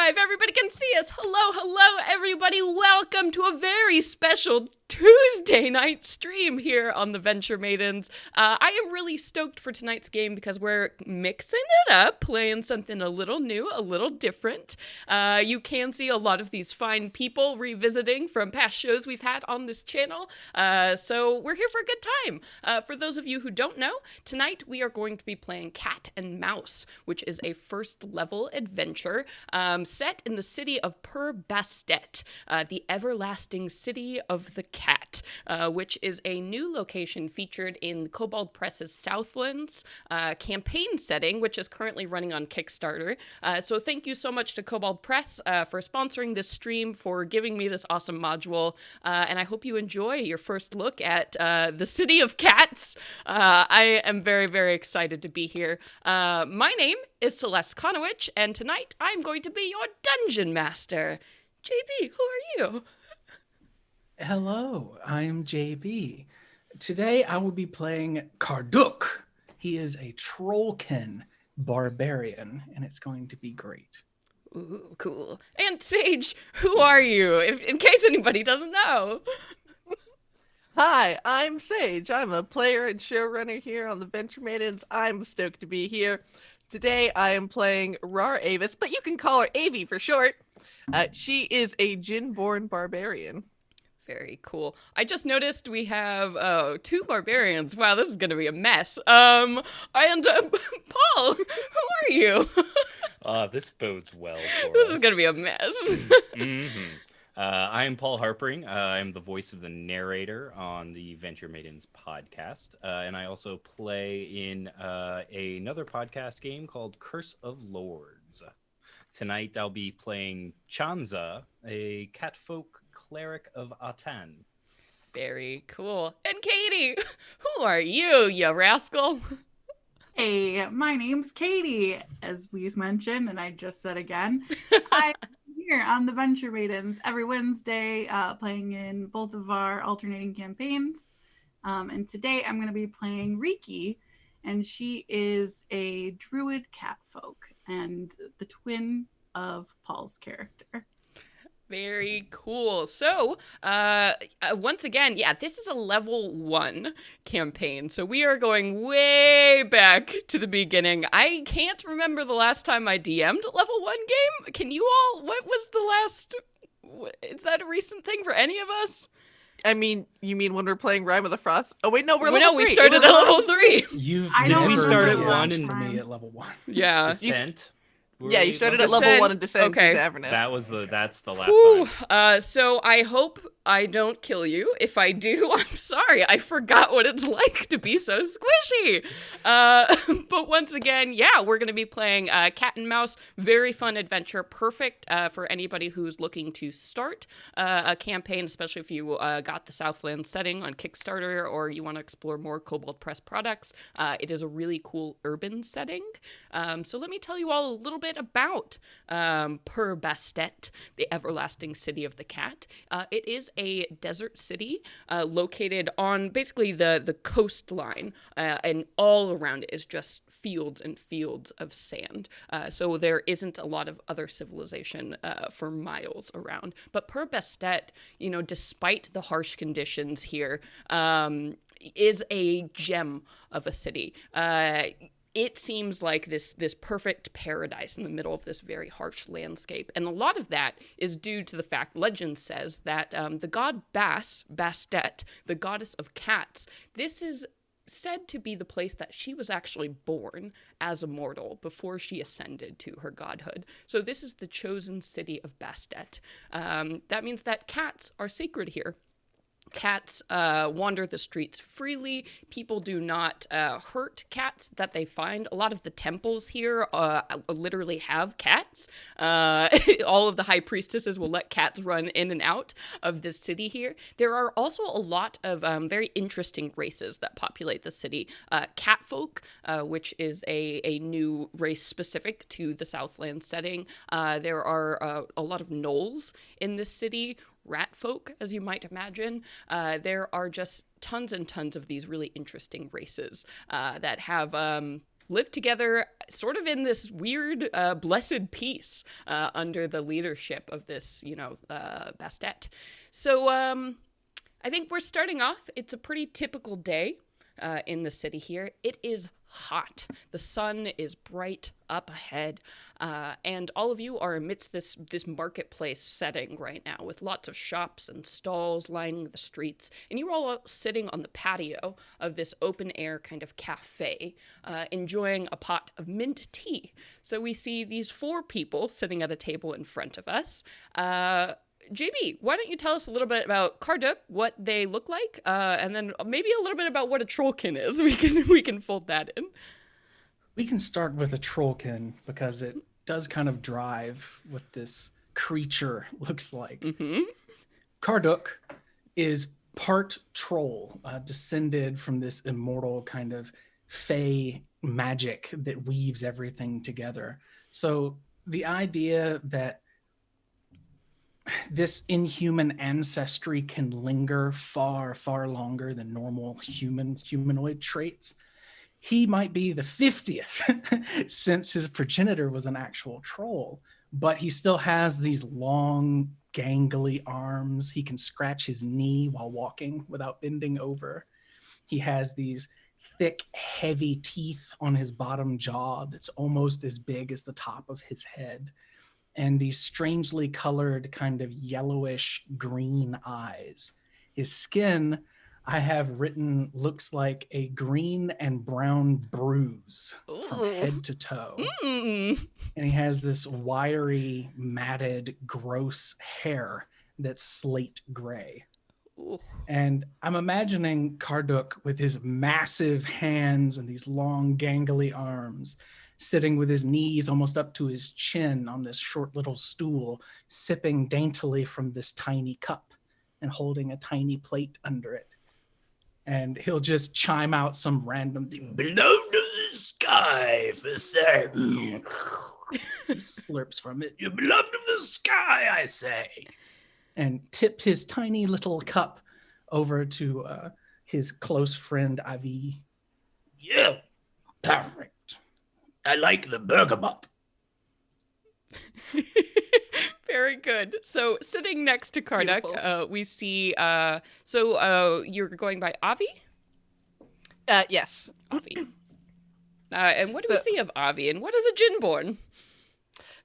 live. Everybody can see us. Hello, everybody. Welcome to a very special Tuesday night stream here on the Venture Maidens. I am really stoked for tonight's game because we're mixing it up, playing something a little new, a little different. You can see a lot of these fine people revisiting from past shows we've had on this channel. So we're here for a good time. For those of you who don't know, tonight we are going to be playing Cat and Mouse, which is a first level adventure set in the city of Bastet, the everlasting city of the cat, which is a new location featured in Kobold Press's Southlands campaign setting, which is currently running on Kickstarter. So thank you so much to Kobold Press for sponsoring this stream, for giving me this awesome module, and I hope you enjoy your first look at the city of cats. I am very, very excited to be here. My name is Celeste Konowich, and tonight I'm going to be your dungeon master. JB, who are you? Hello, I'm JB. Today I will be playing Karduk. He is a Trollkin barbarian, and it's going to be great. Ooh, cool. And Sage, who are you, in case anybody doesn't know? Hi, I'm Sage. I'm a player and showrunner here on the Venture Maidens. I'm stoked to be here. Today I am playing Rar Avis, but you can call her Avi for short. She is a Djinn-born barbarian. Very cool. I just noticed we have two barbarians. Wow, this is going to be a mess. And Paul, who are you? This bodes well for This us. is going to be a mess. I am Paul Harpering. I'm the voice of the narrator on the Venture Maidens podcast. And I also play in another podcast game called Curse of Lords. Tonight I'll be playing Chanza, a catfolk cleric of Atan. Very cool. And Katie, who are you, you rascal? Hey, my name's Katie, as we mentioned, and I just said again. I'm here on the Venture Maidens every Wednesday, playing in both of our alternating campaigns. And today I'm going to be playing Riki, and she is a druid catfolk and the twin of Paul's character. Very cool. So, once again, yeah, this is a level 1 campaign. So we are going way back to the beginning. I can't remember the last time I DM'd a level 1 game. Can you all? What was the last? Is that a recent thing for any of us? I mean, you mean when we're playing Rime of the Frost? Oh wait, no, we're level 3. We started at level 3. Did we start at 1 and and for me at level 1? Yeah. Descent. Yeah, you started at Descent. level 1 and descended Okay. to Avernus. That's the last time. So I hope I don't kill you. If I do, I'm sorry. I forgot what it's like to be so squishy. But once again, yeah, we're going to be playing Cat and Mouse. Very fun adventure. Perfect for anybody who's looking to start a campaign, especially if you got the Southland setting on Kickstarter or you want to explore more Kobold Press products. It is a really cool urban setting. So let me tell you all a little bit about Bastet, the everlasting city of the cat. It is a desert city located on basically the coastline, and all around it is just fields and fields of sand. So there isn't a lot of other civilization for miles around. But Bastet, despite the harsh conditions here, is a gem of a city. It seems like this perfect paradise in the middle of this very harsh landscape. And a lot of that is due to the fact, legend says, that the god Bastet, the goddess of cats, this is said to be the place that she was actually born as a mortal before she ascended to her godhood. So this is the chosen city of Bastet. That means that cats are sacred here. Cats wander the streets freely. People do not hurt cats that they find. A lot of the temples here literally have cats. All of the high priestesses will let cats run in and out of this city here. There are also a lot of very interesting races that populate the city. Catfolk, which is a new race specific to the Southland setting. There are a lot of gnolls in this city. Rat folk, as you might imagine. There are just tons and tons of these really interesting races that have live together sort of in this weird blessed peace under the leadership of this, Bastet. So I think we're starting off. It's a pretty typical day in the city here. It is hot. The sun is bright up ahead, and all of you are amidst this marketplace setting right now, with lots of shops and stalls lining the streets, and you're all sitting on the patio of this open air kind of cafe, enjoying a pot of mint tea. So we see these 4 people sitting at a table in front of us. JB, why don't you tell us a little bit about Karduk, what they look like, and then maybe a little bit about what a trollkin is. We can fold that in. We can start with a trollkin because it does kind of drive what this creature looks like. Mm-hmm. Karduk is part troll, descended from this immortal kind of fey magic that weaves everything together. So the idea that this inhuman ancestry can linger far, far longer than normal humanoid traits. He might be the 50th since his progenitor was an actual troll, but he still has these long, gangly arms. He can scratch his knee while walking without bending over. He has these thick, heavy teeth on his bottom jaw that's almost as big as the top of his head, and these strangely colored kind of yellowish green eyes. His skin, I have written, looks like a green and brown bruise from head to toe. Mm. And he has this wiry, matted, gross hair that's slate gray. Ooh. And I'm imagining Karduk with his massive hands and these long, gangly arms, sitting with his knees almost up to his chin on this short little stool, sipping daintily from this tiny cup and holding a tiny plate under it. And he'll just chime out some random thing, below to the sky for certain. Slurps from it. You belong to the sky, I say. And tip his tiny little cup over to his close friend, Avi. Yeah, perfect. I like the bergamot. Very good. So sitting next to Karduk, we see, you're going by Avi? Yes. Avi. And what do we see of Avi, and what is a Jinborn?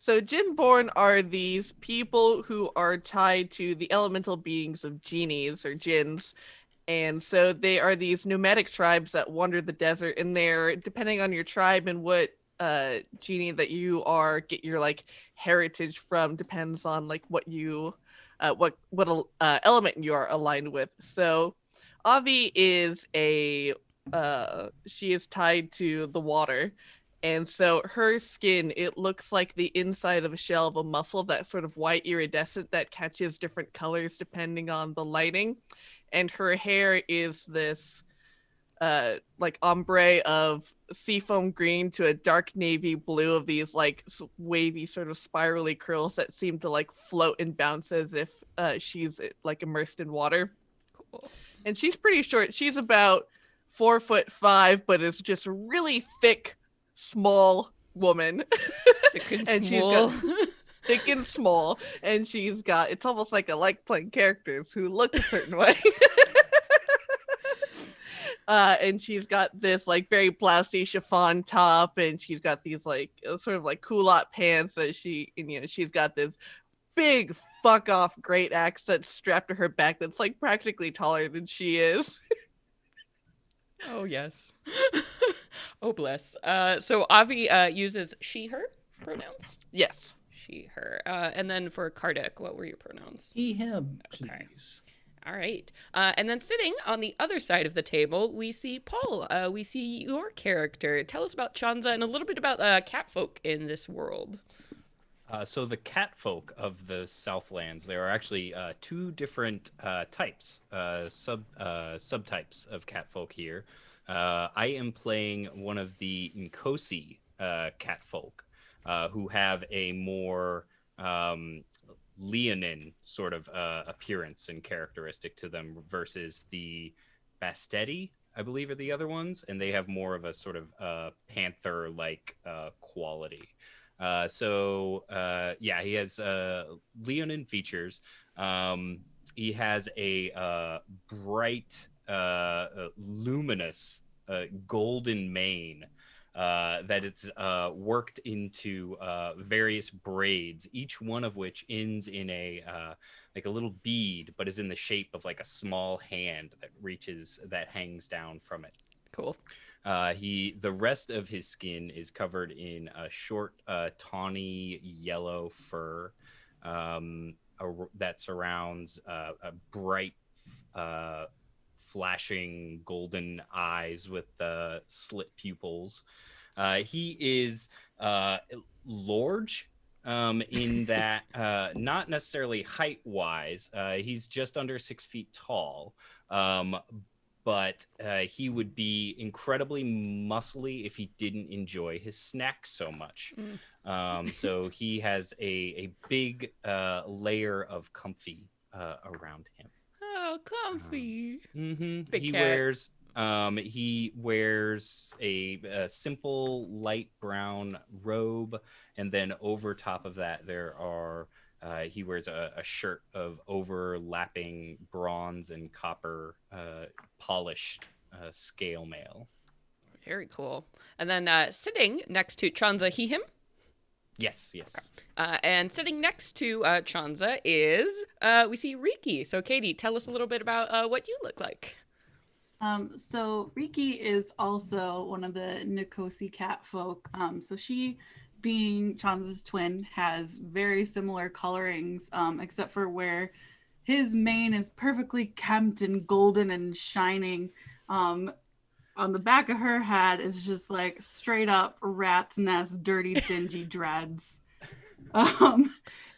So Jinborn are these people who are tied to the elemental beings of genies or jinns. And so they are these nomadic tribes that wander the desert, and they're, depending on your tribe and what genie that you are, get your like heritage from, depends on like what you what element you are aligned with. So Avi is she is tied to the water, and so her skin, it looks like the inside of a shell of a mussel, that sort of white iridescent that catches different colors depending on the lighting. And her hair is this like ombre of seafoam green to a dark navy blue of these like wavy sort of spirally curls that seem to like float and bounce as if she's like immersed in water. Cool. And she's pretty short. She's about 4'5", but is just a really thick, small woman. Thick and And small. she's got thick and small, and she's got, it's almost like I like playing characters who look a certain way. And she's got this like very blousy chiffon top, and she's got these like sort of like culotte pants that she's got this big fuck off great axe that's strapped to her back that's like practically taller than she is. Oh, yes. Oh, bless. So Avi uses she, her pronouns? Yes. She, her. And then for Karduk, what were your pronouns? He, him, Okay. please. All right. And then sitting on the other side of the table, we see Paul. We see your character. Tell us about Chanza and a little bit about catfolk in this world. So the catfolk of the Southlands, there are actually 2 different types, subtypes of catfolk here. I am playing one of the Nkosi catfolk, who have a more leonine sort of appearance and characteristic to them versus the Basteti I believe, are the other ones, and they have more of a sort of panther-like quality. Yeah, he has leonine features. He has a bright, luminous golden mane that it's worked into various braids, each one of which ends in a like a little bead, but is in the shape of like a small hand that hangs down from it. Cool. The rest of his skin is covered in a short, tawny yellow fur that surrounds a bright, flashing golden eyes with slit pupils. He is large in that not necessarily height wise. He's just under 6 feet tall. But he would be incredibly muscly if he didn't enjoy his snacks so much. So he has a big layer of comfy around him. Oh, comfy. He cat. wears a simple light brown robe, and then over top of that he wears a shirt of overlapping bronze and copper polished scale mail. Very cool. And then sitting next to Chanza, he, him. Yes. And sitting next to Chanza is, we see Riki. So Katie, tell us a little bit about what you look like. So Riki is also one of the Nikosi cat folk. So she, being Chanza's twin, has very similar colorings, except for where his mane is perfectly kempt and golden and shining. On the back of her head is just like straight up rat's nest, dirty, dingy dreads.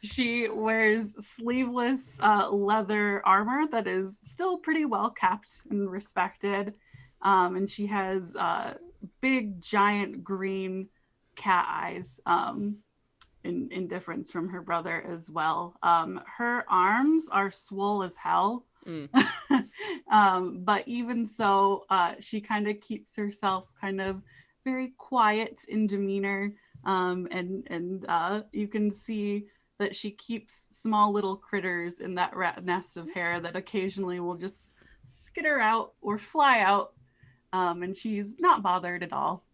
She wears sleeveless leather armor that is still pretty well kept and respected. And she has big, giant green cat eyes in difference from her brother as well. Her arms are swole as hell. But even so, she kind of keeps herself kind of very quiet in demeanor. And you can see that she keeps small little critters in that rat nest of hair that occasionally will just skitter out or fly out. And she's not bothered at all.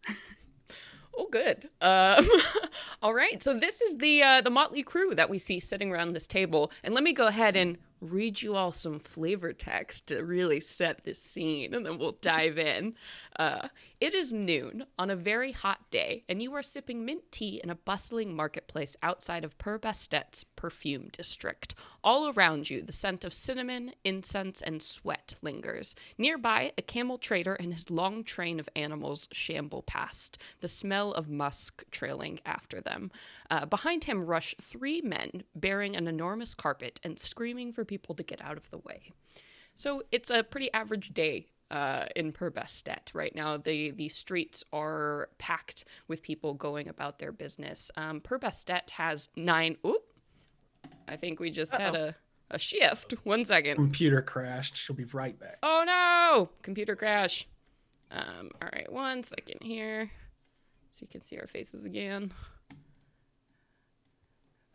Oh, good. All right. So this is the motley crew that we see sitting around this table. And let me go ahead and read you all some flavor text to really set this scene, and then we'll dive in. It is noon on a very hot day, and you are sipping mint tea in a bustling marketplace outside of Purbastet's perfume district. All around you, the scent of cinnamon, incense, and sweat lingers. Nearby, a camel trader and his long train of animals shamble past, the smell of musk trailing after them. Behind him rush 3 men bearing an enormous carpet and screaming for people to get out of the way. So it's a pretty average day in Purbastet right now. The streets are packed with people going about their business. Purbastet has 9... Oop! I think we just had a shift. 1 second. Computer crashed. She'll be right back. Oh no! Computer crash. All right, 1 second here. So you can see our faces again.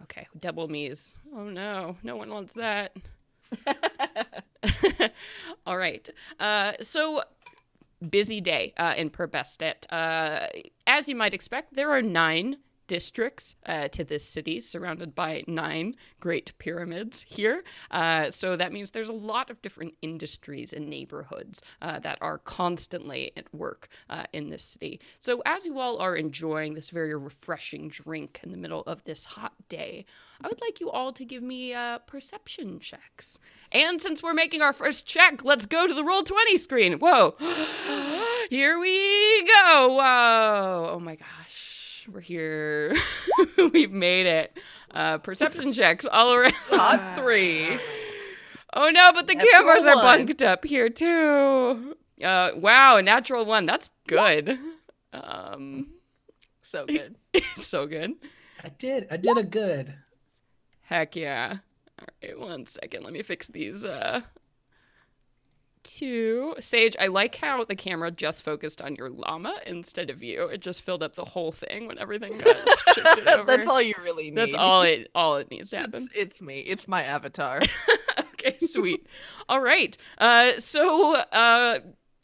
Okay, double me's. Oh no, no one wants that. All right. So busy day in Purbastet. As you might expect, there are 9 districts to this city, surrounded by 9 great pyramids here. So that means there's a lot of different industries and neighborhoods that are constantly at work in this city. So as you all are enjoying this very refreshing drink in the middle of this hot day, I would like you all to give me perception checks. And since we're making our first check, let's go to the Roll20 screen. Whoa. Here we go. Whoa. Oh my gosh. We're here. We've made it. Perception checks all around. 3. Oh no, but the cameras are bunked up here too. Wow, a natural 1. That's good. So good. So good. I did a good. Heck yeah. All right, 1 second. Let me fix these 2. Sage, I like how the camera just focused on your llama instead of you. It just filled up the whole thing when everything got shifted over. That's all you really need. That's all it needs to happen. It's me. It's my avatar. Okay, sweet. All right. So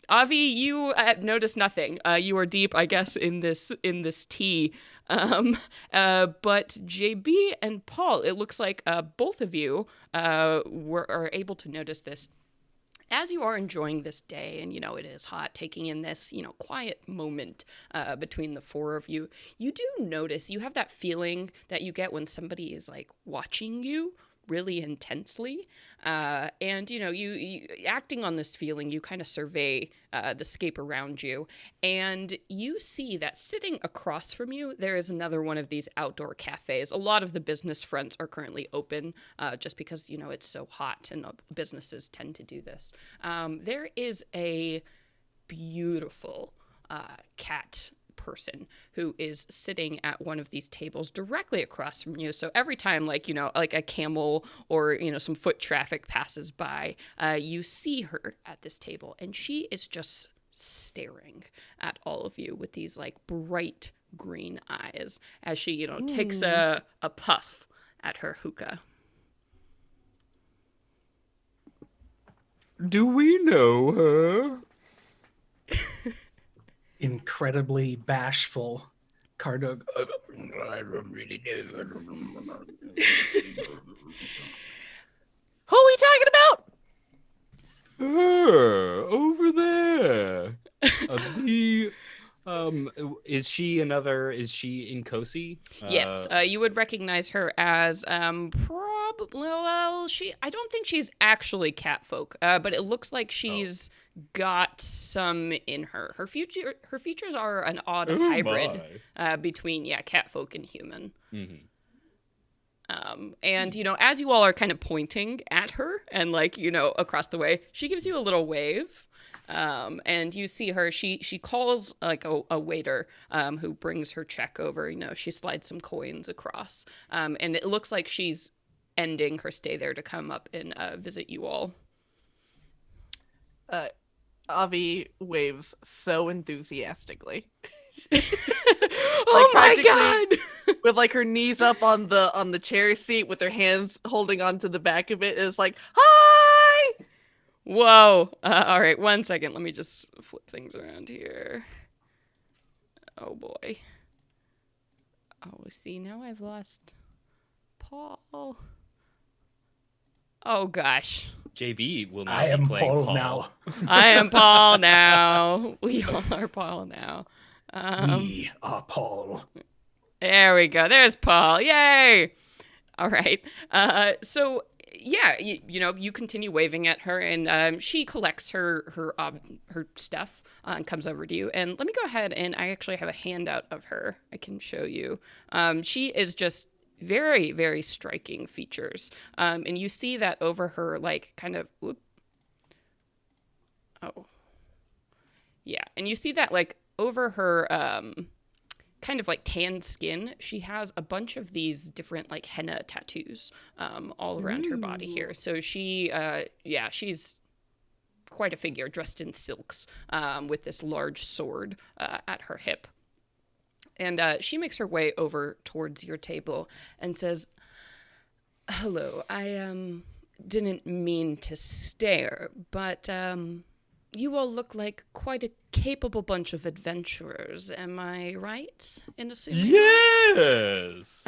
Avi, you notice nothing. You are deep, I guess, in this tea. But JB and Paul, it looks like both of you are able to notice this. As you are enjoying this day, and it is hot, taking in this quiet moment between the four of you, you do notice you have that feeling that you get when somebody is like watching you really intensely, and you acting on this feeling, you kind of survey the scape around you, and you see that sitting across from you there is another one of these outdoor cafes. A lot of the business fronts are currently open, just because it's so hot and businesses tend to do this. There is a beautiful cat person who is sitting at one of these tables directly across from you. So every time like a camel or some foot traffic passes by, you see her at this table, and she is just staring at all of you with these like bright green eyes as she takes a puff at her hookah. Do we know her? Incredibly bashful Cardog. I don't really know. Who are we talking about? Her over there. Is she Inkosi? Yes, you would recognize her as probably. Well, I don't think she's actually catfolk, but it looks like she's got some in her. Her features are an odd hybrid between catfolk and human. Mm-hmm. And as you all are kind of pointing at her and across the way, she gives you a little wave. And you see her, she calls like a waiter who brings her check over. She slides some coins across, and it looks like she's ending her stay there to come up and visit you all. Avi waves so enthusiastically. Oh my god! With like her knees up on the chair seat with her hands holding onto the back of it. It's like, hi! Whoa. All right, 1 second. Let me just flip things around here. Oh boy. Oh, see, now I've lost Paul. Oh gosh. JB will not I am be playing Paul Paul now. I am Paul now. We all are Paul now. We are Paul. There we go. There's Paul. Yay! All right. So yeah, you continue waving at her, and she collects her stuff and comes over to you. And let me go ahead, and I actually have a handout of her I can show you. She is just very, very striking features. And you see that over her, like, kind of, yeah. And you see that, like, over her, kind of like tan skin, she has a bunch of these different like henna tattoos all around her body here. So she's quite a figure dressed in silks with this large sword at her hip. And she makes her way over towards your table and says, "Hello, I didn't mean to stare, but you all look like quite a capable bunch of adventurers. Am I right in assuming Yes!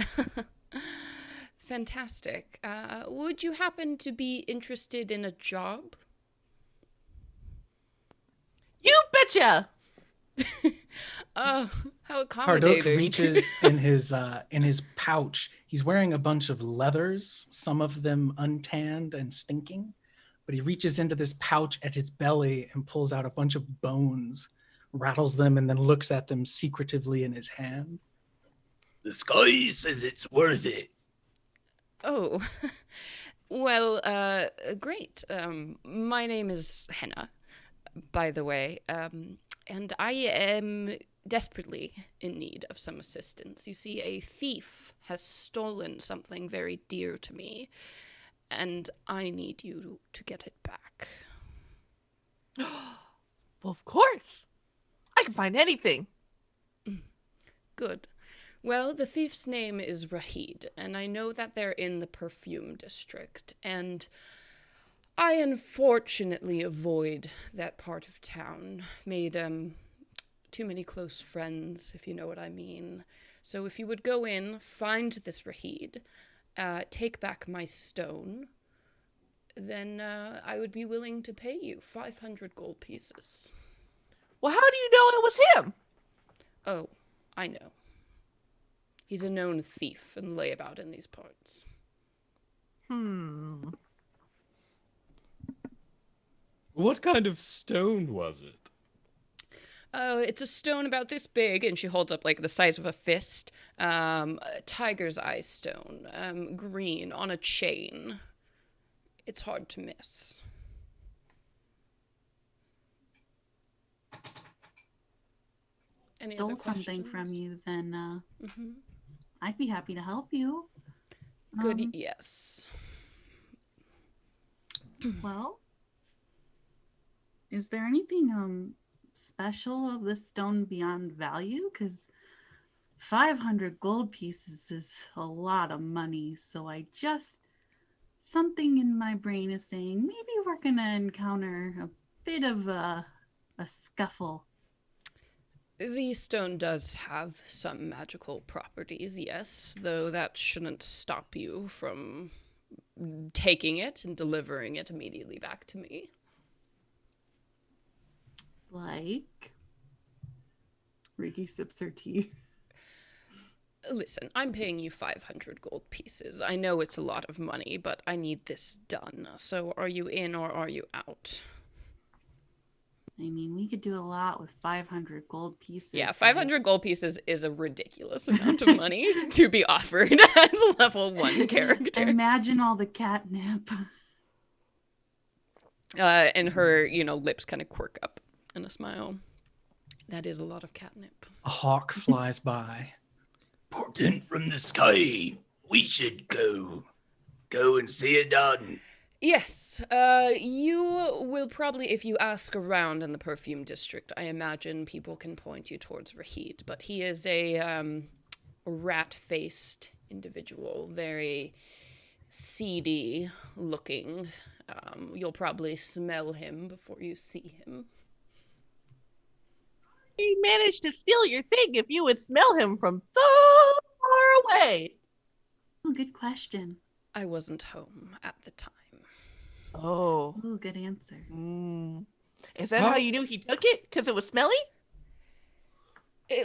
Fantastic. Would you happen to be interested in a job?" You betcha! How Karduk accommodating. reaches in his pouch. He's wearing a bunch of leathers, some of them untanned and stinking. But he reaches into this pouch at his belly and pulls out a bunch of bones, rattles them, and then looks at them secretively in his hand. The sky says it's worth it. Oh, well, great. My name is Henna, by the way, and I am desperately in need of some assistance. You see, a thief has stolen something very dear to me, and I need you to get it back. Well, of course. I can find anything. Good. Well, the thief's name is Rahid, and I know that they're in the perfume district, and I unfortunately avoid that part of town. Made, too many close friends, if you know what I mean. So if you would go in, find this Rahid, take back my stone, then I would be willing to pay you 500 gold pieces. Well, how do you know it was him? Oh, I know. He's a known thief and layabout in these parts. What kind of stone was it? It's a stone about this big, and she holds up like the size of a fist. A tiger's eye stone, green on a chain. It's hard to miss. Any Stole other something questions? from you, then Mm-hmm. I'd be happy to help you. Good, yes. Well, is there anything special of this stone beyond value? Because 500 gold pieces is a lot of money. So something in my brain is saying maybe we're gonna encounter a bit of a scuffle. The stone does have some magical properties, yes, though that shouldn't stop you from taking it and delivering it immediately back to me. Like, Ricky sips her tea. Listen, I'm paying you 500 gold pieces. I know it's a lot of money, but I need this done. So are you in or are you out? I mean, we could do a lot with 500 gold pieces. Yeah, 500 gold pieces is a ridiculous amount of money to be offered as a level 1 character. Imagine all the catnip. And her, lips kind of quirk up in a smile. That is a lot of catnip. A hawk flies by. Portent from the sky. We should go and see it done. Yes, you will probably, if you ask around in the perfume district, I imagine people can point you towards Rahid, but he is a rat-faced individual, very seedy looking. You'll probably smell him before you see him. He managed to steal your thing if you would smell him from so far away. Oh, good question. I wasn't home at the time. Oh. Oh, good answer. Is that how you knew he took it? Because it was smelly?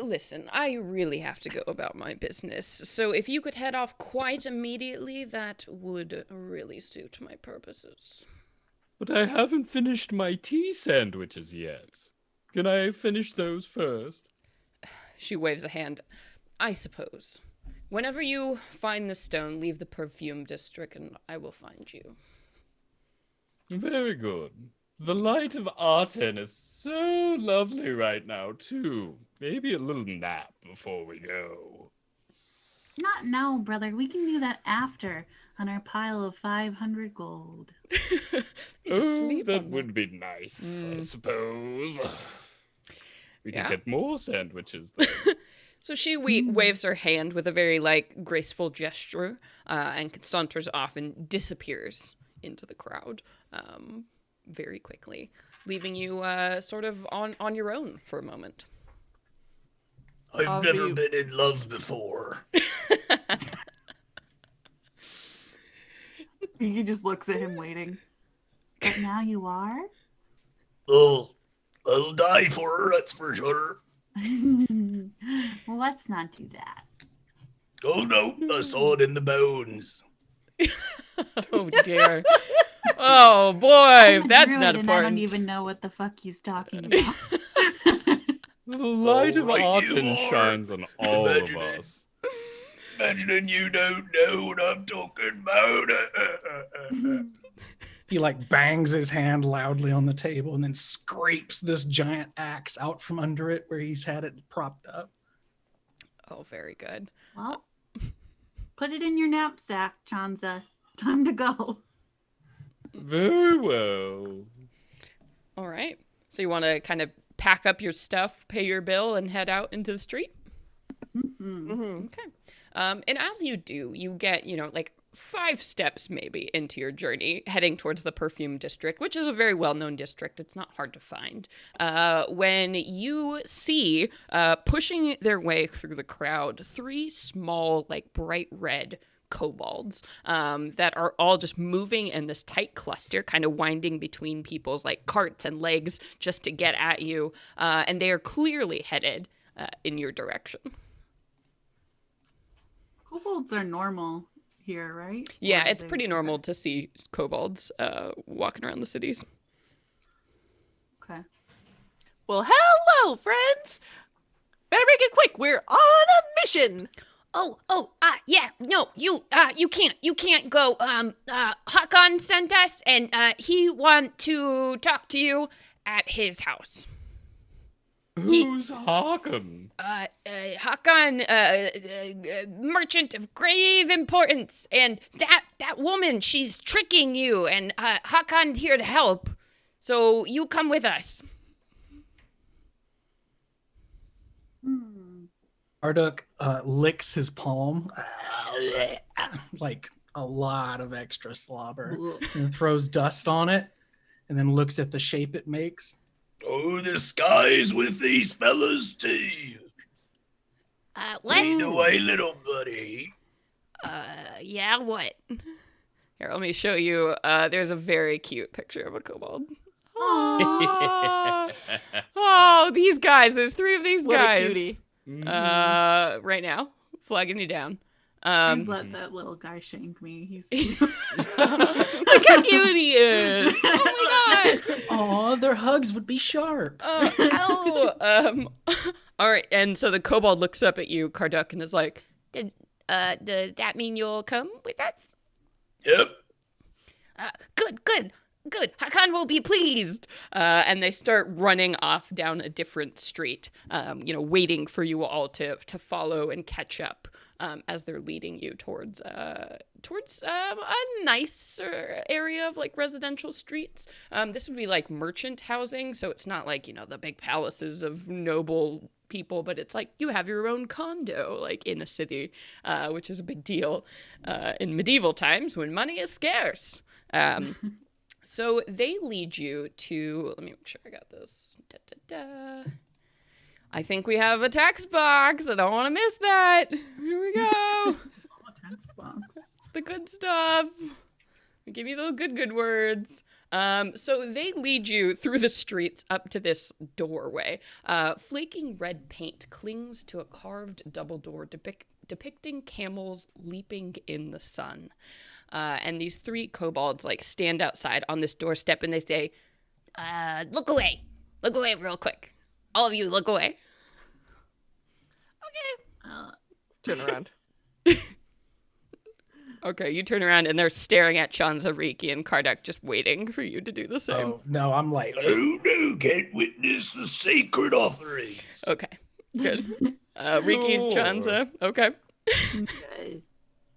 Listen, I really have to go about my business, so if you could head off quite immediately, that would really suit my purposes. But I haven't finished my tea sandwiches yet. Can I finish those first? She waves a hand. I suppose. Whenever you find the stone, leave the perfume district and I will find you. Very good. The light of Arten is so lovely right now, too. Maybe a little nap before we go. Not now, brother. We can do that after on our pile of 500 gold. Oh, that would be nice, I suppose. We could get more sandwiches, then. So she waves her hand with a very, graceful gesture and saunters off and disappears into the crowd very quickly, leaving you sort of on your own for a moment. I've never been in love before. He just looks at him waiting. But now you are? Oh, I'll die for her, that's for sure. Well, let's not do that. Oh no, I saw it in the bones. Oh dear. Oh boy, that's not and important. I don't even know what the fuck he's talking about. The light of Right, Arten you are. shines on all Imagine of it. us. Imagining you don't know what I'm talking about. He bangs his hand loudly on the table and then scrapes this giant axe out from under it where he's had it propped up. Oh, very good. Well, put it in your knapsack, Chanza. Time to go. Very well. All right. So you want to kind of pack up your stuff, pay your bill, and head out into the street? Okay. And as you do, you get, like 5 steps maybe into your journey, heading towards the perfume district, which is a very well-known district. It's not hard to find. When you see, pushing their way through the crowd, 3 small, like bright red kobolds that are all just moving in this tight cluster, kind of winding between people's like carts and legs just to get at you. And they are clearly headed in your direction. Kobolds are normal here, right? Yeah, Or it's they- pretty normal to see kobolds walking around the cities. Okay. Well, hello, friends. Better make it quick. We're on a mission. Yeah, no, you can't go. Hakan sent us, and he want to talk to you at his house. Who's Hawkham? Hakan, merchant of grave importance, and that woman, she's tricking you, and Hakan's here to help. So you come with us. Marduk licks his palm, like a lot of extra slobber, and throws dust on it, and then looks at the shape it makes. Oh, the skies with these fellas too. What? Lead the way, little buddy. Yeah, what? Here, let me show you. There's a very cute picture of a kobold. Aw. Oh, these guys. There's 3 of these What guys. a cutie. Right now, flagging you down. I'd let that little guy shank me. He's Look how cute he is. Oh my god. Aw, their hugs would be sharp. All right, and so the kobold looks up at you, Karduk, and is like, Does that mean you'll come with us? Yep. Good. Hakan will be pleased. And they start running off down a different street, waiting for you all to follow and catch up as they're leading you towards a nicer area of like residential streets. This would be like merchant housing, so it's not like, the big palaces of noble people, but it's like you have your own condo like in a city, which is a big deal in medieval times when money is scarce. So they lead you to, let me make sure I got this. I think we have a text box. I don't want to miss that. Here we go. It's the good stuff. We give you those good words. So they lead you through the streets up to this doorway. Flaking red paint clings to a carved double door depicting camels leaping in the sun. And these 3 kobolds like stand outside on this doorstep and they say, Look away real quick. All of you, look away. Turn around. Okay, you turn around and they're staring at Chanzariki and Karduk just waiting for you to do the same. Oh, no, I'm like, Oh no, can't witness the sacred offerings. Okay, good. Riki and Chanza, okay. Okay.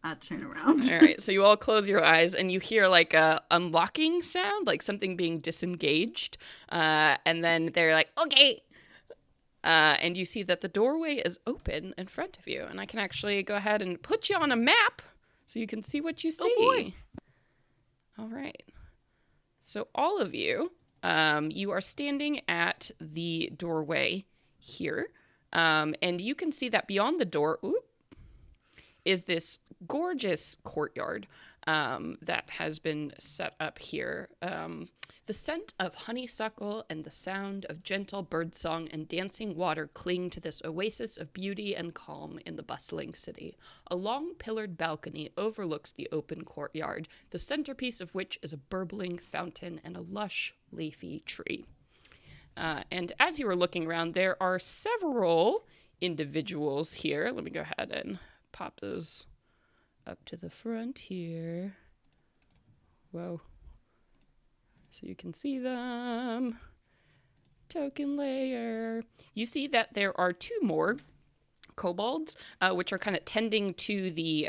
I turn around. All right, so you all close your eyes and you hear like a unlocking sound, like something being disengaged. And then they're like, okay. And you see that the doorway is open in front of you. And I can actually go ahead and put you on a map so you can see what you see. Oh, boy. All right. So all of you, you are standing at the doorway here. And you can see that beyond the door, is this gorgeous courtyard that has been set up here. The scent of honeysuckle and the sound of gentle birdsong and dancing water cling to this oasis of beauty and calm in the bustling city. A long pillared balcony overlooks the open courtyard, the centerpiece of which is a burbling fountain and a lush, leafy tree. And as you are looking around, there are several individuals here. Let me go ahead and pop those up to the front here. Whoa. So you can see them. Token layer. You see that there are 2 more kobolds, which are kind of tending to the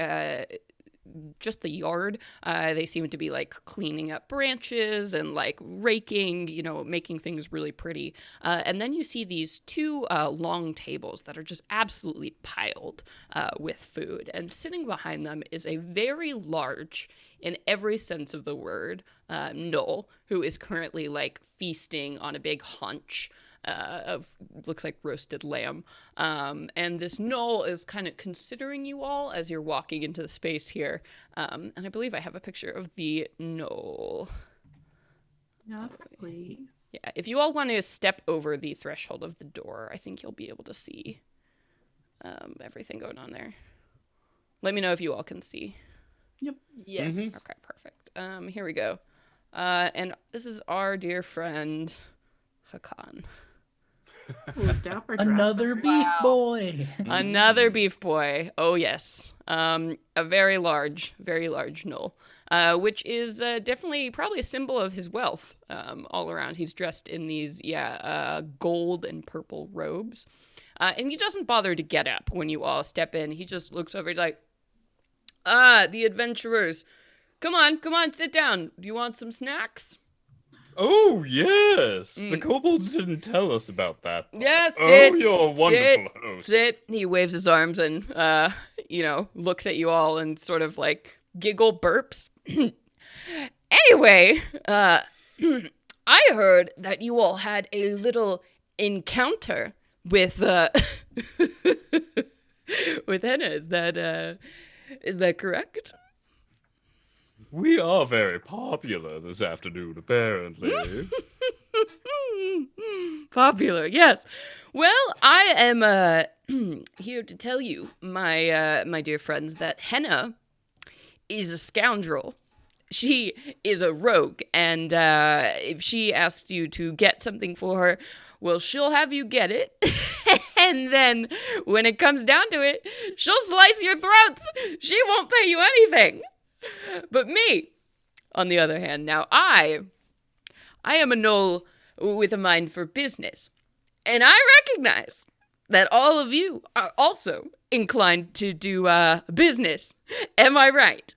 just the yard. They seem to be like cleaning up branches and like raking, making things really pretty. And then you see these two long tables that are just absolutely piled with food. And sitting behind them is a very large, in every sense of the word, gnoll, who is currently like feasting on a big haunch of looks like roasted lamb. And this gnoll is kind of considering you all as you're walking into the space here. And I believe I have a picture of the gnoll. Yes, please. Yeah, if you all want to step over the threshold of the door, I think you'll be able to see everything going on there. Let me know if you all can see. Yep. Yes. Mhm. Okay, perfect. Here we go. And this is our dear friend, Hakan. Ooh, dapper dress. Another beef boy. Another beef boy. Oh, yes. A very large gnoll, which is definitely probably a symbol of his wealth all around. He's dressed in these, gold and purple robes. And he doesn't bother to get up when you all step in. He just looks over. He's like, the adventurers. Come on, sit down. Do you want some snacks? Oh, yes. The kobolds didn't tell us about that. Yes, Oh, you're a wonderful host. Sit. He waves his arms and, looks at you all and sort of like giggle burps. Anyway, I heard that you all had a little encounter with, with Henna. Is that correct? We are very popular this afternoon, apparently. Popular, yes. Well, I am here to tell you, my dear friends, that Henna is a scoundrel. She is a rogue, and if she asks you to get something for her, well, she'll have you get it. And then when it comes down to it, she'll slice your throats. She won't pay you anything. But me, on the other hand, now I am a gnoll with a mind for business. And I recognize that all of you are also inclined to do business. Am I right?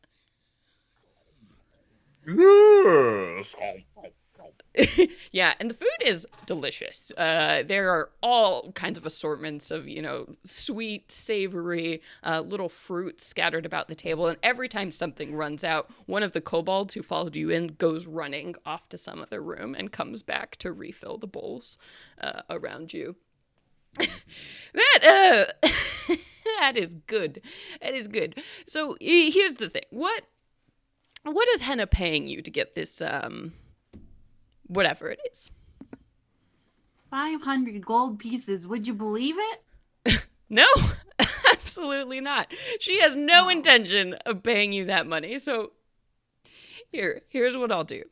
Yes. Yeah, and the food is delicious. There are all kinds of assortments of, sweet, savory, little fruits scattered about the table. And every time something runs out, one of the kobolds who followed you in goes running off to some other room and comes back to refill the bowls around you. That is good. That is good. So here's the thing. What is Henna paying you to get this, whatever it is? 500 gold pieces. Would you believe it? No, absolutely not. She has no intention of paying you that money. So here's what I'll do.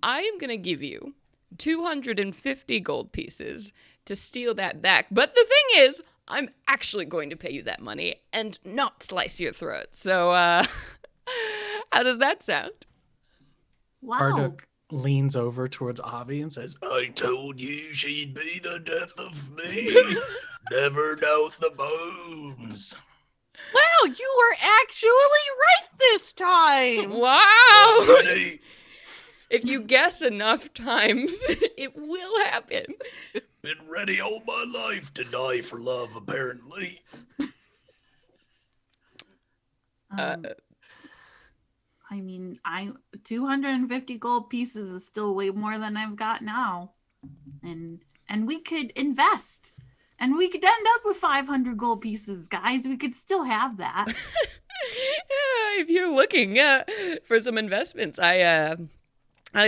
I am going to give you 250 gold pieces to steal that back. But the thing is, I'm actually going to pay you that money and not slice your throat. So, how does that sound? Wow. Marduk leans over towards Avi and says, I told you she'd be the death of me. Never doubt the bones. Wow, you were actually right this time. Wow! Ready? If you guess enough times, it will happen. Been ready all my life to die for love, apparently. I mean, 250 gold pieces is still way more than I've got now. And we could invest. And we could end up with 500 gold pieces, guys. We could still have that. Yeah, if you're looking for some investments, I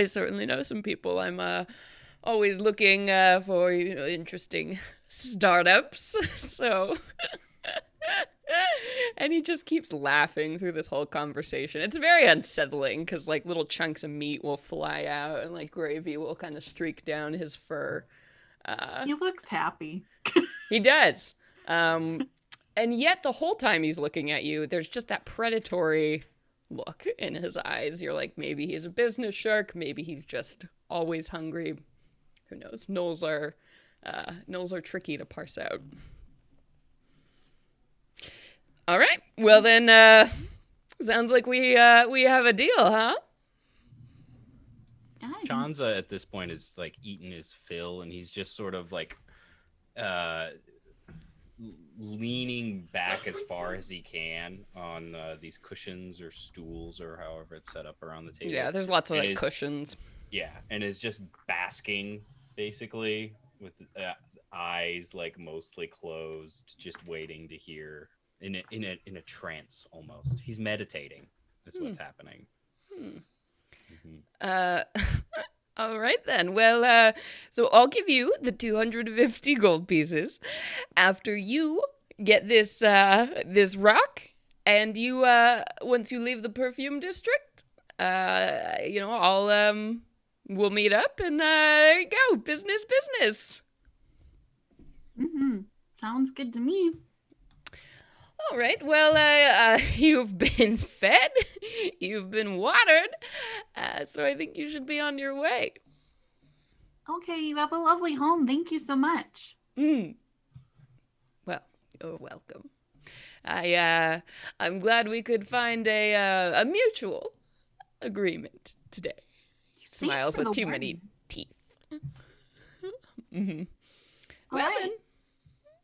certainly know some people. I'm always looking for interesting startups. So, and he just keeps laughing through this whole conversation. It's very unsettling because like little chunks of meat will fly out and like gravy will kind of streak down his fur. He looks happy. He does. And yet the whole time he's looking at you, there's just that predatory look in his eyes. You're like, maybe he's a business shark. Maybe he's just always hungry. Who knows? Gnolls are tricky to parse out. All right. Well, then, Sounds like we have a deal, huh? Chanza at this point is like eating his fill, and he's just sort of like leaning back as far as he can on these cushions or stools or however it's set up around the table. Yeah, there's lots of And cushions. Yeah, and is just basking basically with eyes like mostly closed, just waiting to hear in a trance almost. He's meditating. That's what's happening. All right then. Well, so I'll give you the 250 gold pieces after you get this this rock, and you once you leave the perfume district, I'll we'll meet up, and there you go, business. Sounds good to me. All right. Well, you've been fed, you've been watered, so I think you should be on your way. Okay, you have a lovely home. Thank you so much. Well, you're welcome. I'm glad we could find a mutual agreement today. He smiles with too many teeth. All Well right.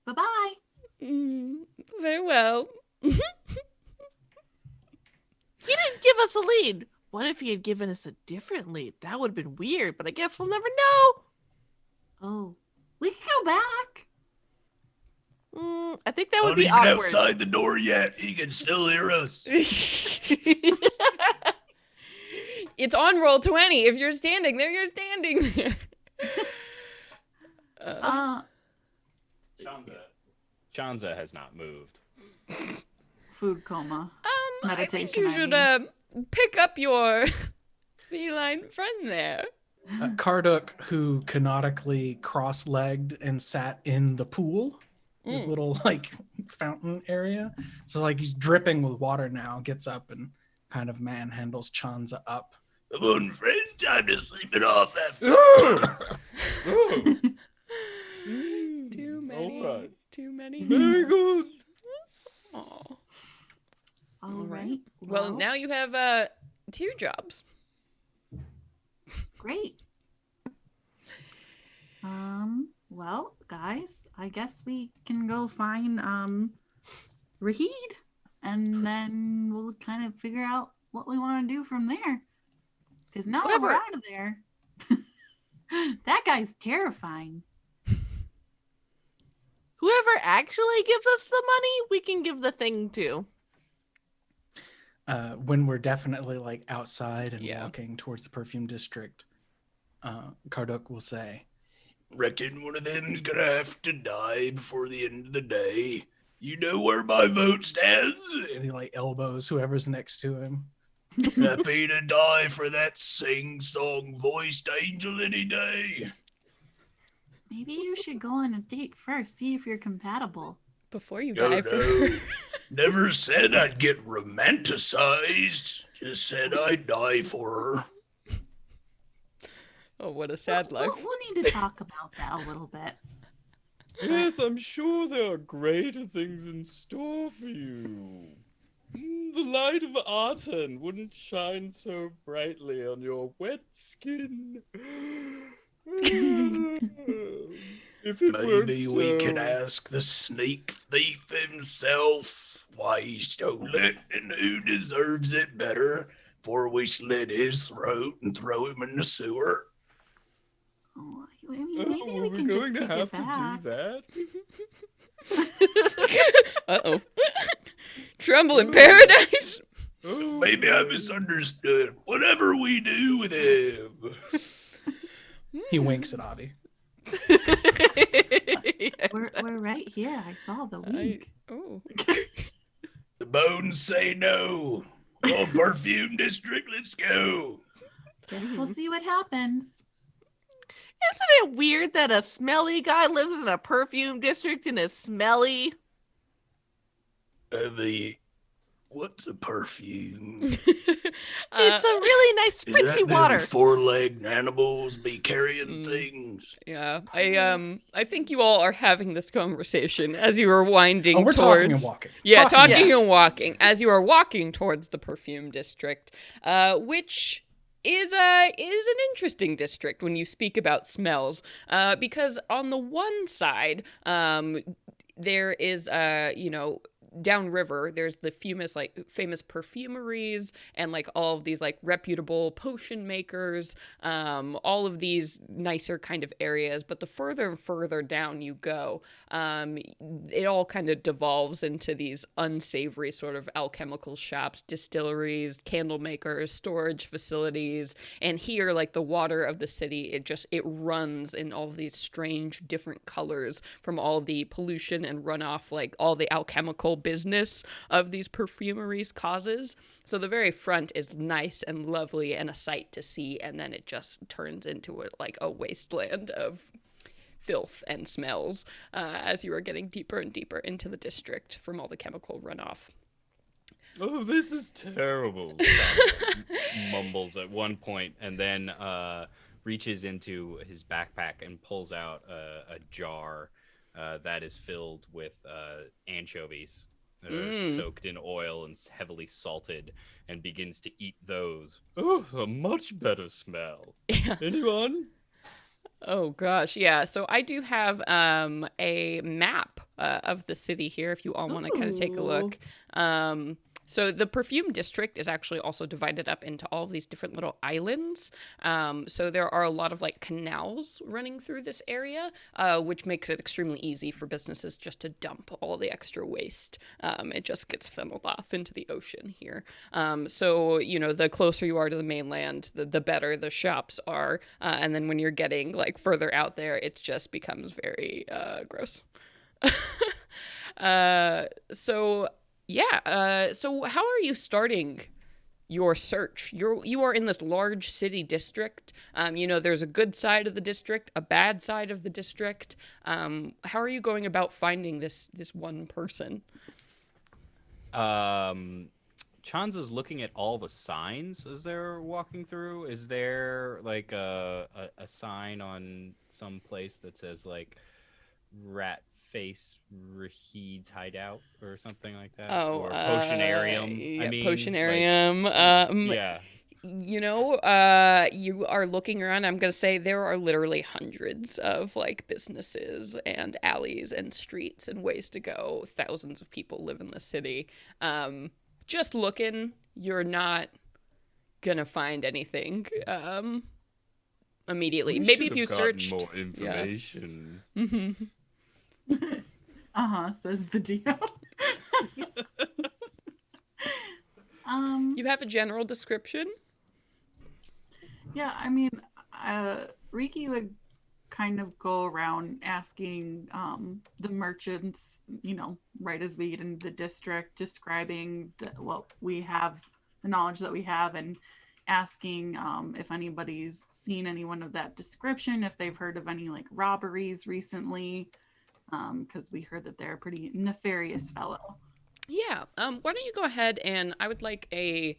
Bye-bye. then, very well. He didn't give us a lead. What if he had given us a different lead? That would have been weird, but I guess we'll never know. Oh, we can go back. I think that would Not be even awkward. outside the door yet. He can still hear us. It's on roll 20. If you're standing there, you're standing there. Chanza has not moved. Food coma. I think Meditation, you I should mean. pick up your feline friend there. Karduk, who canonically cross-legged and sat in the pool, his little like fountain area. So like he's dripping with water now, gets up and kind of manhandles Chanza up. Come on, friend. Time to sleep it off after. Too many. Alright. Too many. Very good. Aw. All right. Well, now you have 2 jobs. Great. Well, guys, I guess we can go find Rahid, and then we'll kind of figure out what we want to do from there. Because now that we're out of there, that guy's terrifying. Whoever actually gives us the money, we can give the thing to. When we're definitely like outside and Yeah. walking towards the perfume district, Karduk will say, Reckon one of them's gonna have to die before the end of the day. You know where my vote stands? and he like elbows whoever's next to him. Happy to die for that sing-song voiced angel any day. Maybe you should go on a date first, see if you're compatible. Before you No, die for no. Never said I'd get romanticized. Just said I'd die for her. Oh, what a sad life. We'll need to talk about that a little bit. Yes, I'm sure there are greater things in store for you. The light of Arten wouldn't shine so brightly on your wet skin. If it Maybe weren't we so... can ask the sneak thief himself why he stole it and who deserves it better before we slit his throat and throw him in the sewer. Oh, I mean, maybe Oh, we we're can just going to take have it to back. do that? Uh-oh. Trouble in paradise. Oh, Maybe I misunderstood. Whatever we do with him. He winks at Avi. We're right here. I saw the wink. Oh. The bones say no. Oh, perfume district, let's go. Guess we'll see what happens. Isn't it weird that a smelly guy lives in a perfume district and is smelly? What's a perfume? It's a really nice Is that squishy them water. four-legged animals be carrying Mm. things? Yeah, I think you all are having this conversation as you are winding Oh, we're towards. talking and walking. Yeah, Talking. talking Yeah. and walking as you are walking towards the perfume district, which is an interesting district when you speak about smells, because on the one side, there is downriver, there's the famous perfumeries and like all of these like reputable potion makers, all of these nicer kind of areas. But the further and further down you go, it all kind of devolves into these unsavory sort of alchemical shops, distilleries, candle makers, storage facilities. And here, like the water of the city, it runs in all of these strange different colors from all the pollution and runoff, like all the alchemical business of these perfumeries causes. So the very front is nice and lovely and a sight to see, and then it just turns into a wasteland of filth and smells as you are getting deeper and deeper into the district from all the chemical runoff. Oh, this is terrible. Simon mumbles at one point and then reaches into his backpack and pulls out a jar that is filled with anchovies that are soaked in oil and heavily salted, and begins to eat those. Oh, a much better smell. Yeah. Anyone? Oh gosh, yeah. So I do have a map of the city here if you all want to kind of take a look. So the perfume district is actually also divided up into all of these different little islands. So there are a lot of like canals running through this area, which makes it extremely easy for businesses just to dump all the extra waste. It just gets funneled off into the ocean here. So, the closer you are to the mainland, the better the shops are. And then when you're getting like further out there, it just becomes very gross. So how are you starting your search? You are in this large city district. There's a good side of the district, a bad side of the district. How are you going about finding this one person? Chanza's looking at all the signs as they're walking through. Is there like a sign on some place that says like Rat Face Rahid's hideout or something like that? Oh, or Potionarium. Yeah, I mean, Potionarium. yeah. You are looking around. I'm going to say there are literally hundreds of like businesses and alleys and streets and ways to go. Thousands of people live in the city. Just looking, you're not going to find anything immediately. Maybe if you searched more information. Yeah. Mm-hmm. Says the DM. You have a general description? Yeah, I mean, Riki would kind of go around asking the merchants, right as we get into the district, describing what we have, the knowledge that we have, and asking if anybody's seen anyone of that description, if they've heard of any like robberies recently, because we heard that they're a pretty nefarious fellow. Yeah. Why don't you go ahead and I would like a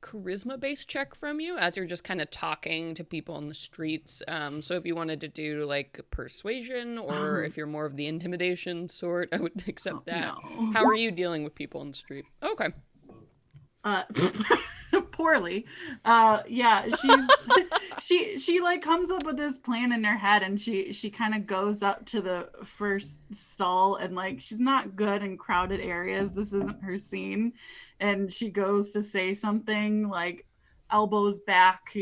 charisma-based check from you as you're just kind of talking to people on the streets. So if you wanted to do like persuasion or if you're more of the intimidation sort, I would accept that. No. How are you dealing with people on the street? Okay. Poorly. Yeah, she like comes up with this plan in her head, and she kind of goes up to the first stall, and like she's not good in crowded areas. This isn't her scene, and she goes to say something like elbows back,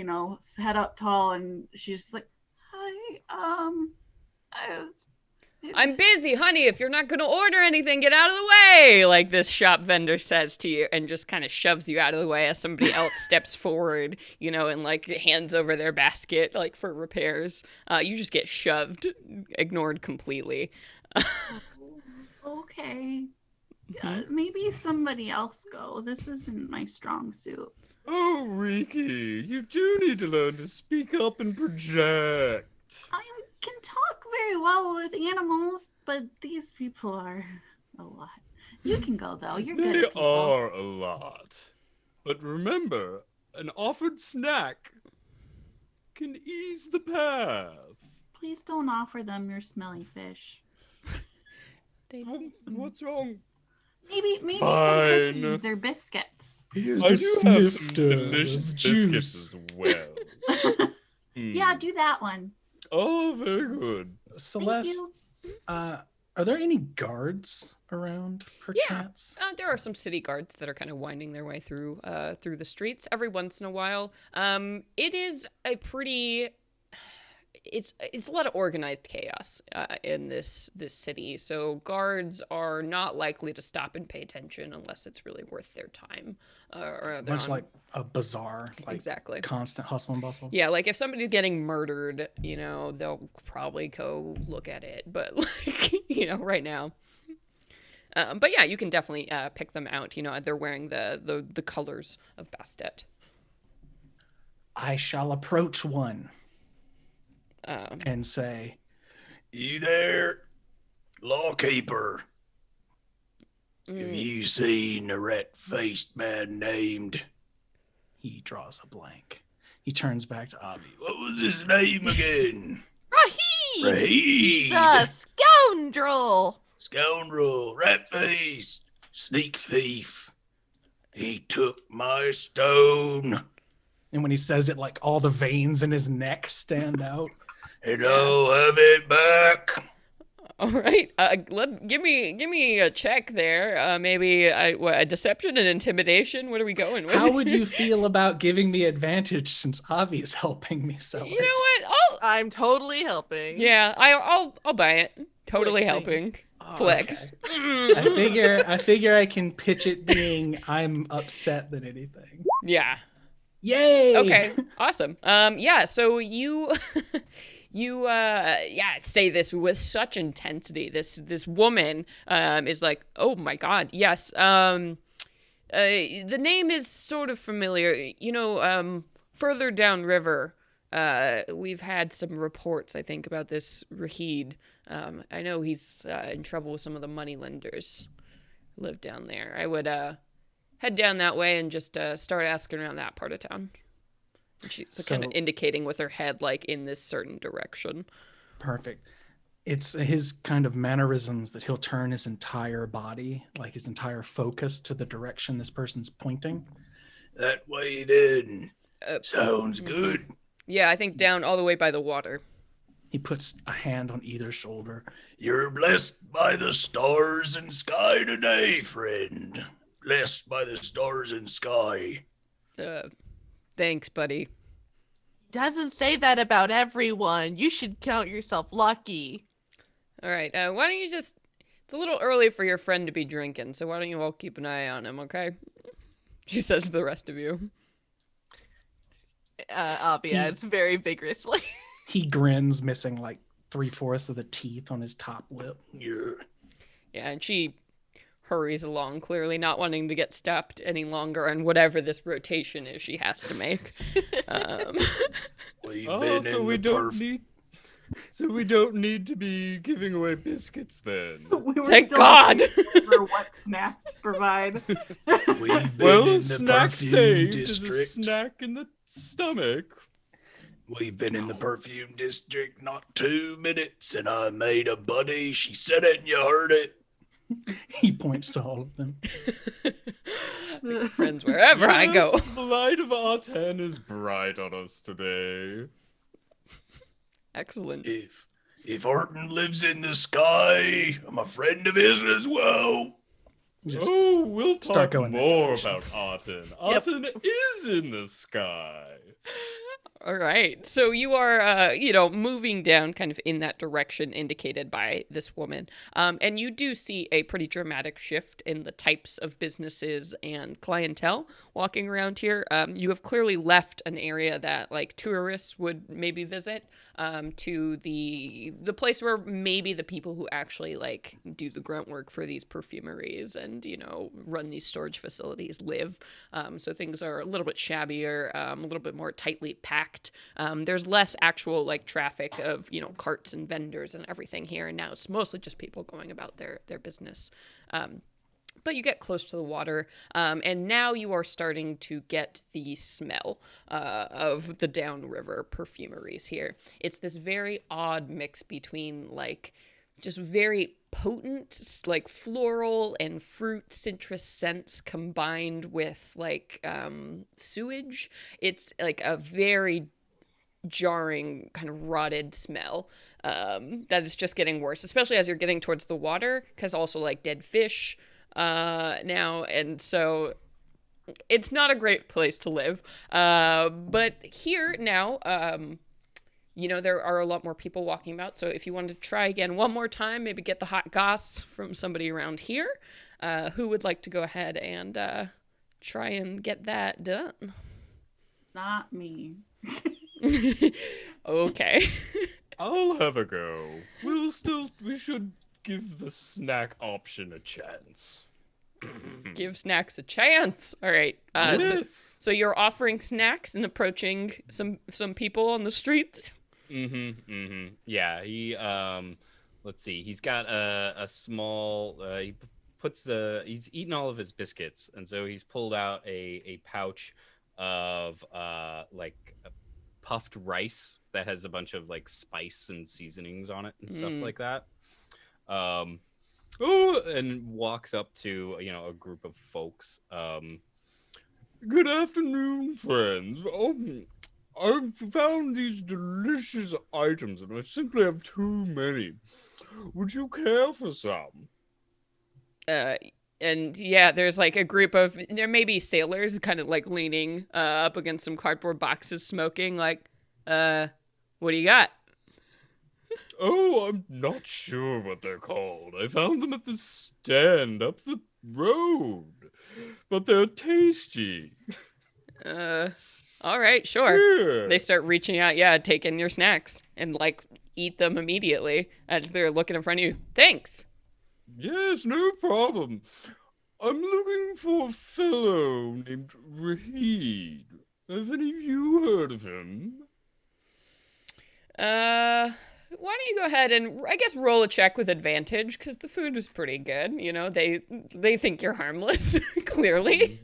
head up tall, and she's just like, "Hi, I'm busy, honey. If you're not going to order anything, get out of the way," like this shop vendor says to you, and just kind of shoves you out of the way as somebody else steps forward, and like hands over their basket like for repairs. You just get shoved, ignored completely. Okay. Maybe somebody else go. This isn't my strong suit. Oh, Riki, you do need to learn to speak up and project. I can talk very well with animals, but these people are a lot. You can go though. You're good They at people. are a lot. But remember, an offered snack can ease the path. Please don't offer them your smelly fish. What's wrong? Maybe some Fine. cookies or biscuits. Here's I a do have some snifter delicious of biscuits juice. as well. Yeah, do that one. Oh, very good. Celeste, you. are there any guards around, perchance? There are some city guards that are kind of winding their way through the streets every once in a while. It is a pretty... It's a lot of organized chaos in this city, so guards are not likely to stop and pay attention unless it's really worth their time. Or they're Much on- like a bazaar, like Exactly. constant hustle and bustle. Yeah, like if somebody's getting murdered, they'll probably go look at it. But right now. But yeah, you can definitely pick them out. They're wearing the colors of Bastet. I shall approach one and say, You there, lawkeeper? Have you seen a rat-faced man named... he draws a blank. He turns back to Avi. What was his name again? Rahid! Rahid! He's a scoundrel! Scoundrel, rat-faced, sneak thief. He took my stone, And when he says it, like all the veins in his neck stand out. and I'll have it back. All right, give me a check there. Maybe a deception and intimidation. What are we going with? How would you feel about giving me advantage since Avi is helping me sell it? You know what? I'm totally helping. I'll buy it. Totally Flexing. helping. Oh, Flex. I figure I can pitch it being I'm upset than anything. Yeah. Yay! Okay. Awesome. Yeah. So you. Say this with such intensity. This woman is like, oh my god, yes. The name is sort of familiar. Further downriver, we've had some reports, I think, about this Rahid. I know he's in trouble with some of the moneylenders who live down there. I would head down that way and just start asking around that part of town. She's kind of indicating with her head, like, in this certain direction. Perfect. It's his kind of mannerisms that he'll turn his entire body, like his entire focus to the direction this person's pointing. That way then. Sounds good. Yeah, I think down all the way by the water. He puts a hand on either shoulder. You're blessed by the stars and sky today, friend. Blessed by the stars and sky. Thanks, buddy. Doesn't say that about everyone. You should count yourself lucky. All right, why don't you just... It's a little early for your friend to be drinking, so why don't you all keep an eye on him, okay? She says to the rest of you. Abby adds very vigorously. He grins, missing like 3/4 of the teeth on his top lip. Yeah. Yeah, and she hurries along, clearly not wanting to get stopped any longer on whatever this rotation is she has to make. We've Oh, been so in we the we don't need to be giving away biscuits then. We were Thank still God! for what snacks provide. We've been Well, in a the snack perfume saved is a district. snack in the stomach. We've been in the perfume district not 2 minutes, and I made a buddy. She said it, and you heard it. He points to all of them. Friends wherever I go. Yes, the light of R10 is bright on us today. Excellent. If Orton lives in the sky, I'm a friend of his as well. Just Oh, we'll start talk going that more direction. about Arten. Arten is in the sky. All right. So you are, moving down kind of in that direction indicated by this woman. And you do see a pretty dramatic shift in the types of businesses and clientele walking around here. You have clearly left an area that, like, tourists would maybe visit to the place where maybe the people who actually, like, do the grunt work for these perfumeries and, run these storage facilities live. So things are a little bit shabbier, a little bit more tightly packed. There's less actual, like, traffic of, carts and vendors and everything here. And now it's mostly just people going about their business. But you get close to the water, and now you are starting to get the smell of the downriver perfumeries here. It's this very odd mix between, like, just very potent, like, floral and fruit citrus scents combined with, like, sewage. It's, like, a very jarring, kind of rotted smell that is just getting worse, especially as you're getting towards the water, because also, like, dead fish now, and so it's not a great place to live. But here now, there are a lot more people walking about, so if you wanted to try again one more time, maybe get the hot goss from somebody around here, who would like to go ahead and try and get that done? Not me. Okay. I'll have a go. We should give the snack option a chance. Give snacks a chance. All right. Yes. So you're offering snacks and approaching some people on the streets? Yeah, he let's see. He's got a small he's eaten all of his biscuits, and so he's pulled out a pouch of like puffed rice that has a bunch of like spice and seasonings on it and stuff like that. And walks up to a group of folks. Good afternoon, friends. I've found these delicious items, and I simply have too many. Would you care for some? And yeah, there's like a group of, there may be sailors kind of like leaning up against some cardboard boxes, smoking. Like, what do you got? Oh, I'm not sure what they're called. I found them at the stand up the road, but they're tasty. All right, sure. Here. They start reaching out, taking your snacks and like eat them immediately as they're looking in front of you. Thanks. Yes, no problem. I'm looking for a fellow named Rahid. Have any of you heard of him? Why don't you go ahead and, I guess, roll a check with advantage, because the food was pretty good. They think you're harmless, clearly.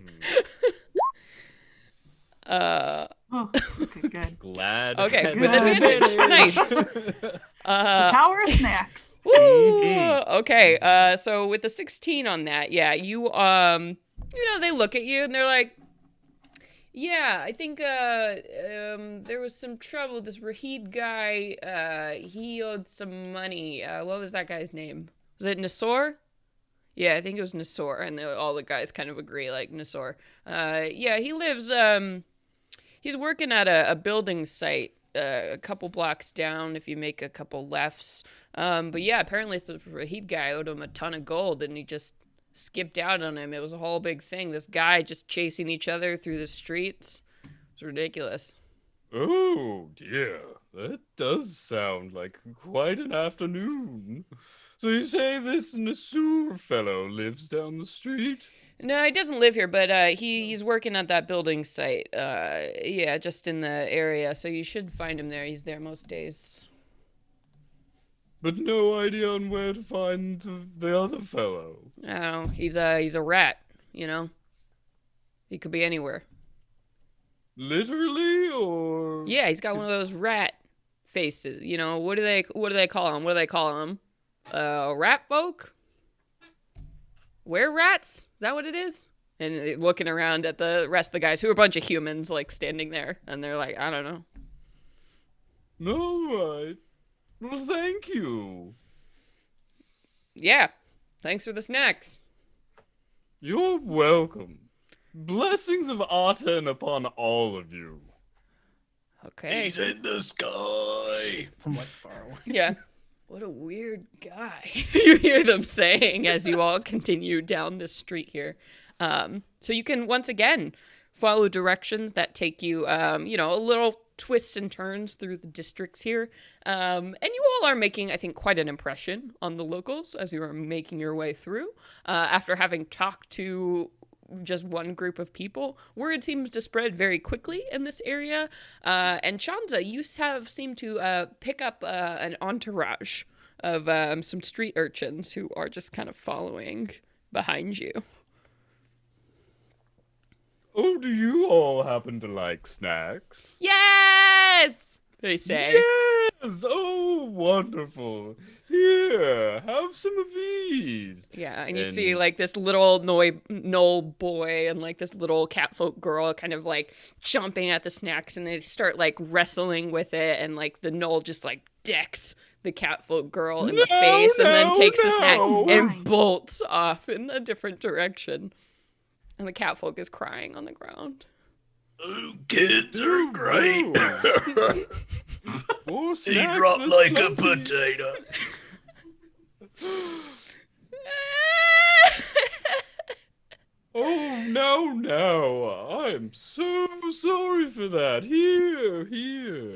Oh, okay, good. Glad. Okay, with advantage. Nice. The power of snacks. Woo! Okay, so with the 16 on that, you, they look at you and they're like, yeah, I think, there was some trouble. This Rahid guy, he owed some money. What was that guy's name? Was it Nasor? Yeah, I think it was Nasor, and all the guys kind of agree, like, Nasor. Yeah, he lives, he's working at a building site, a couple blocks down if you make a couple lefts. But yeah, apparently the Rahid guy owed him a ton of gold, and he just skipped out on him. It was a whole big thing. This guy just chasing each other through the streets. It's ridiculous. Oh, dear. That does sound like quite an afternoon. So you say this Nasur fellow lives down the street? No, he doesn't live here, but he's working at that building site. Just in the area, so you should find him there. He's there most days. But no idea on where to find the other fellow. Oh, he's a rat, He could be anywhere. Literally, or? Yeah, he's got one of those rat faces. What do they call him? What do they call him? Rat folk? Were-rats? Is that what it is? And looking around at the rest of the guys, who are a bunch of humans, like, standing there. And they're like, I don't know. All right. Well, thank you. Yeah. Thanks for the snacks. You're welcome. Blessings of Aten upon all of you. Okay. He's in the sky. From like far away. Yeah. What a weird guy. You hear them saying as you all continue down this street here. So you can once again follow directions that take you, a little twists and turns through the districts here. And you all are making, I think, quite an impression on the locals as you are making your way through. After having talked to just one group of people, word seems to spread very quickly in this area. And Chanza, you seem to pick up an entourage of some street urchins who are just kind of following behind you. Oh, do you all happen to like snacks? Yes! They say. Yes! Oh, wonderful. Here, have some of these. Yeah, and you And- see like this little knoll boy and like this little catfolk girl kind of like jumping at the snacks, and they start like wrestling with it, and like the knoll just like decks the catfolk girl in the No, face and then no, takes the snack no. and bolts off in a different direction. And the catfolk is crying on the ground. Oh, kids are great. More He snacks, dropped there's like a plenty. potato. Oh, no. I'm so sorry for that. Here.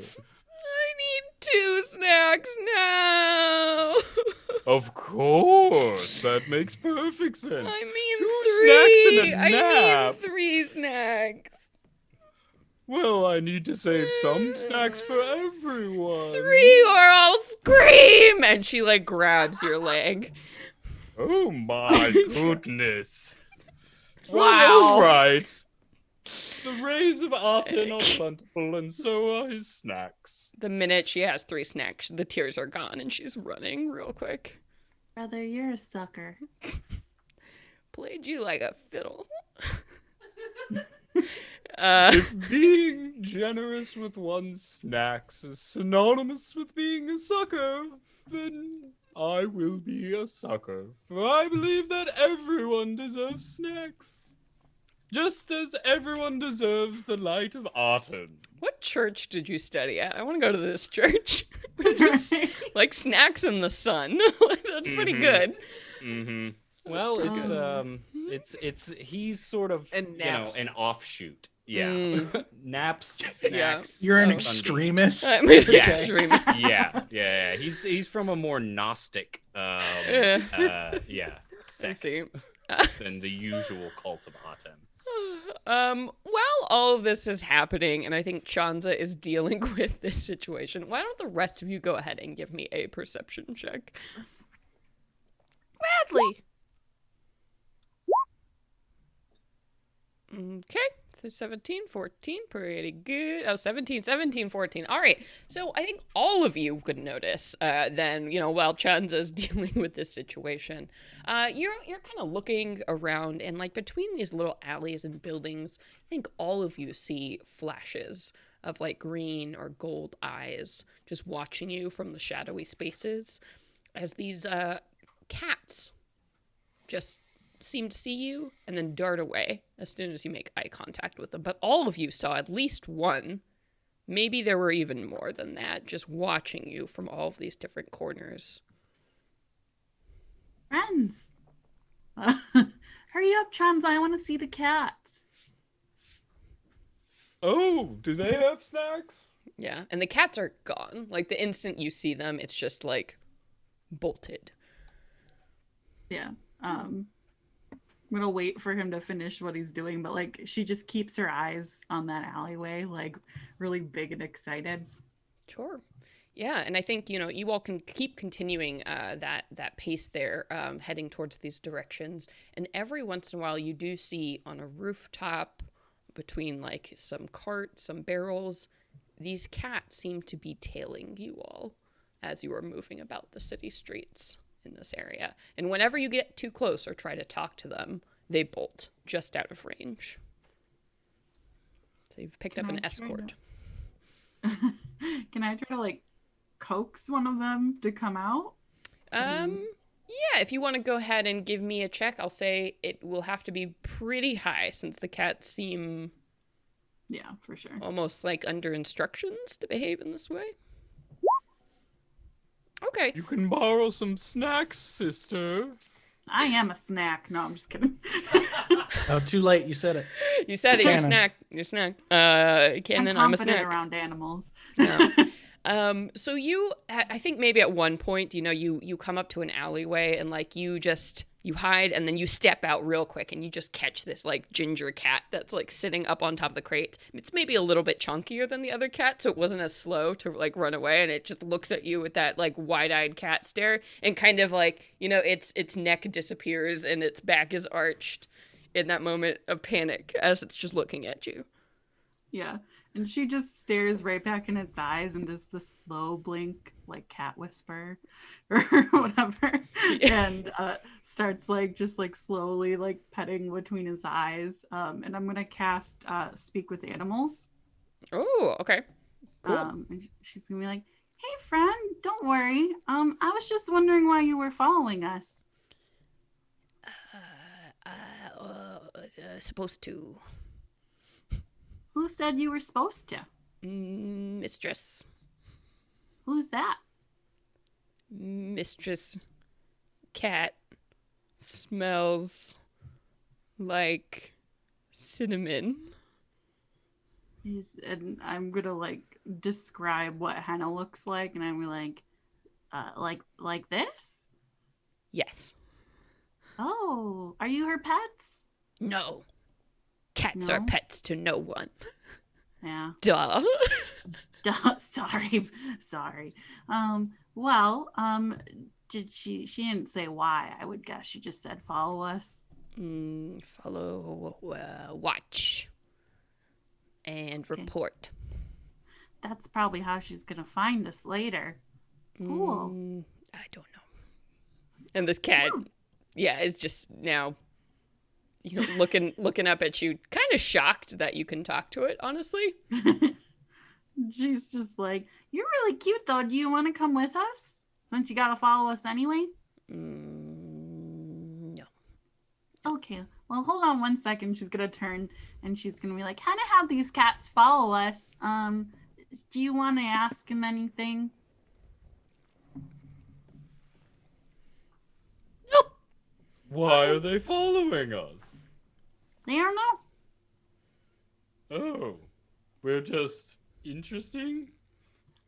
I need 2 snacks now. Of course. That makes perfect sense. I mean 2 3. snacks and a nap. I mean 3 snacks. Well, I need to save some snacks for everyone. 3 or I'll scream. And she like grabs your leg. Oh my goodness. Wow. Well, all right. The rays of Arten are plentiful, and so are his snacks. The minute she has 3 snacks, the tears are gone and she's running real quick. Brother, you're a sucker. Played you like a fiddle. If being generous with one's snacks is synonymous with being a sucker, then I will be a sucker. For I believe that everyone deserves snacks. Just as everyone deserves the light of Arten. What church did you study at? I want to go to this church. Just, like snacks in the sun. That's pretty good. Mm-hmm. Well, it's he's sort of And naps. an offshoot. Yeah, Mm. naps, Yeah. snacks. You're an Sundays. extremist. I'm an Yes. extremist. Yeah. He's from a more Gnostic, I sect see. than the usual cult of Aten. While all of this is happening, and I think Chanza is dealing with this situation, why don't the rest of you go ahead and give me a perception check? Gladly. Okay. So 17, 14, pretty good. Oh, 17, 14. All right. So I think all of you could notice then, while Chanza's dealing with this situation, you're kind of looking around, and like between these little alleys and buildings, I think all of you see flashes of like green or gold eyes just watching you from the shadowy spaces as these cats just seem to see you and then dart away as soon as you make eye contact with them. But all of you saw at least one. Maybe there were even more than that, just watching you from all of these different corners. Friends. Hurry up, Chans. I want to see the cats. Oh, do they have snacks? Yeah, and the cats are gone. Like the instant you see them, it's just like bolted. Yeah. I'm gonna wait for him to finish what he's doing, but like she just keeps her eyes on that alleyway, like really big and excited. Sure. Yeah, and I think, you all can keep continuing that pace there, heading towards these directions. And every once in a while, you do see on a rooftop, between like some carts, some barrels, these cats seem to be tailing you all as you are moving about the city streets in this area. And whenever you get too close or try to talk to them, they bolt just out of range. So you've picked up an escort. Can I try to like coax one of them to come out? Yeah, if you want to go ahead and give me a check, I'll say it will have to be pretty high since the cats seem Yeah, for sure. almost like under instructions to behave in this way. Okay. You can borrow some snacks, sister. I am a snack. No, I'm just kidding. Oh, too late. You said it. You said it, your Canon. snack. Your snack. I'm Canon, I'm a confident snack. around animals. So you, I think maybe at one point, you come up to an alleyway and like you just You hide, and then you step out real quick, and you just catch this, like, ginger cat that's, like, sitting up on top of the crate. It's maybe a little bit chunkier than the other cat, so it wasn't as slow to, like, run away, and it just looks at you with that, like, wide-eyed cat stare, and kind of, like, you know, its neck disappears, and its back is arched in that moment of panic as it's just looking at you. Yeah. And she just stares right back in its eyes and does the slow blink, like cat whisper or whatever. And starts like just like slowly like petting between his eyes. And I'm gonna cast Speak with Animals. Oh, okay. Cool. And she's gonna be like, "Hey friend, don't worry. I was just wondering why you were following us." Supposed to. Who said you were supposed to? Mistress. Who's that? Mistress Cat smells like cinnamon. And I'm gonna like describe what Hannah looks like, and I'm like this? Yes. Oh, are you her pets? No. Cats No? are pets to no one. Yeah. Duh. Duh, sorry. Well, did she didn't say why. I would guess she just said follow us. Follow, watch, and Okay. report. That's probably how she's gonna find us later. Cool. I don't know. And this cat, yeah, is just now, you know, looking up at you, kind of shocked that you can talk to it, honestly. She's just like, "You're really cute though. Do you want to come with us? Since you gotta follow us anyway?" No. Okay. Well, hold on one second. She's gonna turn and she's gonna be like, "How to have these cats follow us? Do you want to ask him anything?" Nope. Why are they following us? They don't know. Oh, we're just interesting?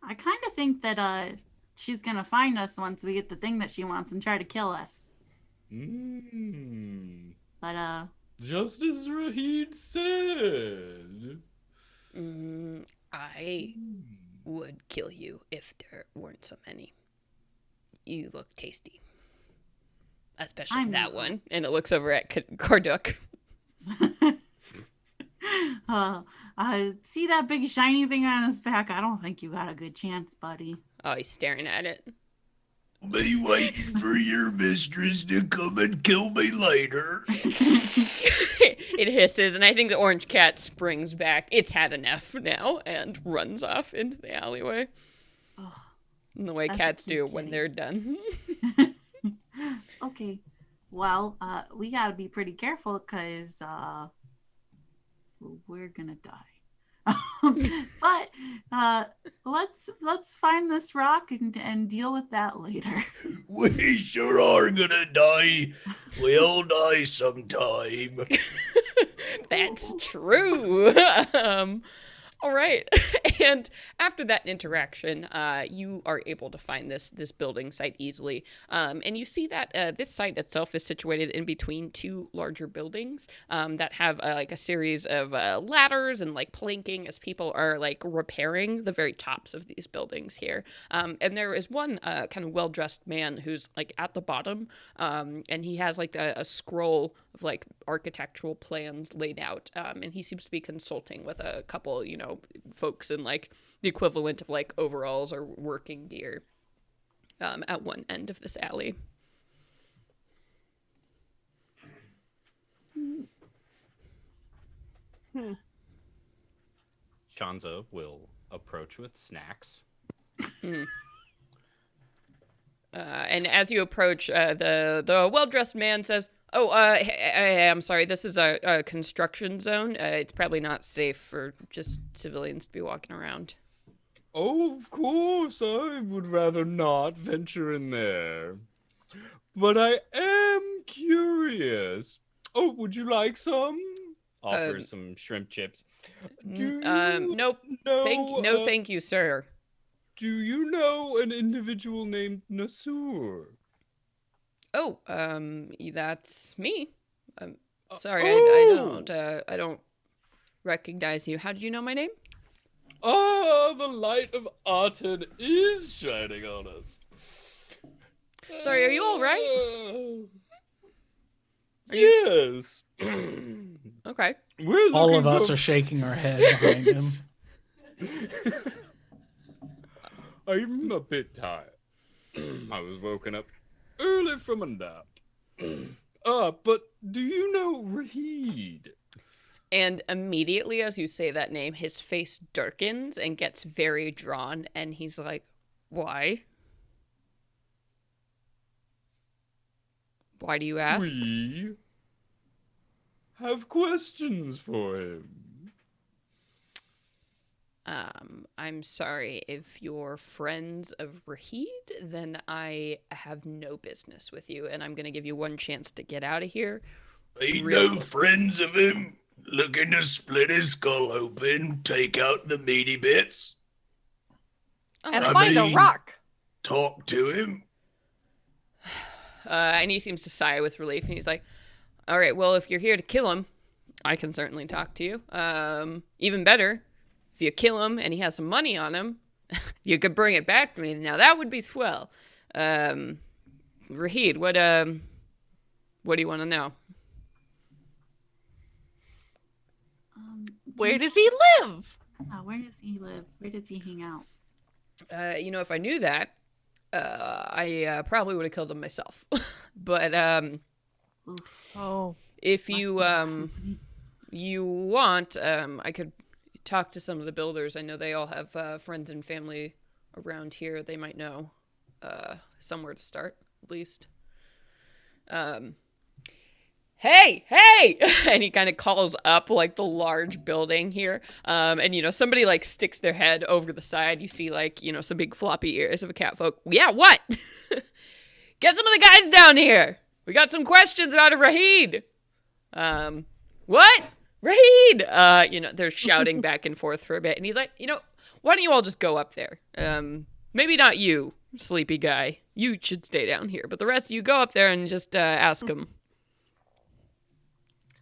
I kind of think that she's gonna find us once we get the thing that she wants and try to kill us. But Just as Rahid said. I would kill you if there weren't so many. You look tasty. Especially that one. And it looks over at Karduk. I see that big shiny thing on his back. I don't think you got a good chance, buddy. Oh, he's staring at it. Be waiting for your mistress to come and kill me later. It hisses, and I think the orange cat springs back. It's had enough now and runs off into the alleyway. Oh, And the way that's a cats cute do when kitty. they're done. Okay. Well, we gotta be pretty careful because we're gonna die. But let's find this rock and deal with that later. We sure are gonna die. We all die sometime. That's true. All right. And after that interaction, you are able to find this building site easily. And you see that this site itself is situated in between two larger buildings that have like a series of ladders and like planking as people are like repairing the very tops of these buildings here. And there is one kind of well-dressed man who's like at the bottom, and he has like a scroll of like architectural plans laid out, and he seems to be consulting with a couple, you know, folks in like the equivalent of like overalls or working gear at one end of this alley. Shanza will approach with snacks. And as you approach, the well-dressed man says, "Oh, I'm sorry. This is a construction zone. It's probably not safe for just civilians to be walking around." Oh, of course, I would rather not venture in there. But I am curious. Oh, would you like some? Offers some shrimp chips. Do Nope. know, Thank you, sir. Do you know an individual named Nasur? Oh, that's me. Sorry, Oh! I don't recognize you. How did you know my name? Ah, the light of Aten is shining on us. Sorry, are you all right? Yes. Okay. We're All looking of us for... are shaking our head behind him. I'm a bit tired. I was woken up early from a nap. But do you know Rahid? And immediately as you say that name, his face darkens and gets very drawn, and he's like, "Why? Why do you ask?" We have questions for him. I'm sorry. If you're friends of Rahid, then I have no business with you, and I'm gonna give you one chance to get out of here. Ain't Real no quick. friends of him. Looking to split his skull open, take out the meaty bits, And I find a mean- rock. talk to him. And he seems to sigh with relief, and he's like, "All right, well, if you're here to kill him, I can certainly talk to you. Even better, if you kill him and he has some money on him, you could bring it back to me. Now that would be swell. Rahid, what do you want to know?" Where does he live? Where does he live? Where does he hang out? If I knew that, I probably would have killed him myself. But Oh. if Must you be bad company. you want, I could talk to some of the builders. I know they all have friends and family around here. They might know somewhere to start, at least. Hey! And he kind of calls up like the large building here. And somebody like sticks their head over the side. You see like, some big floppy ears of a catfolk. Yeah, what? Get some of the guys down here. We got some questions about a Rahid. What? Rahid! They're shouting back and forth for a bit. And he's like, why don't you all just go up there? Maybe not you, sleepy guy. You should stay down here. But the rest of you go up there and just ask them.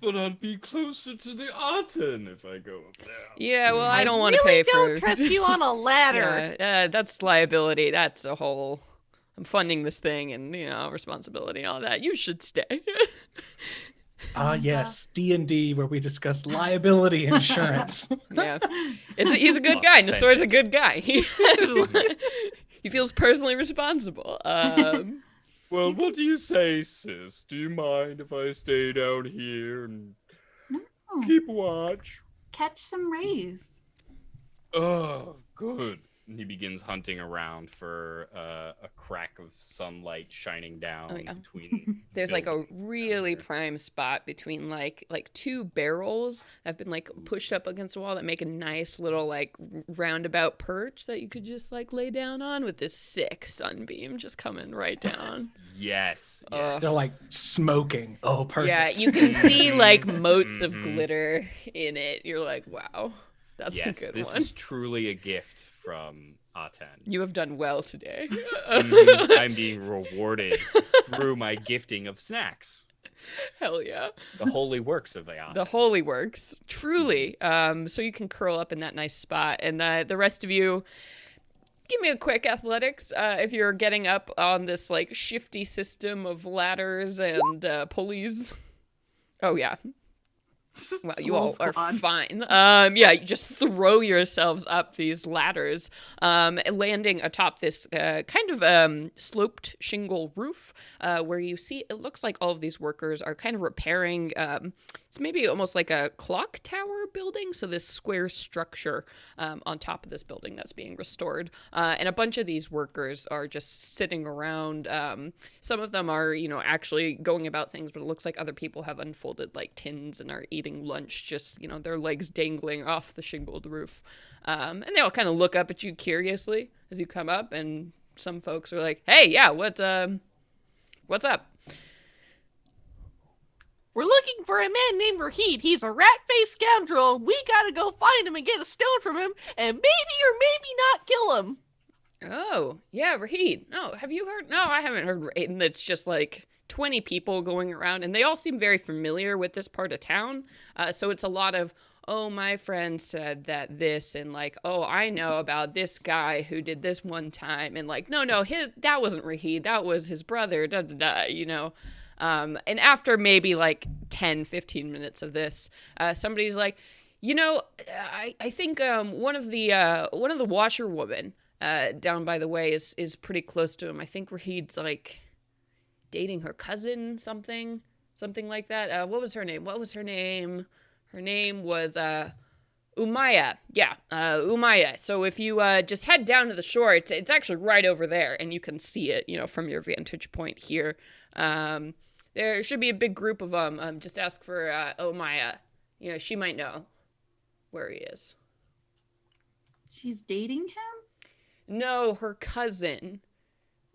But I'd be closer to the Aten if I go up there. Yeah, well, I don't want to really pay don't for... trust you on a ladder. Yeah, that's liability. That's a whole... I'm funding this thing and, responsibility and all that. You should stay. Yes, D&D, where we discuss liability insurance. Yeah. He's a good guy. Nasor's a good guy. He feels personally responsible. Well, what do you say, sis? Do you mind if I stay down here and No. keep watch? Catch some rays. Oh, good. And he begins hunting around for a crack of sunlight shining down Oh, yeah. between. There's like a buildings really down there. prime spot between like two barrels that have been like pushed up against a wall that make a nice little like roundabout perch that you could just like lay down on with this sick sunbeam just coming right down. Yes. They're like smoking. Oh, perfect. Yeah, you can see like motes of glitter in it. You're like, wow, that's Yes, a good this one. is truly a gift from Aten. You have done well today. I'm being rewarded through my gifting of snacks. Hell yeah. The holy works of the The Aten. holy works, truly. So you can curl up in that nice spot, and the rest of you, give me a quick athletics. If you're getting up on this like shifty system of ladders and pulleys. Oh yeah. Well, you all are fine. You just throw yourselves up these ladders, landing atop this kind of sloped shingle roof, where you see it looks like all of these workers are kind of repairing. It's maybe almost like a clock tower building, so this square structure on top of this building that's being restored. And a bunch of these workers are just sitting around. Some of them are, actually going about things, but it looks like other people have unfolded like tins and are eating lunch, just, their legs dangling off the shingled roof. And they all kind of look up at you curiously as you come up, and some folks are like, hey, yeah, what's up? We're looking for a man named Rahid. He's a rat-faced scoundrel, and we gotta go find him and get a stone from him, and maybe or maybe not kill him. Oh, yeah, Rahid. No, have you heard? No, I haven't heard. And it's just like 20 people going around, and they all seem very familiar with this part of town. So it's a lot of, oh, my friend said that this, and like, oh, I know about this guy who did this one time, and like, no, that wasn't Rahid, that was his brother, you know. And after maybe like 10, 15 minutes of this, somebody's like, you know, I think one of the washerwomen down by the way is pretty close to him. I think Rahid's like dating her cousin, something like that. What was her name? Her name was Umaya. Yeah, Umaya. So if you just head down to the shore, it's actually right over there, and you can see it, you know, from your vantage point here. There should be a big group of them. Just ask for Umaya. You know, she might know where he is. She's dating him? No, her cousin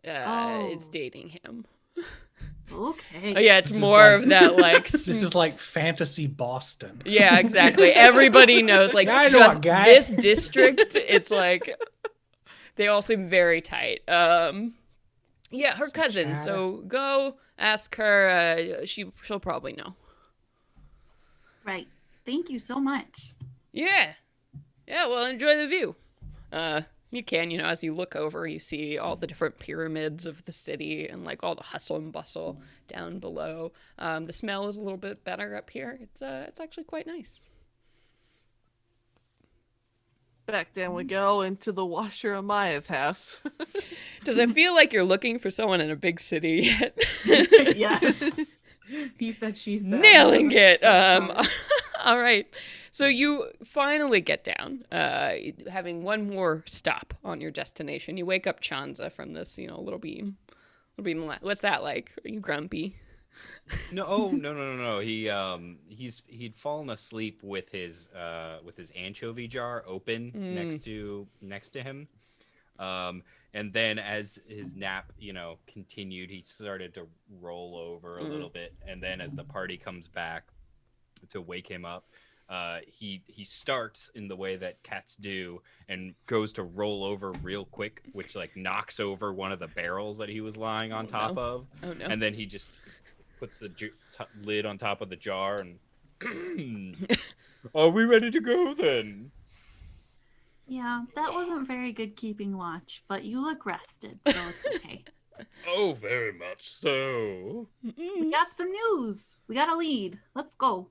is dating him. Okay. Oh, yeah, it's This is more like- of that, like... This is like fantasy Boston. Yeah, exactly. Everybody knows, like, Yeah, I know a guy. this district, it's like, they all seem very tight. Yeah, her cousin, chatter. so go ask her, she'll probably know. Right. Thank you so much. Yeah, well, enjoy the view. You can, you know, as you look over, you see all the different pyramids of the city and like all the hustle and bustle down below. The smell is a little bit better up here. It's actually quite nice. Back then we go into the washer of Maya's house. Does it feel like you're looking for someone in a big city yet? Yes. He said, she said. Nailing it. All right. So you finally get down, having one more stop on your destination. You wake up Chanza from this, you know, little beam. What's that like? Are you grumpy? No. He'd fallen asleep with his anchovy jar open next to him. And then as his nap, you know, continued, he started to roll over a little bit. And then as the party comes back to wake him up, he starts in the way that cats do and goes to roll over real quick, which like knocks over one of the barrels that he was lying on top of. Oh no. And then he just puts the lid on top of the jar and are we ready to go then? Yeah, that wasn't very good keeping watch, but you look rested, so it's okay. Oh, very much so. We got some news. We got a lead. Let's go.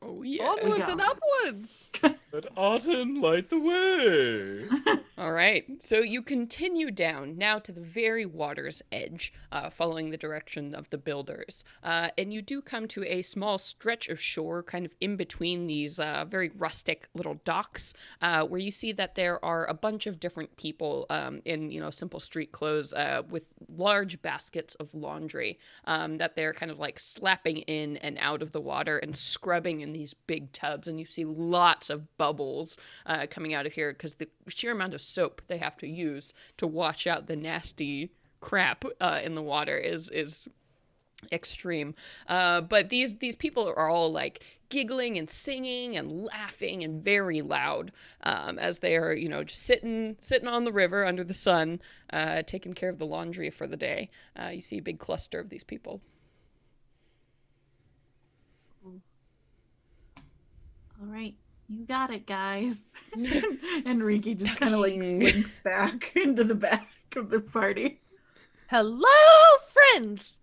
Oh yeah. Onwards go. and upwards. Let Aten light the way. All right. So you continue down now to the very water's edge, following the direction of the builders. And you do come to a small stretch of shore kind of in between these very rustic little docks, where you see that there are a bunch of different people in, you know, simple street clothes with large baskets of laundry that they're kind of like slapping in and out of the water and scrubbing in these big tubs. And you see lots of bubbles coming out of here because the sheer amount of soap they have to use to wash out the nasty crap in the water is extreme. But these people are all like giggling and singing and laughing and very loud as they are, you know, just sitting on the river under the sun, taking care of the laundry for the day. You see a big cluster of these people. All right. You got it, guys. Enrique just kind of like slinks back into the back of the party. Hello, friends.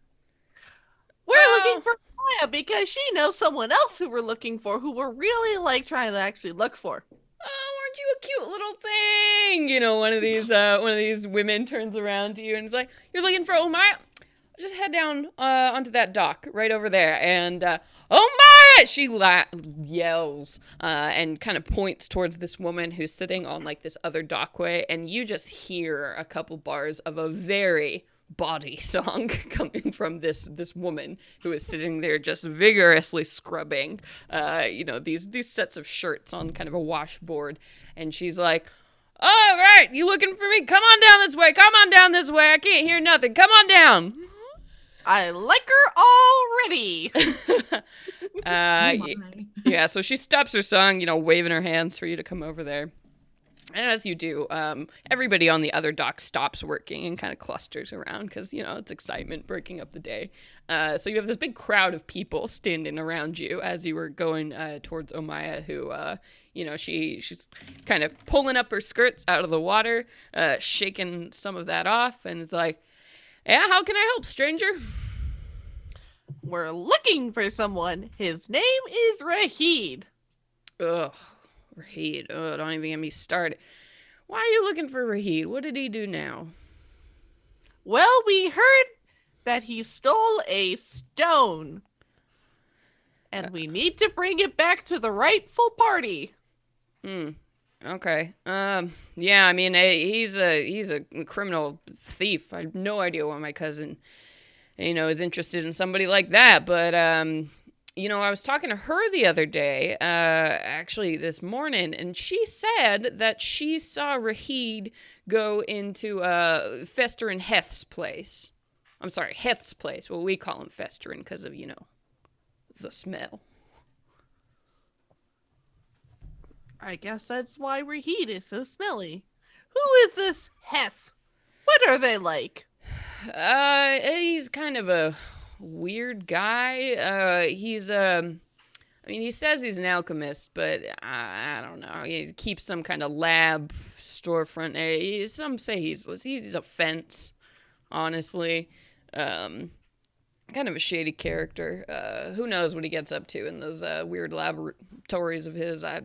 We're looking for Maya because she knows someone else who we're looking for, who we're really like trying to actually look for. Oh, aren't you a cute little thing? You know, one of these women turns around to you and is like, "You're looking for Omaya? Just head down onto that dock right over there." And Omaya! She yells and kind of points towards this woman who's sitting on like this other dockway, and you just hear a couple bars of a very body song coming from this woman who is sitting there just vigorously scrubbing you know, these sets of shirts on kind of a washboard. And she's like, "All right, you looking for me? Come on down this way. Come on down this way. I can't hear nothing. Come on down." I like her already. Yeah, so she stops her song, you know, waving her hands for you to come over there. And as you do, everybody on the other dock stops working and kind of clusters around because, it's excitement breaking up the day. So you have this big crowd of people standing around you as you were going towards Omaya, who, she's kind of pulling up her skirts out of the water, shaking some of that off. And it's like, yeah, how can I help, stranger? We're looking for someone. His name is Rahid. Ugh, Rahid. Oh, don't even get me started. Why are you looking for Rahid? What did he do now? Well, we heard that he stole a stone. And we need to bring it back to the rightful party. Okay. Yeah, I mean, he's a criminal thief. I have no idea why my cousin, is interested in somebody like that. But, I was talking to her the other day, actually this morning, and she said that she saw Rahid go into Festerin Heth's place. I'm sorry, Heth's place. Well, we call him Festerin because of, the smell. I guess that's why Rahid is so smelly. Who is this Heth? What are they like? He's kind of a weird guy. He says he's an alchemist, but I don't know. He keeps some kind of lab storefront. Some say he's a fence, honestly. Kind of a shady character. Who knows what he gets up to in those weird laboratories of his. I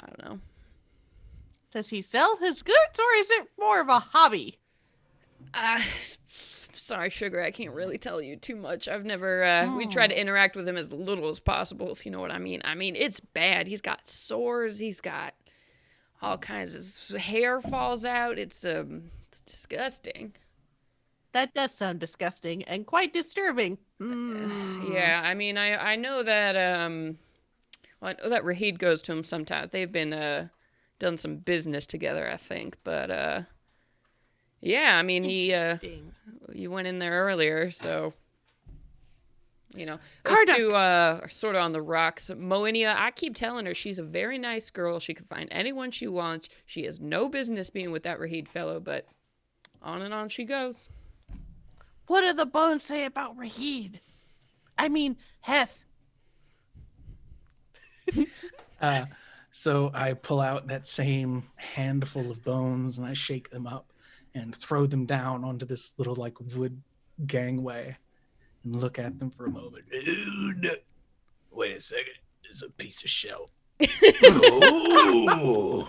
don't know. Does he sell his goods, or is it more of a hobby? Sorry, Sugar, I can't really tell you too much. I've never, we try to interact with him as little as possible, if you know what I mean. I mean, it's bad. He's got sores. He's got all kinds of hair falls out. It's disgusting. That does sound disgusting and quite disturbing. Yeah, I mean, I know that, I know that Rahid goes to him sometimes. They've been, done some business together, I think, but, yeah, I mean, you went in there earlier, so, those two are sort of on the rocks. Moenia, I keep telling her she's a very nice girl. She can find anyone she wants. She has no business being with that Rahid fellow, but on and on she goes. What do the bones say about Rahid? I mean, Heth. So I pull out that same handful of bones and I shake them up and throw them down onto this little wood gangway and look at them for a moment. Dude, wait a second. There's a piece of shell. Oh,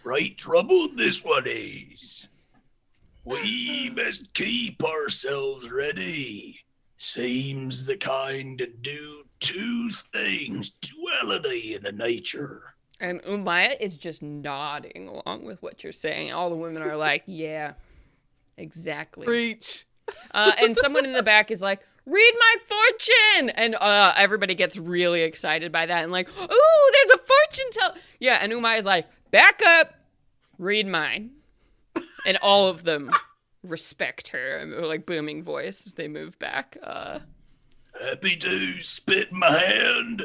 right troubled this one is. We must keep ourselves ready. Seems the kind to do two things, duality in the nature. And Umaya is just nodding along with what you're saying. All the women are like, yeah, exactly. Preach. And someone in the back is like, read my fortune! And everybody gets really excited by that and like, ooh, there's a fortune teller! Yeah, and Umaya is like, back up, read mine. And all of them respect her, booming voice as they move back. Happy to spit in my hand.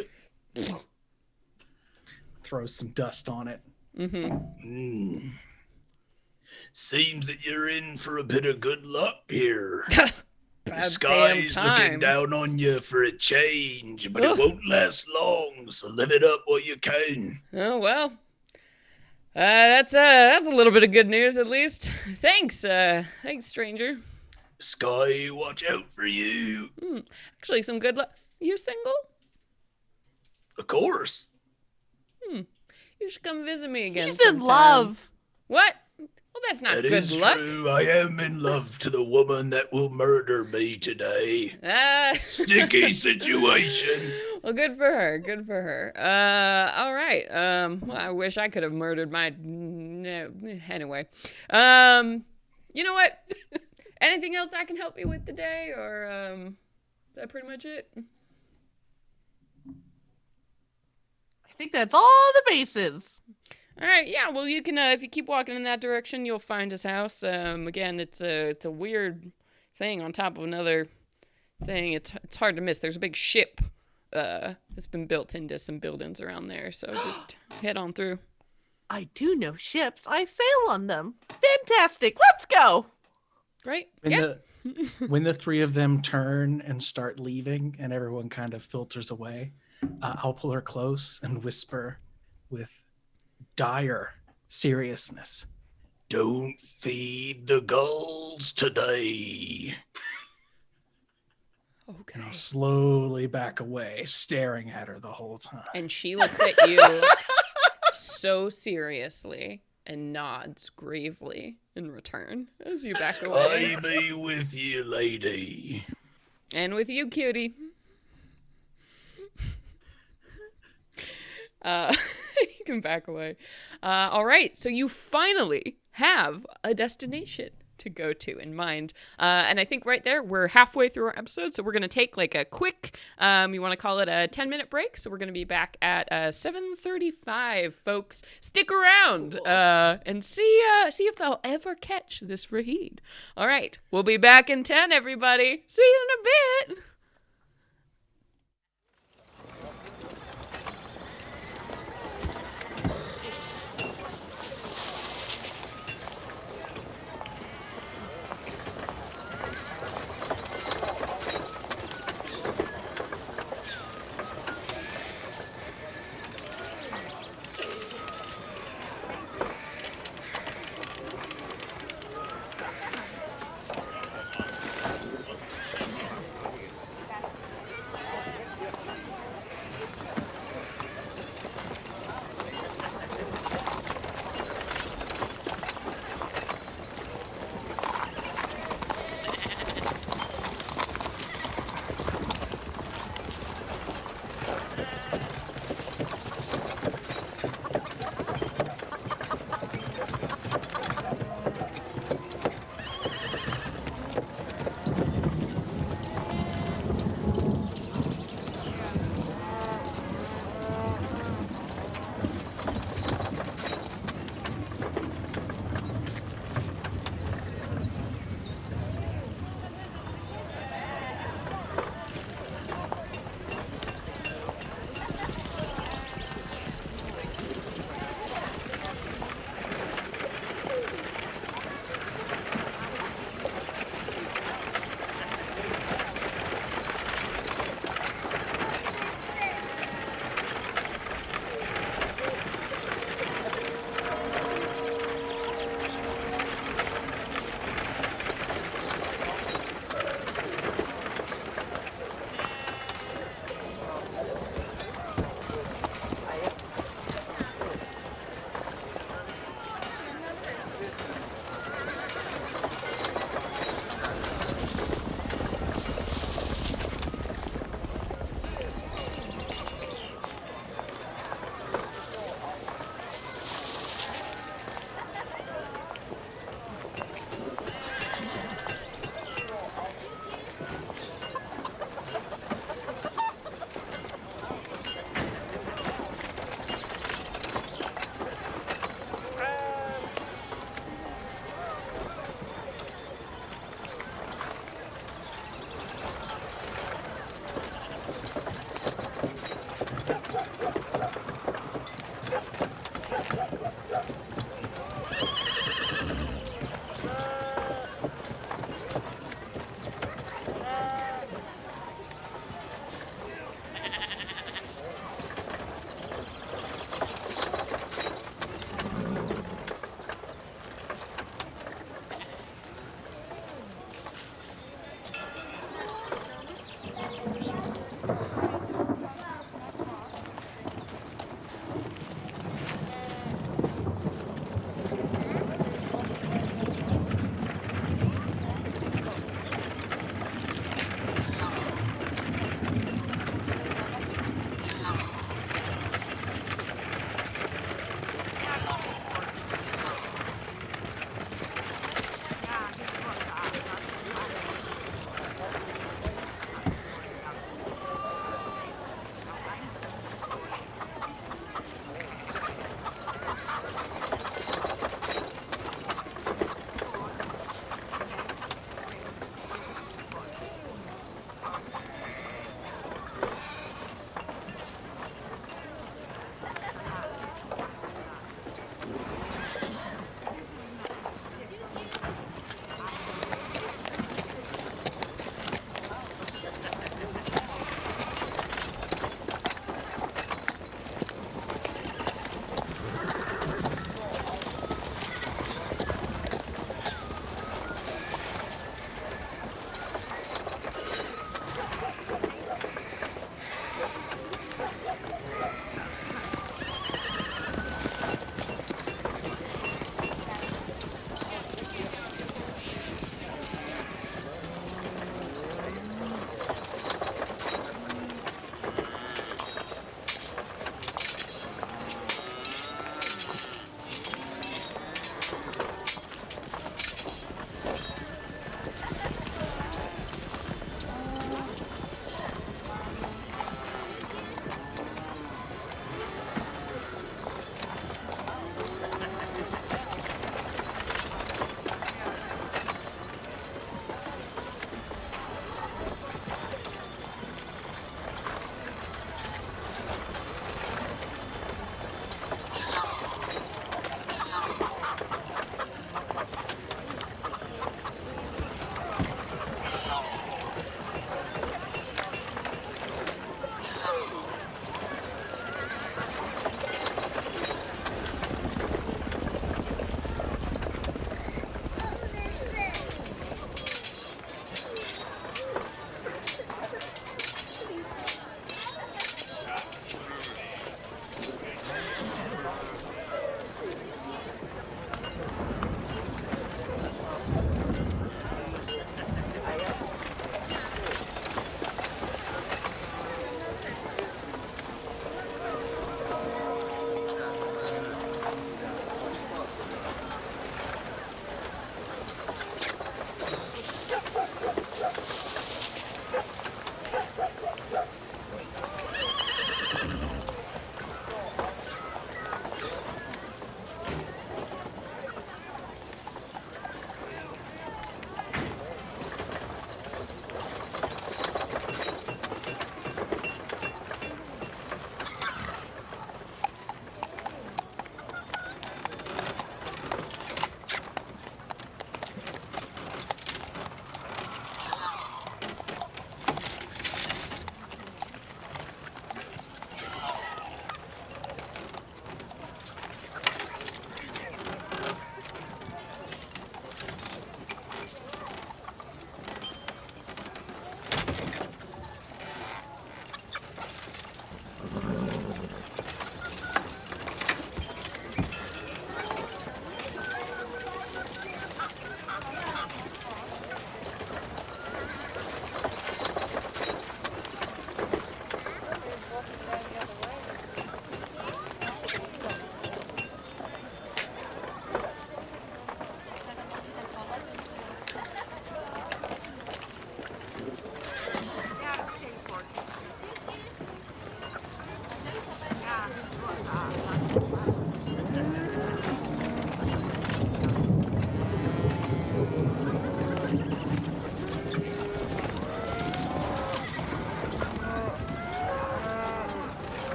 Throw some dust on it. Seems that you're in for a bit of good luck here. The Damn sky's time. looking down on you for a change, but it won't last long, so live it up while you can. Oh, well. That's a little bit of good news, at least. Thanks, stranger. Sky, watch out for you. Actually, some good luck. You single? Of course. You should come visit me again. He's in sometime. love. What? Well, that's not That good is luck. true. I am in love to the woman that will murder me today. Sticky situation. Well, good for her. Good for her. All right. Well, I wish I could have murdered my. No. Anyway. You know what? Anything else I can help you with today, or is that pretty much it? I think that's all the bases. All right, yeah. Well, you can if you keep walking in that direction, you'll find his house. Again, it's a weird thing on top of another thing. It's hard to miss. There's a big ship that's been built into some buildings around there. So just head on through. I do know ships. I sail on them. Fantastic. Let's go. Right? When Yeah. when the three of them turn and start leaving and everyone kind of filters away, I'll pull her close and whisper with dire seriousness. Don't feed the gulls today. Okay. And I'll slowly back away, staring at her the whole time. And she looks at you so seriously and nods gravely in return as you back away. I be with you, lady. And with you, cutie. You can back away. All right, so you finally have a destination to go to in mind. And I think right there, we're halfway through our episode, so we're going to take like a quick, you want to call it a 10-minute break. So we're going to be back at 7:35, folks. Stick around and see if they'll ever catch this Rahid. All right, we'll be back in 10, everybody. See you in a bit.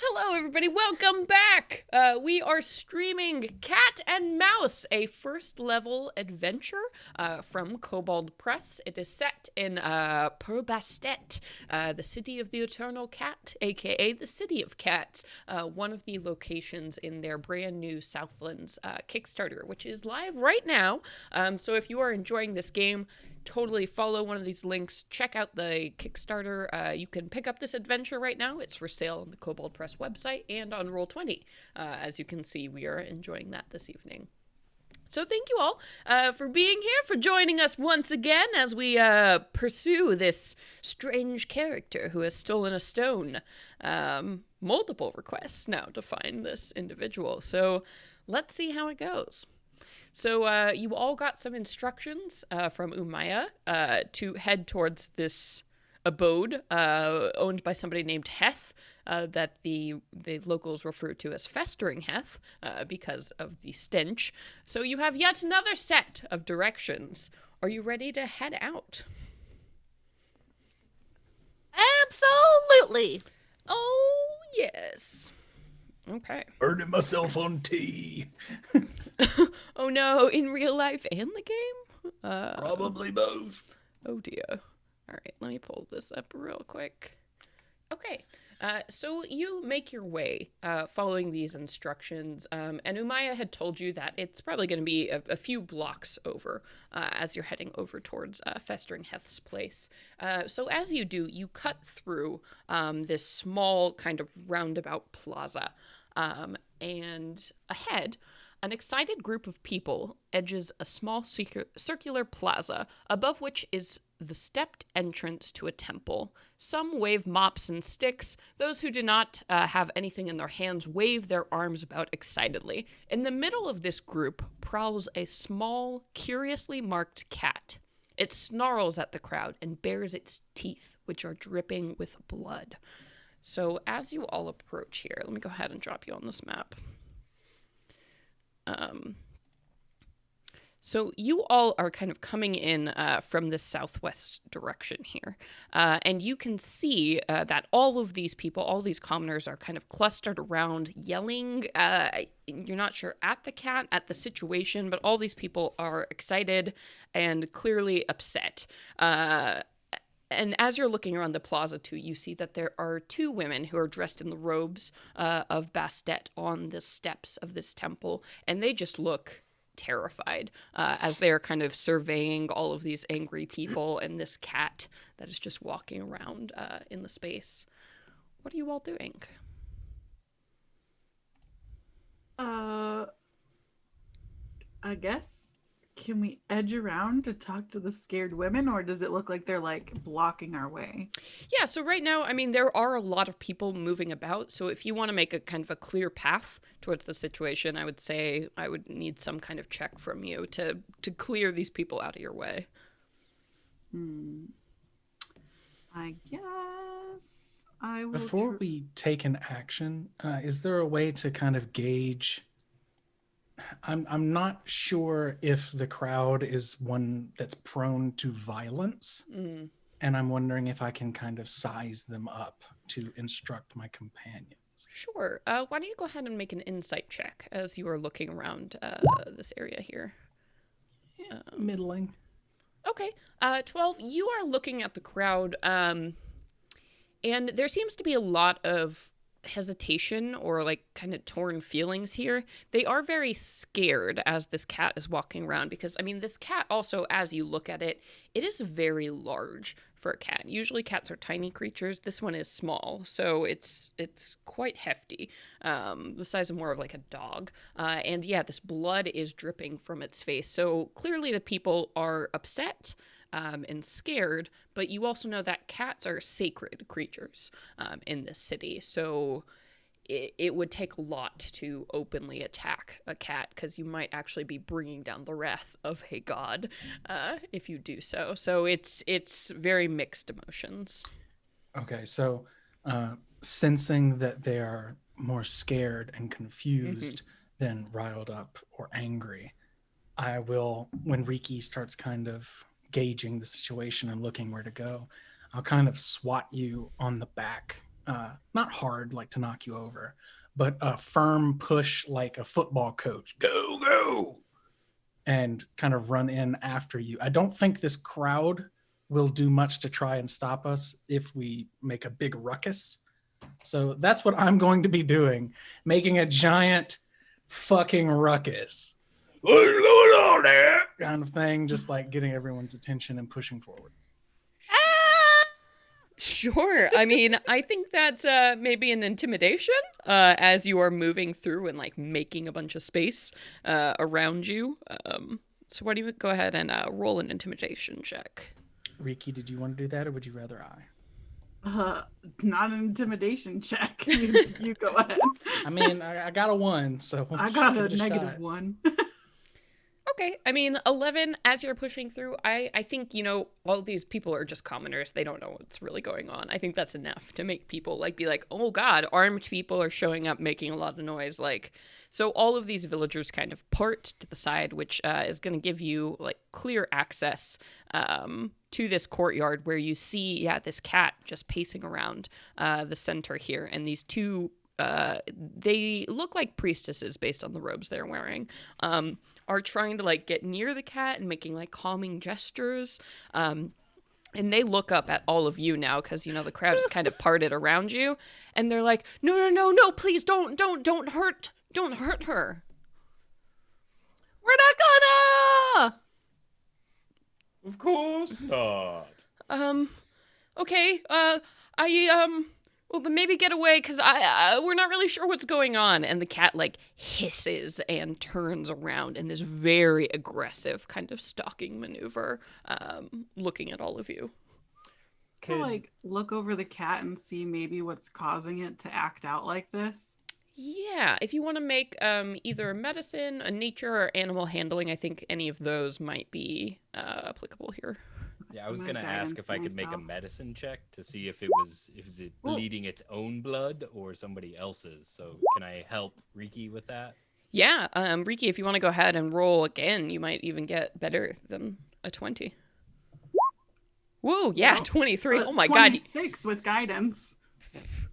hello everybody. Welcome back. We are streaming Cat and Mouse, a first level adventure from Kobold Press. It is set in Bastet, the city of the eternal cat, aka the city of cats, one of the locations in their brand new Southlands Kickstarter, which is live right now. So if you are enjoying this game, totally follow one of these links. Check out the Kickstarter. You can pick up this adventure right now. It's for sale on the Kobold Press website and on Roll20. As you can see, we are enjoying that this evening. So thank you all for being here, for joining us once again as we pursue this strange character who has stolen a stone. Multiple requests now to find this individual. So let's see how it goes. So you all got some instructions from Umaya to head towards this abode owned by somebody named Heth that the locals refer to as Festering Heth because of the stench. So you have yet another set of directions. Are you ready to head out? Absolutely. Oh, yes. Okay. Burning myself on tea. Oh no, in real life and the game? Probably both. Oh dear. All right, let me pull this up real quick. Okay, so you make your way following these instructions, and Umaya had told you that it's probably going to be a few blocks over as you're heading over towards Festering Heth's place. So as you do, you cut through this small kind of roundabout plaza, and ahead, an excited group of people edges a small circular plaza, above which is the stepped entrance to a temple. Some wave mops and sticks. Those who do not have anything in their hands wave their arms about excitedly. In the middle of this group prowls a small, curiously marked cat. It snarls at the crowd and bares its teeth, which are dripping with blood. So as you all approach here, let me go ahead and drop you on this map. So you all are kind of coming in from the southwest direction here. And you can see that all of these people, all these commoners are kind of clustered around yelling. You're not sure at the cat, at the situation, but all these people are excited and clearly upset. And as you're looking around the plaza, too, you see that there are two women who are dressed in the robes of Bastet on the steps of this temple, and they just look terrified as they are kind of surveying all of these angry people and this cat that is just walking around in the space. What are you all doing? I guess. Can we edge around to talk to the scared women, or does it look like they're like blocking our way? Yeah, so right now, I mean, there are a lot of people moving about. So if you want to make a kind of a clear path towards the situation, I would say I would need some kind of check from you to clear these people out of your way. I guess I will. Before we take an action, is there a way to kind of gauge? I'm not sure if the crowd is one that's prone to violence, and I'm wondering if I can kind of size them up to instruct my companions. Sure. Why don't you go ahead and make an insight check as you are looking around this area here? Middling. Okay. 12, you are looking at the crowd, and there seems to be a lot of hesitation or like kind of torn feelings here. They are very scared as this cat is walking around because, I mean, this cat also, as you look at it, it is very large for a cat. Usually cats are tiny creatures. This one is small, so it's quite hefty, the size of more of like a dog. And yeah, this blood is dripping from its face. So clearly the people are upset and scared, but you also know that cats are sacred creatures in this city. So it would take a lot to openly attack a cat because you might actually be bringing down the wrath of a god if you do so. So it's very mixed emotions. Okay, so sensing that they are more scared and confused than riled up or angry, I will, when Riki starts kind of gauging the situation and looking where to go, I'll kind of swat you on the back not hard, like to knock you over, but a firm push like a football coach. Go, go! And kind of run in after you. I don't think this crowd will do much to try and stop us if we make a big ruckus. So that's what I'm going to be doing, making a giant fucking ruckus. What's going on there? Kind of thing, just like getting everyone's attention and pushing forward. Sure. I mean, I think that's maybe an intimidation as you are moving through and like making a bunch of space around you. So why don't you go ahead and roll an intimidation check? Riki, did you want to do that or would you rather I? Not an intimidation check. You go ahead. I mean, I got a 1, so I got a give it negative shot. 1. Okay, I mean, 11, as you're pushing through, I think, you know, all these people are just commoners. They don't know what's really going on. I think that's enough to make people, like, be like, oh, God, armed people are showing up making a lot of noise. Like, so all of these villagers kind of part to the side, which is going to give you, like, clear access to this courtyard where you see, this cat just pacing around the center here. And these two, they look like priestesses based on the robes they're wearing. Are trying to like get near the cat and making like calming gestures. And they look up at all of you now because, you know, the crowd is kind of parted around you. And they're like, no, please don't hurt her. We're not gonna! Of course not. Okay, well, then maybe get away, because we're not really sure what's going on. And the cat, like, hisses and turns around in this very aggressive kind of stalking maneuver, looking at all of you. Can I, like, look over the cat and see maybe what's causing it to act out like this? Yeah, if you want to make either medicine, a nature, or animal handling, I think any of those might be applicable here. Yeah, I was I'm gonna gonna ask if I could make a myself. medicine check to see if it was bleeding its own blood or somebody else's. So can I help Riki with that? Yeah, Riki, if you want to go ahead and roll again, you might even get better than a 20. Whoa, yeah, Well, 23. Oh my god. 26 with guidance.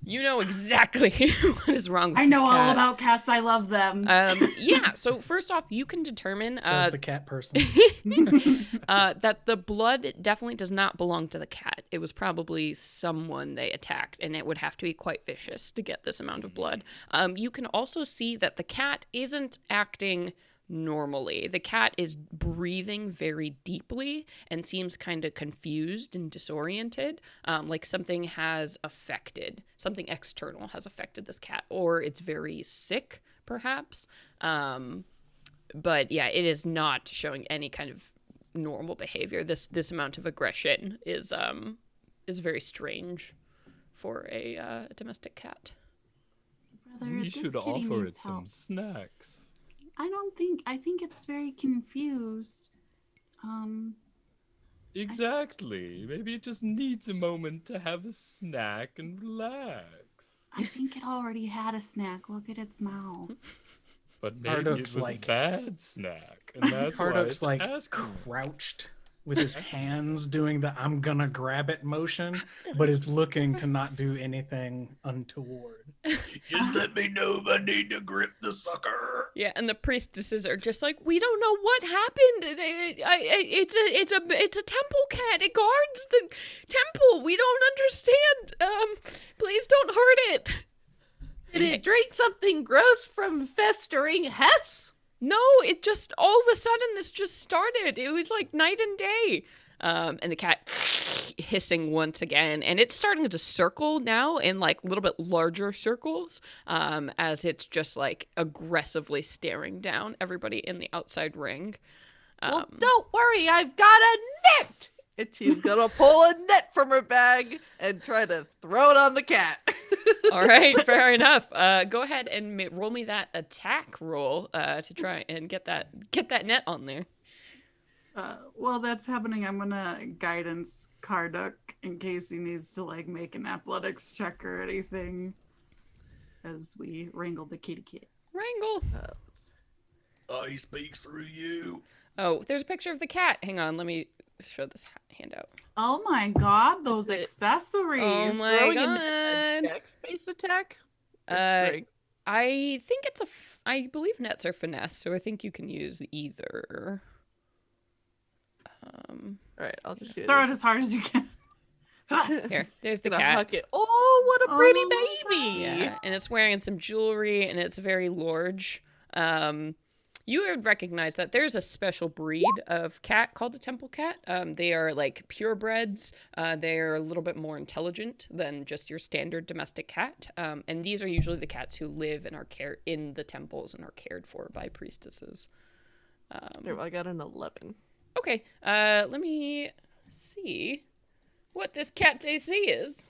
You know exactly what is wrong with I know this all cat. about cats. I love them. Yeah, so first off, you can determine Says the cat person. that the blood definitely does not belong to the cat. It was probably someone they attacked, and it would have to be quite vicious to get this amount of blood. You can also see that the cat isn't acting normally. The cat is breathing very deeply and seems kind of confused and disoriented, like something external has affected this cat, or it's very sick, perhaps. But yeah, it is not showing any kind of normal behavior. This amount of aggression is very strange for a domestic cat. Brother, We this should kitty offer needs it some help. snacks. I think it's very confused. Exactly. Maybe it just needs a moment to have a snack and relax. I think it already had a snack. Look at its mouth. But maybe Hardock's it was like- a bad snack, and that's why Hardock's it's like asking. crouched with his hands doing the I'm gonna grab it motion, but is looking to not do anything untoward. Just let me know if I need to grip the sucker. Yeah, and the priestesses are just like, we don't know what happened. It's a temple cat. It guards the temple. We don't understand. Please don't hurt it. Did it drink something gross from festering Hess? No, it just all of a sudden this just started. It was like night and day. And the cat hissing once again, and it's starting to circle now in like a little bit larger circles, as it's just like aggressively staring down everybody in the outside ring. Well, don't worry, I've got a net! And she's gonna pull a net from her bag and try to throw it on the cat. All right, fair enough. Go ahead and roll me that attack roll to try and get that net on there. While that's happening, I'm gonna guidance Karduck in case he needs to like make an athletics check or anything as we wrangle the kitty cat. Wrangle. I speak through you. Oh, there's a picture of the cat. Hang on, let me show this handout. Oh my god, those Is it- accessories. Oh my Throwing god. a dex-based attack? Or Uh, strength? I think it's I believe nets are finesse, so I think you can use either. All right, I'll just do Throw it this. as hard as you can. Here, there's the Gonna cat. huck it. Oh, what a pretty Oh my baby! Yeah, and it's wearing some jewelry, and it's very large. You would recognize that there's a special breed of cat called a temple cat. They are like purebreds. They're a little bit more intelligent than just your standard domestic cat. And these are usually the cats who live and are cared in the temples and are cared for by priestesses. Here, well, I got an 11. Okay, let me see what this cat's AC is.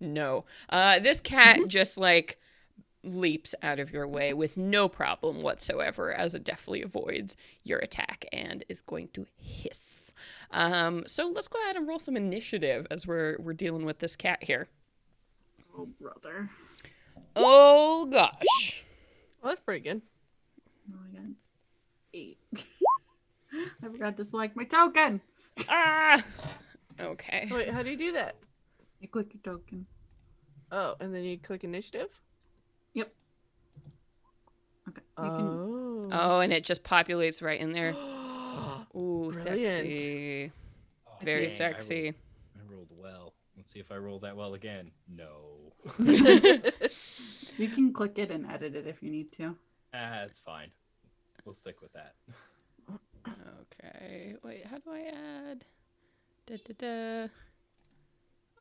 No. This cat just like leaps out of your way with no problem whatsoever as it deftly avoids your attack and is going to hiss. So let's go ahead and roll some initiative as we're dealing with this cat here. Oh, brother. Oh gosh. Well, that's pretty good. Oh my god. 8. I forgot to select my token. Ah. Okay. Oh, wait, how do you do that? You click your token. Oh, and then you click initiative? Yep. Okay. You can... Oh, and it just populates right in there. Ooh, Brilliant. sexy. Very Dang, sexy. I rolled well. Let's see if I roll that well again. No. You can click it and edit it if you need to. That's fine. We'll stick with that. Okay. Wait, how do I add?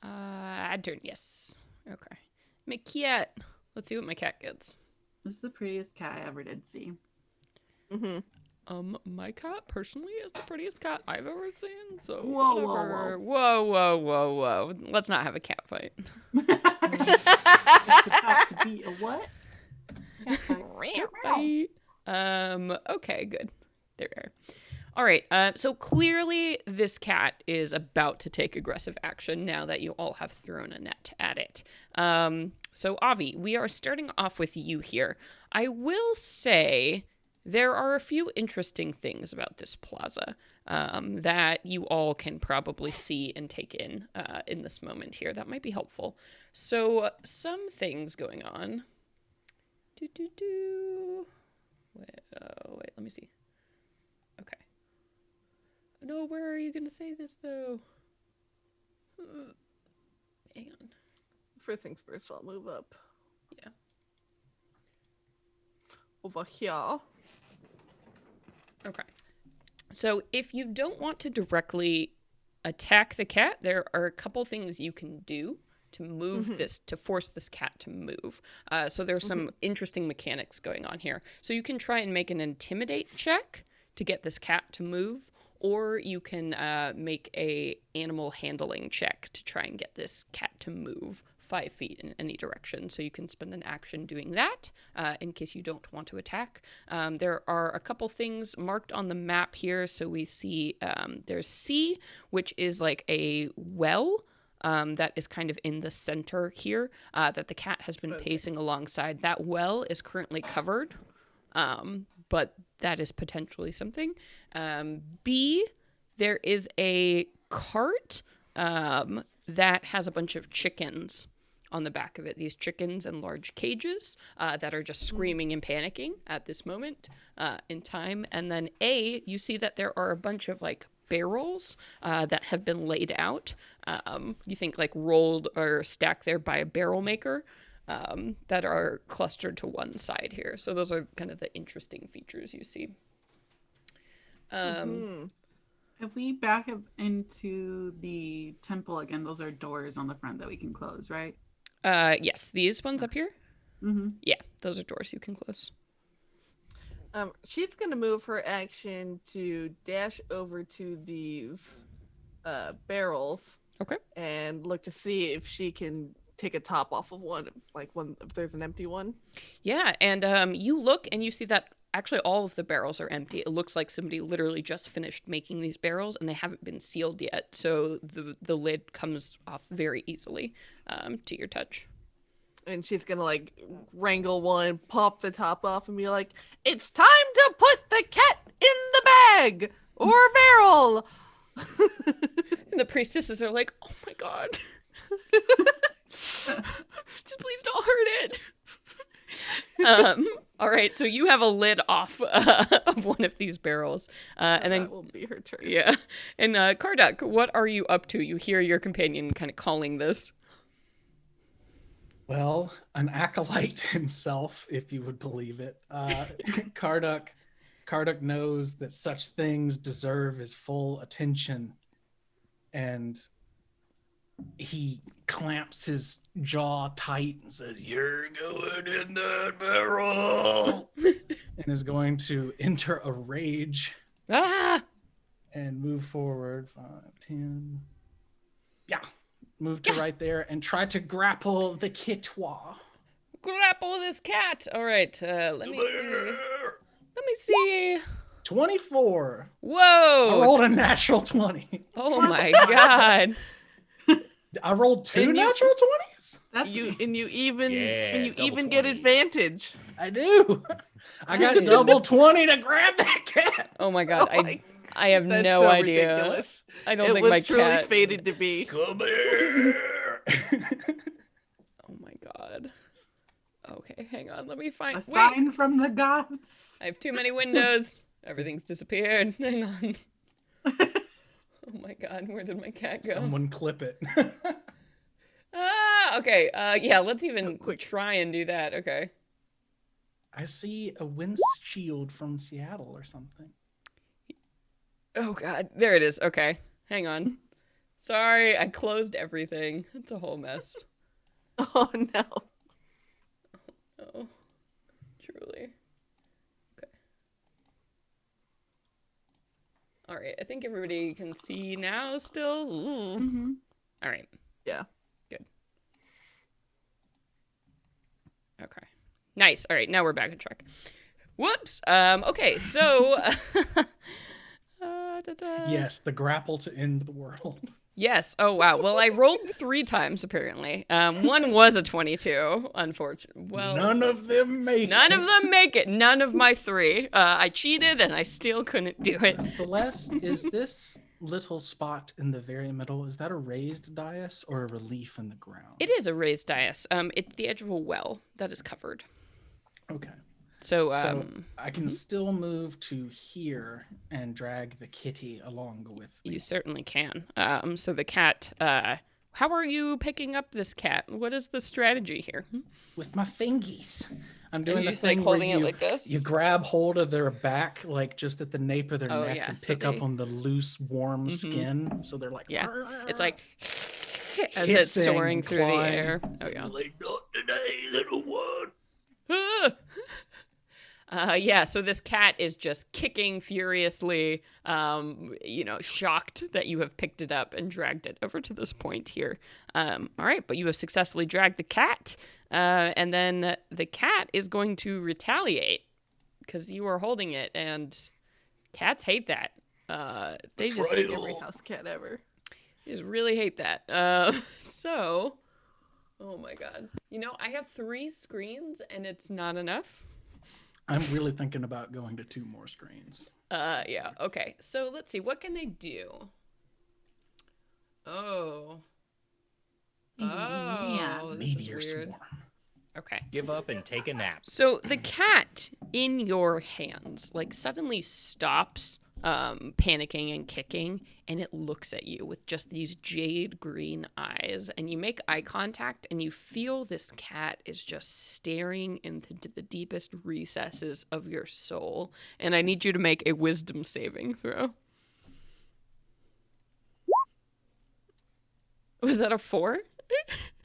Add turn. Yes. Okay. My cat. Let's see what my cat gets. This is the prettiest cat I ever did see. Mm-hmm. My cat personally is the prettiest cat I've ever seen. So Whoa, whatever. Whoa. Let's not have a cat fight. It's about to be a what? Cat fight. Okay, good. There we are. All right. So clearly this cat is about to take aggressive action now that you all have thrown a net at it. So Avi, we are starting off with you here. I will say there are a few interesting things about this plaza that you all can probably see and take in this moment here. That might be helpful. So some things going on. Wait, let me see. Okay. No, where are you going to say this, though? Hang on. First things first, I'll move up. Yeah. Over here. Okay. So if you don't want to directly attack the cat, there are a couple things you can do to move this, to force this cat to move. So there's some interesting mechanics going on here. So you can try and make an intimidate check to get this cat to move, or you can make a animal handling check to try and get this cat to move 5 feet in any direction. So you can spend an action doing that in case you don't want to attack. There are a couple things marked on the map here. So we see there's C, which is like a well that is kind of in the center here that the cat has been pacing alongside. That well is currently covered, but that is potentially something. B, there is a cart that has a bunch of chickens on the back of it. These chickens in large cages that are just screaming and panicking at this moment in time. And then A, you see that there are a bunch of like barrels that have been laid out. You think like rolled or stacked there by a barrel maker that are clustered to one side here. So those are kind of the interesting features you see. If we back up into the temple again, those are doors on the front that we can close, right? Yes, these ones up here. Mm-hmm. Yeah, those are doors you can close. She's gonna move her action to dash over to these barrels. Okay. And look to see if she can take a top off of one, like one if there's an empty one. Yeah, and you look and you see that actually all of the barrels are empty. It looks like somebody literally just finished making these barrels and they haven't been sealed yet. So the lid comes off very easily to your touch. And she's gonna like wrangle one, pop the top off, and be like, "It's time to put the cat in the bag or barrel. And the priestesses are like, oh my god. Just please don't hurt it. All right, so you have a lid off of one of these barrels. And then that will be her turn. yeah. And Karduk, what are you up to? You hear your companion kind of calling this. Well, an acolyte himself, if you would believe it. Karduk knows that such things deserve his full attention, and he clamps his jaw tight and says, "You're going in that barrel," and is going to enter a rage Ah! and move forward 5, 10. Yeah. Move to right there and try to grapple the kitwa. Grapple this cat. All right, let me see. 24. I Whoa. rolled a natural 20. Oh my god. I rolled 2 And you- natural 20s? That's You even double get 20s. advantage. I do. I got Dude. double 20 to grab that cat. Oh my god. Oh my- I have That's no so idea. ridiculous. I don't It think was my truly cat. fated to be. Come here. Oh my god. Okay, hang on. Let me find. a Wait. sign from the gods. I have too many windows. Everything's disappeared. Hang on. Oh my god, where did my cat go? Someone clip it. Ah, okay. Yeah, let's even quick. try and do that. Okay. I see a windshield from Seattle or something. Oh god, there it is. Okay, hang on. Sorry, I closed everything. It's a whole mess. Oh no. Oh, truly. Okay. All right, I think everybody can see now still. Ooh. Mm-hmm. All right. Yeah. Good. Okay. Nice. All right, now we're back on track. Whoops. Okay, so Yes, the grapple to end the world. Yes. Oh wow. Well, I rolled 3 times apparently. One was a 22. Unfortunately. Well, None of them make none it. of them make it. None of my 3. I cheated and I still couldn't do it. Celeste, is this little spot in the very middle, is that a raised dais or a relief in the ground? It is a raised dais. It's the edge of a well that is covered. Okay. So, So I can still move to here and drag the kitty along with me. you certainly can. So the cat. How are you picking up this cat? What is the strategy here? With my fingies. I'm Are doing you the just like thing where holding it you, like this? you grab hold of their back, like just at the nape of their Oh, neck, yeah, and so pick up they- on the loose, warm Mhm. skin. So they're like, Yeah, it's like as Hissing, it's soaring through the clawing. air. Oh yeah. Like, not today, little one. Yeah, so this cat is just kicking furiously, shocked that you have picked it up and dragged it over to this point here. All right, but you have successfully dragged the cat, and then the cat is going to retaliate because you are holding it, and cats hate that. They just Betrayal. Every house cat ever. really hate that. So, oh my god. I have 3 screens, and it's not enough. I'm really thinking about going to 2 more screens. Yeah, okay. So let's see, what can they do? Oh. Yeah. Oh, this is Meteor weird. swarm. Okay. Give up and take a nap. So the cat in your hands, suddenly stops panicking and kicking, and it looks at you with just these jade green eyes, and you make eye contact, and you feel this cat is just staring into the deepest recesses of your soul, and I need you to make a wisdom saving throw. Was that a 4?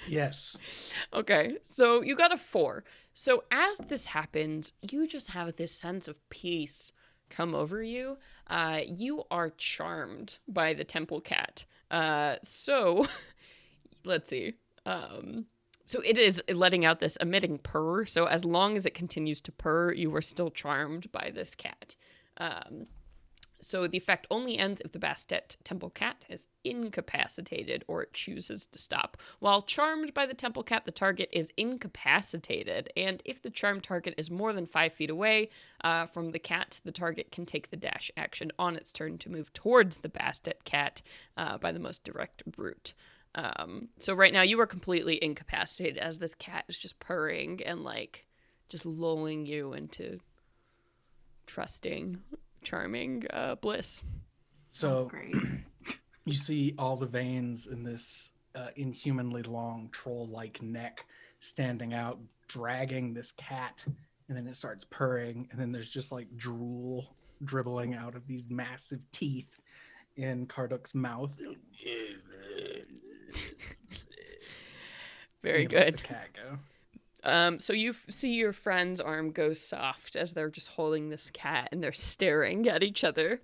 Yes. Okay, so you got a 4. So as this happens, you just have this sense of peace come over you. You are charmed by the temple cat. So let's see. So it is letting out this emitting purr. So as long as it continues to purr, you are still charmed by this cat. So the effect only ends if the Bastet Temple Cat is incapacitated or it chooses to stop. While charmed by the Temple Cat, the target is incapacitated. And if the charmed target is more than 5 feet away from the cat, the target can take the dash action on its turn to move towards the Bastet Cat by the most direct route. So right now you are completely incapacitated as this cat is just purring and like just lulling you into trusting, charming bliss. So Great. you see all the veins in this inhumanly long troll-like neck standing out, dragging this cat, and then it starts purring, and then there's just like drool dribbling out of these massive teeth in Karduk's mouth. Very He lets good. the cat go. So you see your friend's arm go soft as they're just holding this cat and they're staring at each other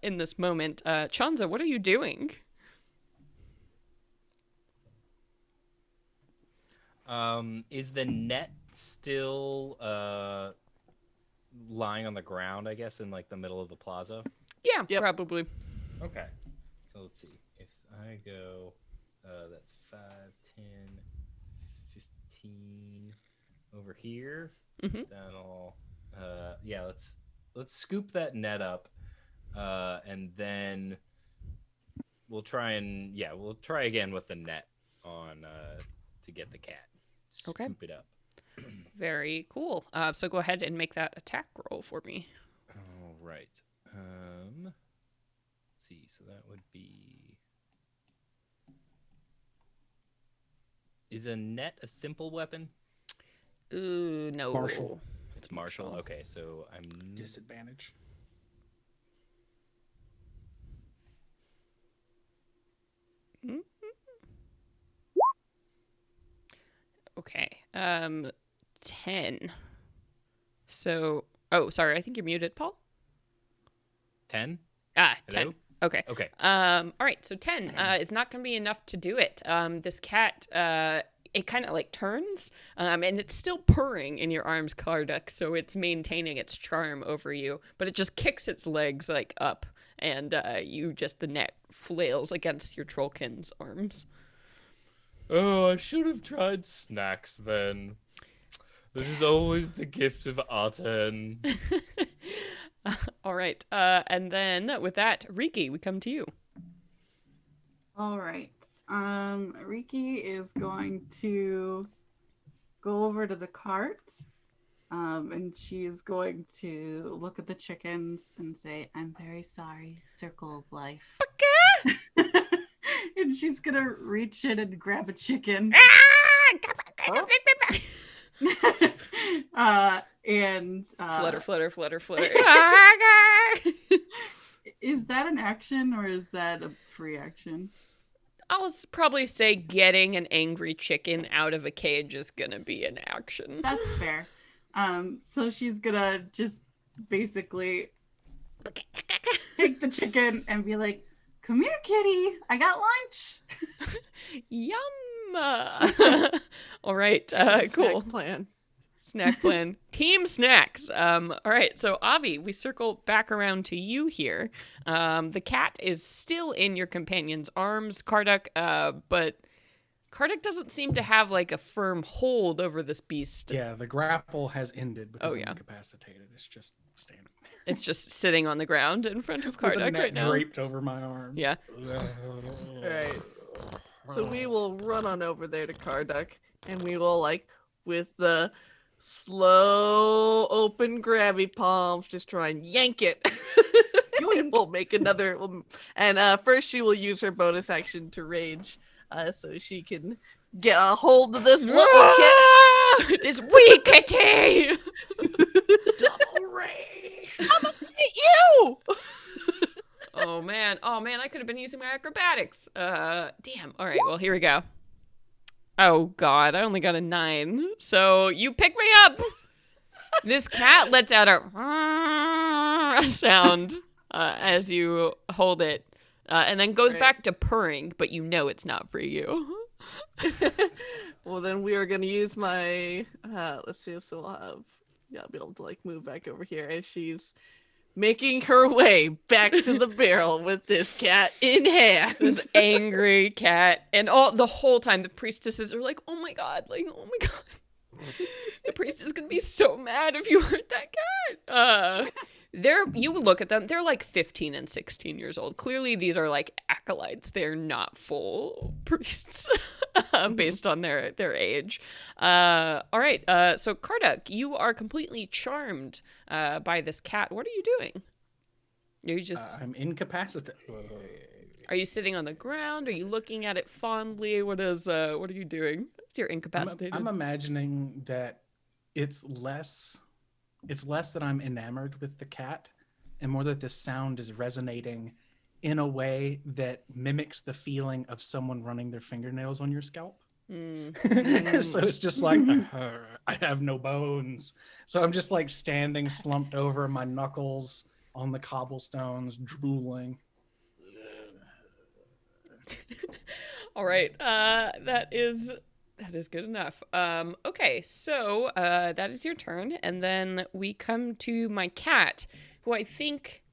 in this moment. Chanza, what are you doing? Is the net still lying on the ground, I guess, in like the middle of the plaza? Yeah, Yep. probably. Okay. So let's see. If I go, that's 5, 10, 15 over here. Mhm. That'll, yeah, let's scoop that net up, and then we'll try again with the net on, to get the cat. Okay. Scoop it up. Very cool. So go ahead and make that attack roll for me. All right. Let's see. So that would be. Is a net a simple weapon? Ooh, no. Martial. It's martial. Okay, so I'm Disadvantage. Okay. 10. So, oh, sorry. I think you're muted, Paul. 10. 10. Hello? Okay. Okay. All right. So 10 is not going to be enough to do it. This cat, it kind of like turns, and it's still purring in your arms, Karduk. So it's maintaining its charm over you, but it just kicks its legs like up, and the net flails against your trollkin's arms. Oh, I should have tried snacks then. That is always the gift of Aten. All right. And then with that, Riki, we come to you. All right. Riki is going to go over to the cart, and she's going to look at the chickens and say, "I'm very sorry, Circle of Life." And she's gonna reach in and grab a chicken. And Flutter, flutter, flutter, flutter. is that an action or is that a free action? I'll probably say getting an angry chicken out of a cage is gonna be an action. That's fair. So she's gonna just basically take the chicken and be like, "Come here, kitty. I got lunch." Yum. All right. Cool. Snack plan. Snack plan. Team snacks. All right. So Avi, we circle back around to you here. The cat is still in your companion's arms, Karduk, but Karduk doesn't seem to have like a firm hold over this beast. Yeah, the grapple has ended because Oh, yeah. I'm incapacitated. It's just standing there. It's just sitting on the ground in front of With a Karduk net right now. draped over my arm. Yeah. All right. So we will run on over there to Karduk, and we will, like, with the slow open grabby palms, just try and yank it. We'll make another. And first, she will use her bonus action to rage, so she can get a hold of this little cat. This wee kitty! Double ray. I'm gonna hit you! Oh man, I could have been using my acrobatics. Damn. All right, well, here we go. Oh god, I only got a 9. So you pick me up. This cat lets out a sound as you hold it, and then goes Right. back to purring, but you know it's not for you. Well, then we are gonna use my. Let's see. So I'll be able to like move back over here as she's making her way back to the barrel with this cat in hand. This angry cat, and all the whole time the priestesses are like, "Oh my god! Like, oh my god! The priest is gonna be so mad if you hurt that cat." You look at them; they're like 15 and 16 years old. Clearly, these are like acolytes. They're not full priests, based on their age. All right. So Karduk, you are completely charmed by this cat. What are you doing? Are you just? I'm incapacitated. Are you sitting on the ground? Are you looking at it fondly? What are you doing? It's your incapacitated. I'm imagining that it's less that I'm enamored with the cat and more that this sound is resonating in a way that mimics the feeling of someone running their fingernails on your scalp. So it's just like, I have no bones. So I'm just like standing slumped over, my knuckles on the cobblestones, drooling. All right. That is good enough. Okay, so that is your turn, and then we come to my cat, who I think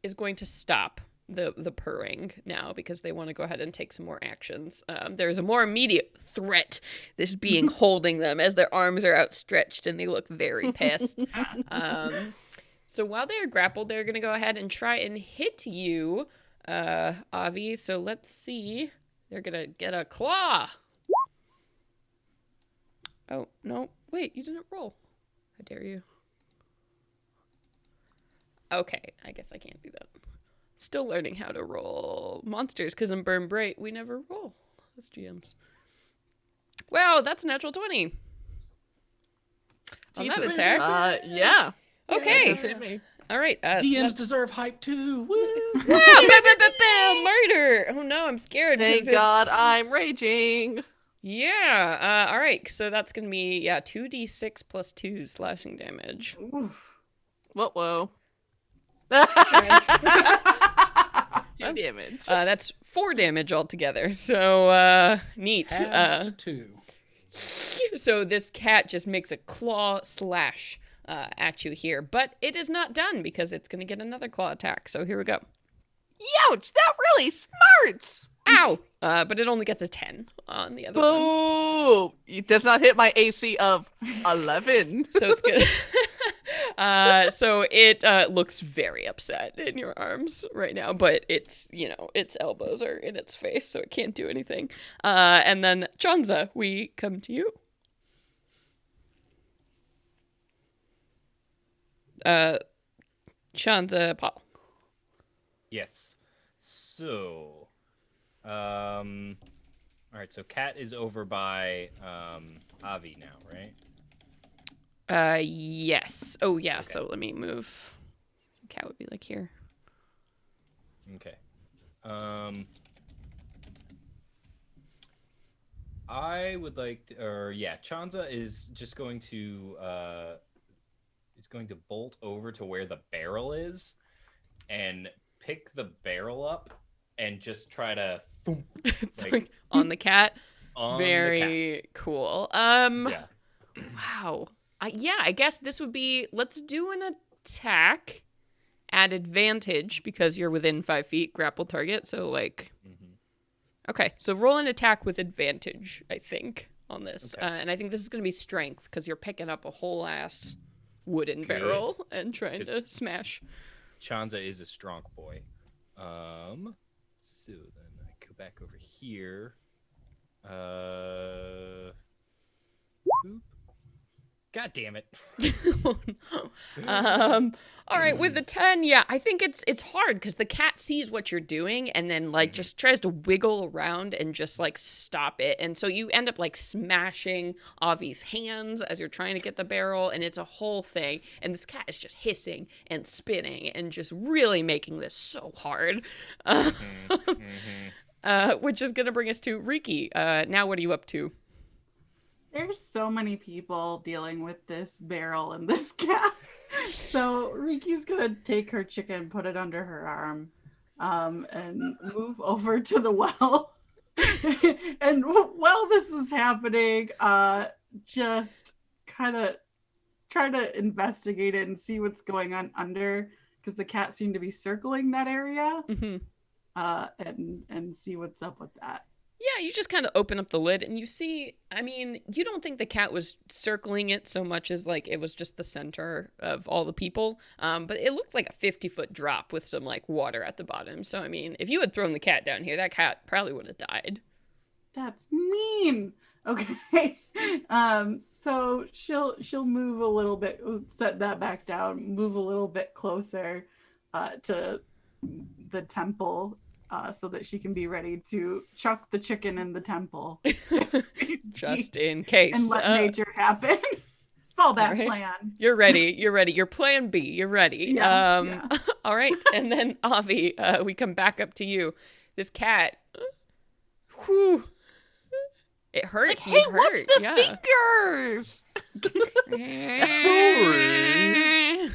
is going to stop the purring now because they want to go ahead and take some more actions. There's a more immediate threat, this being holding them as their arms are outstretched and they look very pissed. So while they are grappled, they're going to go ahead and try and hit you, Avi. So let's see. They're going to get a claw. Oh, no. Wait, you didn't roll. How dare you? Okay, I guess I can't do that. Still learning how to roll monsters, because in Burn Bright, we never roll as GMs. Wow, that's a natural 20. On that attack. Yeah. Okay. Yeah. All right. DMs deserve hype too. Woo! Wow, murder. Oh no, I'm scared. Thank God I'm raging. Yeah. All right. So that's going to be, 2d6 plus 2 slashing damage. Whoa. 2 damage. That's 4 damage altogether. So, neat. Halved to 2. So this cat just makes a claw slash at you here. But it is not done because it's going to get another claw attack. So here we go. Youch, that really smarts. Ow! But it only gets a 10 on the other one. Boo! It does not hit my AC of 11. So it's good. So it looks very upset in your arms right now, but its elbows are in its face, so it can't do anything. And then Chanza, we come to you. Chanza, Paul. Yes. So, all right. So Cat is over by Avi now, right? Yes. Oh, yeah. Okay. So let me move. Cat would be like here. Okay. I would like to, Chanza is just going to bolt over to where the barrel is and pick the barrel up and just try to like, on the cat. On Very the cat. cool. Yeah. Wow. I guess this would be, let's do an attack at advantage because you're within 5 feet grapple target. So okay. So roll an attack with advantage, I think, on this. Okay. And I think this is going to be strength because you're picking up a whole ass wooden Good. barrel and trying to smash. Chanza is a strong boy. So then I go back over here. Boop. God damn it. Oh, no. All right, with the 10, I think it's hard because the cat sees what you're doing and then just tries to wiggle around and just stop it. And so you end up smashing Avi's hands as you're trying to get the barrel, and it's a whole thing. And this cat is just hissing and spinning and just really making this so hard. Which is going to bring us to Riki. Now what are you up to? There's so many people dealing with this barrel and this cat. So Riki's gonna take her chicken, put it under her arm, and move over to the well. And while this is happening, just kind of try to investigate it and see what's going on under, because the cat seemed to be circling that area, Mm-hmm. and see what's up with that. Yeah, you just kind of open up the lid and you see, I mean, you don't think the cat was circling it so much as like it was just the center of all the people. But it looks like a 50-foot drop with some like water at the bottom. So, I mean, if you had thrown the cat down here, that cat probably would have died. That's mean. Okay. So she'll move a little bit, set that back down, move a little bit closer to the temple, so that she can be ready to chuck the chicken in the temple. Just in case. And let nature happen. Fall that right. plan. You're ready. You're ready. Your plan B. You're ready. Yeah. All right. And then, Avi, we come back up to you. This cat. Whew. It hurt. Like, You hey, hurt. what's the Yeah. fingers? Sorry.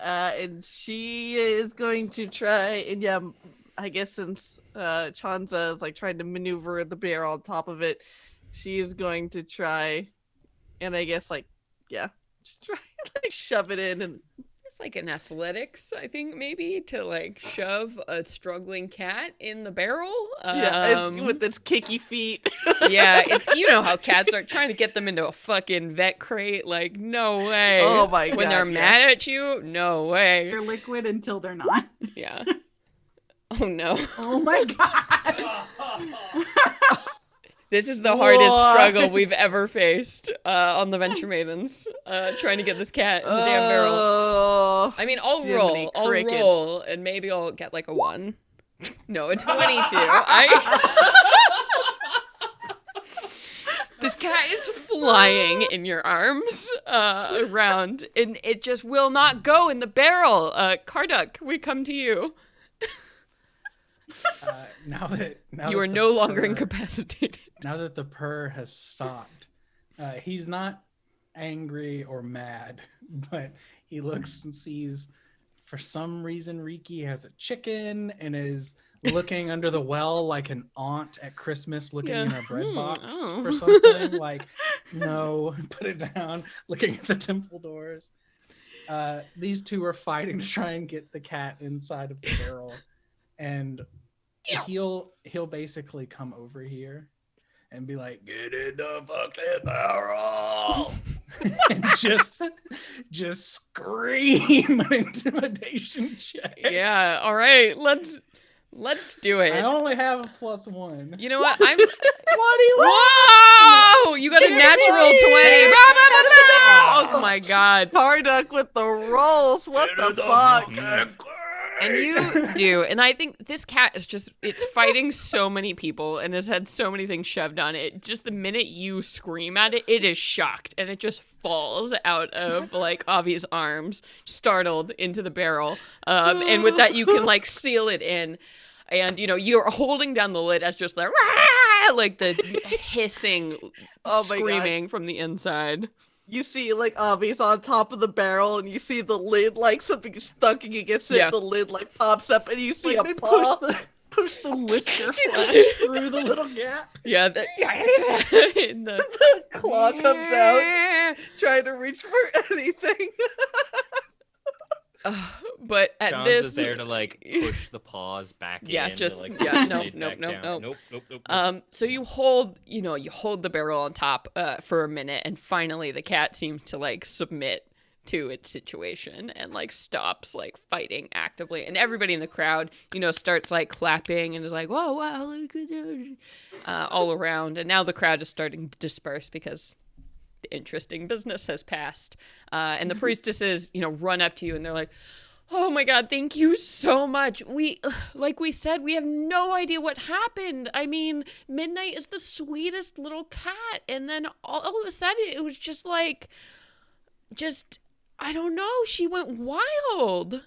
And she is going to try, and yeah, I guess since Chanza is like trying to maneuver the barrel on top of it, she is going to try, and I guess like, yeah, just try like shove it in, and It's like an athletics, I think, maybe, to like shove a struggling cat in the barrel. yeah, it's with its kicky feet. Yeah, it's, you know how cats are trying to get them into a fucking vet crate. Like, no way. Oh my When God, they're yeah. mad at you, no way. They're liquid until they're not. Yeah. Oh no. Oh my god. This is the hardest struggle What? we've ever faced on the Venture Maidens. Trying to get this cat in the damn barrel. Oh, I mean, I'll Jiminy roll. crickets. I'll roll, and maybe I'll get like a 1. No, a 22. This cat is flying in your arms around, and it just will not go in the barrel. Karduk, we come to you. Now that You are the no longer purr- incapacitated. Now that the purr has stopped, he's not angry or mad, but he looks and sees, for some reason, Riki has a chicken and is looking under the well like an aunt at Christmas looking in her bread box Oh. for something. Like, no, put it down, looking at the temple doors. These two are fighting to try and get the cat inside of the barrel. And he'll basically come over here and be like, Get in the fucking barrel. and just scream an intimidation check. Yeah, all right, let's do it. I only have a +1. You know what? I'm. 21. Whoa! You got a natural 20. Bah, bah, bah, bah! Oh my god! Karduk with the rolls. What Get in the fuck? fucking And you do, and I think this cat is just—it's fighting so many people and has had so many things shoved on it. Just the minute you scream at it, it is shocked and it just falls out of like Avi's arms, startled into the barrel. And with that, you can like seal it in. And, you know, you're holding down the lid as just like the hissing, Oh my God. screaming from the inside. You see, like, Avi's on top of the barrel, and you see the lid, like, something is stunking against it. Yeah. The lid, like, pops up, and you see Like, a they paw. push the whisker flash through the little gap. Yeah, and the The claw comes out, trying to reach for anything. but at John's this, is there to like push the paws back Yeah, in. just- to, like, yeah, push the nope, lid nope, back nope, down. nope. Nope. so you hold the barrel on top for a minute, and finally the cat seems to like submit to its situation and like stops like fighting actively, and everybody in the crowd, starts like clapping and is like, "Whoa, wow, look at that," all around, and now the crowd is starting to disperse because the interesting business has passed, and the priestesses, run up to you and they're like, "Oh my God, thank you so much. Like we said, we have no idea what happened. I mean, Midnight is the sweetest little cat. And then all of a sudden, it was just like, I don't know. She went wild."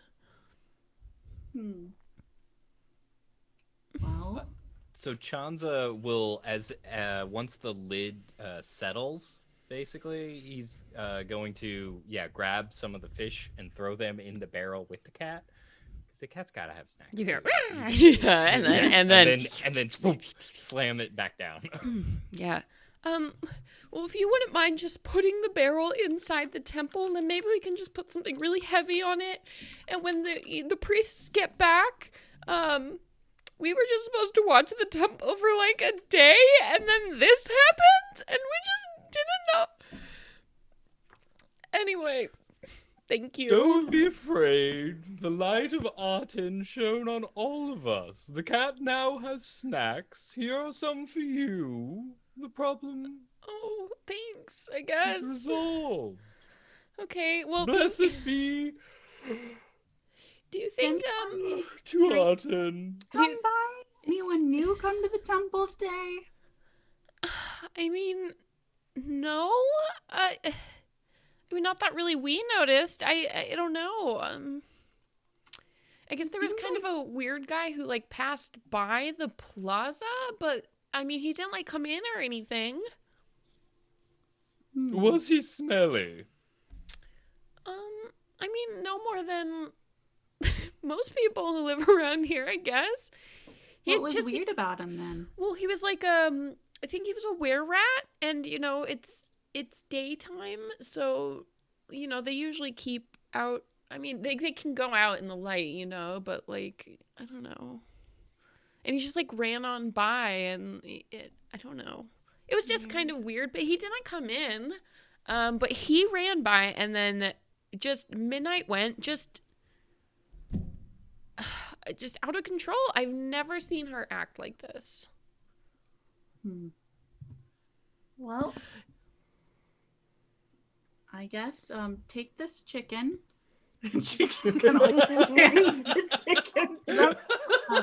Well, So Chanza will, as once the lid settles, basically, he's going to grab some of the fish and throw them in the barrel with the cat, because the cat's got to have snacks. You hear, too. yeah, and then and then swoop, slam it back down. yeah. Well, if you wouldn't mind just putting the barrel inside the temple, then maybe we can just put something really heavy on it. And when the priests get back, we were just supposed to watch the temple for like a day, and then this happened, and we just didn't know. Anyway, thank you. Don't be afraid. The light of Aten shone on all of us. The cat now has snacks. Here are some for you. The problem Oh, thanks, I guess. is resolved. Okay, well, Blessed be do you think, to Aten. Come by. Anyone new come to the temple today? I mean, no. I mean, not that really we noticed. I don't know. I guess there was kind of a weird guy who like passed by the plaza, but I mean, he didn't like come in or anything. Was he smelly? I mean, no more than most people who live around here, I guess. What was weird about him then? Well, he was like I think he was a were-rat, and you know, it's daytime, so you know, they usually keep out. I mean, they can go out in the light, you know, but like, I don't know. And he just like ran on by, and I don't know. It was just kind of weird, but he didn't come in. But he ran by, and then just midnight went, just out of control. I've never seen her act like this. Well, I guess take this chicken. Chicken's gonna like hands the chicken.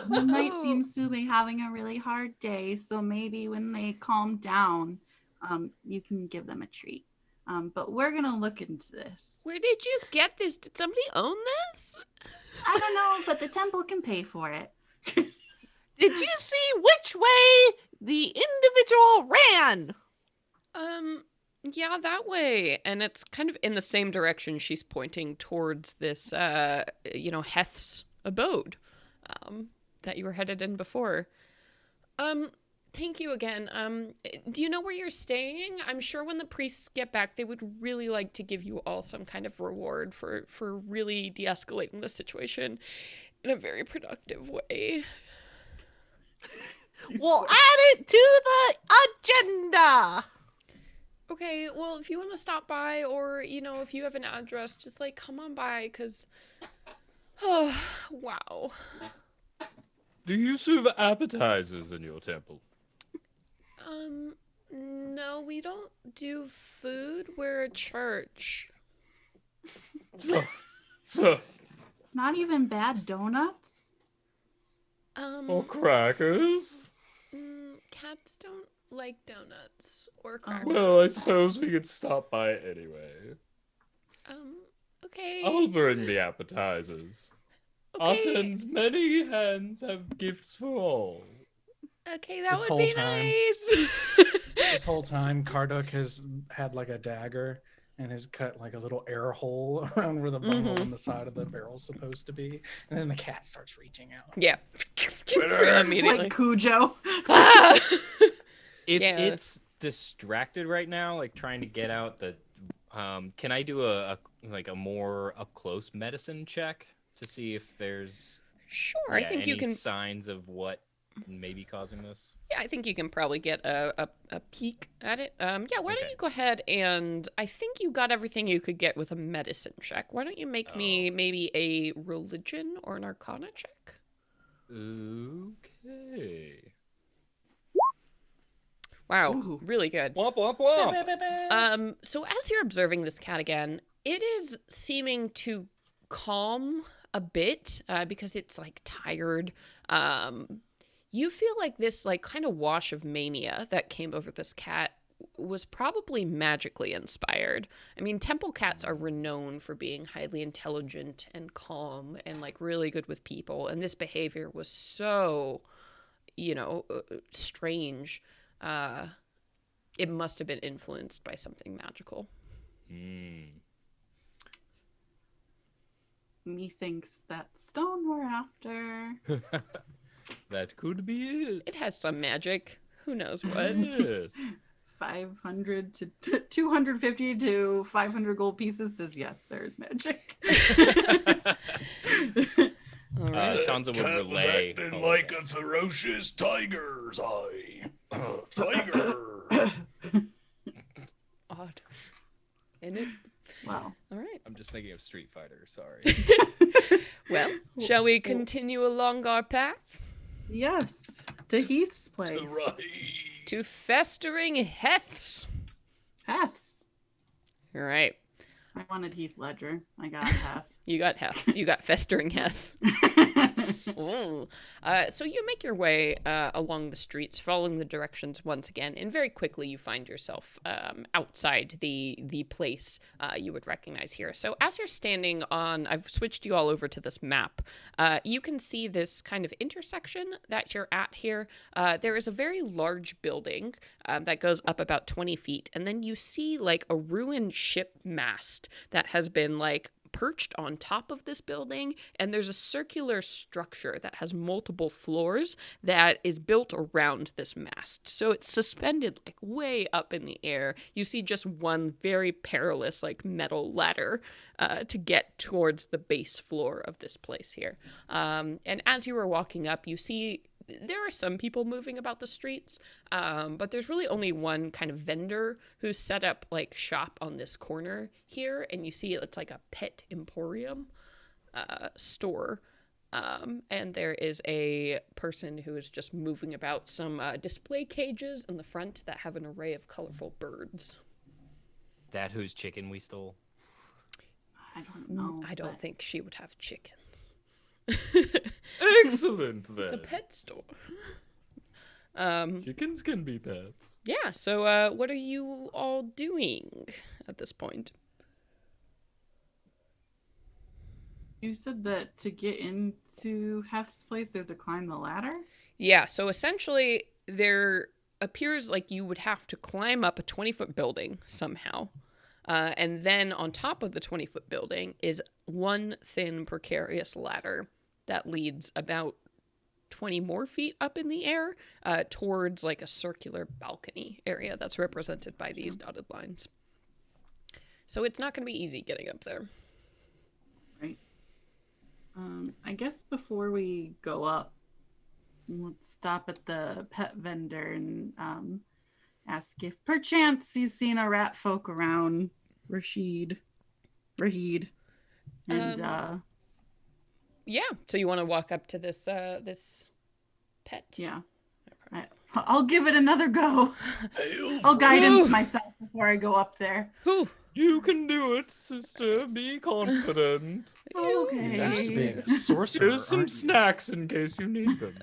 Midnight seems to be having a really hard day, so maybe when they calm down, you can give them a treat. But we're gonna look into this. Where did you get this? Did somebody own this? I don't know, but the temple can pay for it. Did you see which way the individual ran? Yeah, that way. And it's kind of in the same direction she's pointing towards this, Heth's abode, that you were headed in before. Thank you again. Do you know where you're staying? I'm sure when the priests get back, they would really like to give you all some kind of reward for really de-escalating the situation in a very productive way. We'll add it to the agenda. Okay, well, if you want to stop by, or, you know, if you have an address, just, like, come on by, because... Oh, wow. Do you serve appetizers in your temple? No, we don't do food. We're a church. Not even bad donuts? Or crackers? Cats don't like donuts or crackers. Well, I suppose we could stop by anyway. Okay. I'll bring the appetizers. Okay. Aten's many hands have gifts for all. Okay, that This would whole be time- nice. This whole time, Karduk has had like a dagger and has cut like a little air hole around where the bubble on the side of the barrel's supposed to be. And then the cat starts reaching out. Yeah. Immediately. Like Cujo. Ah! It's distracted right now, like trying to get out the. Can I do a more up close medicine check to see if there's Sure, I think you any can. signs of what may be causing this? Yeah, I think you can probably get a peek at it. Why don't Okay. you go ahead and I think you got everything you could get with a medicine check. Why don't you make me maybe a religion or an arcana check? Okay. Wow, really good. Womp womp womp. So as you're observing this cat again, it is seeming to calm a bit because it's like tired. You feel like this like kind of wash of mania that came over this cat was probably magically inspired. I mean, temple cats are renowned for being highly intelligent and calm and like really good with people, and this behavior was so, strange. It must have been influenced by something magical. Methinks that stone we're after. That could be it. It has some magic. Who knows what? Yes. 500 to 250 to 500 gold pieces says yes, there is magic. All right. Chanza would Cat was relay. acting all of like that. a ferocious tiger's eye. Tiger. Odd. Isn't it? Wow. All right. I'm just thinking of Street Fighter. Sorry. Well, shall we continue along our path Yes, to Heath's place. Right. to festering Heths? Heth's. All right. I wanted Heath Ledger. I got Heth. You got Heth. You got festering Heth. Ooh. So you make your way along the streets, following the directions once again, and very quickly you find yourself outside the place you would recognize here. So as you're standing on, I've switched you all over to this map, you can see this kind of intersection that you're at here. There is a very large building that goes up about 20 feet, and then you see like a ruined ship mast that has been like perched on top of this building, and there's a circular structure that has multiple floors that is built around this mast. So it's suspended like way up in the air. You see just one very perilous like metal ladder to get towards the base floor of this place here. And as you were walking up, you see there are some people moving about the streets, but there's really only one kind of vendor who's set up like shop on this corner here, and you see it's like a pet emporium store. And there is a person who is just moving about some display cages in the front that have an array of colorful birds. That whose chicken we stole? I don't know. I don't think she would have chickens. Excellent, then. It's a pet store. Chickens can be pets. Yeah, so what are you all doing at this point? You said that to get into Heth's place, they have to climb the ladder? Yeah, so essentially there appears like you would have to climb up a 20-foot building somehow. And then on top of the 20-foot building is one thin, precarious ladder that leads about 20 more feet up in the air towards like a circular balcony area that's represented by these dotted lines. So it's not going to be easy getting up there. Right. I guess before we go up, let's stop at the pet vendor and ask if perchance he's seen a rat folk around Rahid. And yeah, so you want to walk up to this this pet? Yeah. I'll give it another go. Hail I'll from- guidance myself before I go up there. Whew. You can do it, sister. Be confident. Okay. You used to be a sorcerer. Here's some aren't you? snacks in case you need them.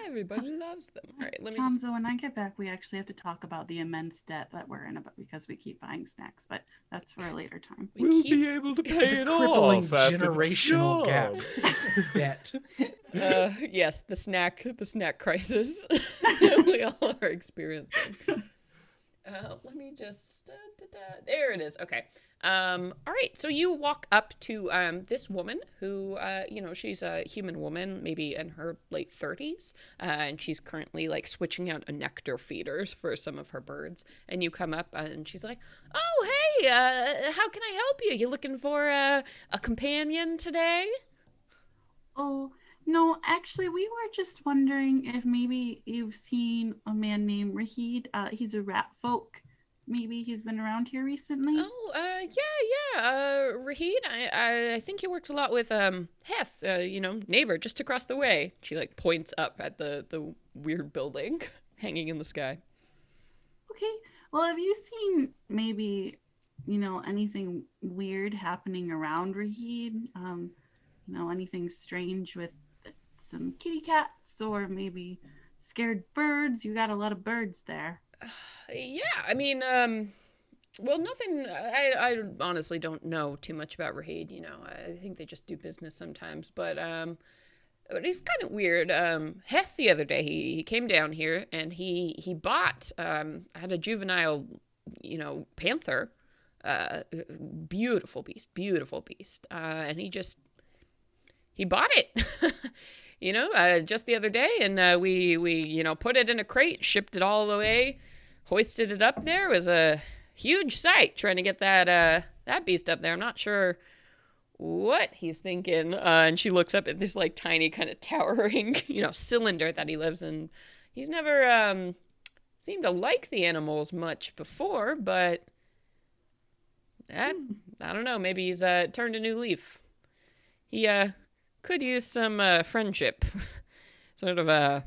Everybody loves them. All right, let me just... Chanzo, when I get back, we actually have to talk about the immense debt that we're in about because we keep buying snacks, but that's for a later time. We'll be able to pay it Crippling off after the generational job. gap. Debt. Yes, the snack crisis we all are experiencing. Let me just there it is. Okay. All right. So you walk up to this woman who, she's a human woman, maybe in her late 30s, and she's currently like switching out a nectar feeders for some of her birds. And you come up and she's like, "Oh, hey, how can I help you? You looking for a companion today?" Oh, no, actually, we were just wondering if maybe you've seen a man named Rahid. He's a rat folk. Maybe he's been around here recently. Oh, yeah. Rahid, I think he works a lot with Heth, neighbor just across the way. She like points up at the weird building hanging in the sky. Okay. Well, have you seen maybe, anything weird happening around Rahid? Anything strange with some kitty cats or maybe scared birds? You got a lot of birds there. Yeah, I mean, well, nothing. I honestly don't know too much about Rahid. I think they just do business sometimes. But he's kind of weird. Heth the other day, he came down here and he bought. Had a juvenile, panther. Beautiful beast, and he bought it. Just the other day, and we put it in a crate, shipped it all the way hoisted it up there. It was a huge sight trying to get that beast up there. I'm not sure what he's thinking. And she looks up at this like tiny kind of towering, cylinder that he lives in. He's never seemed to like the animals much before, but I don't know. Maybe he's turned a new leaf. He could use some friendship. Sort of a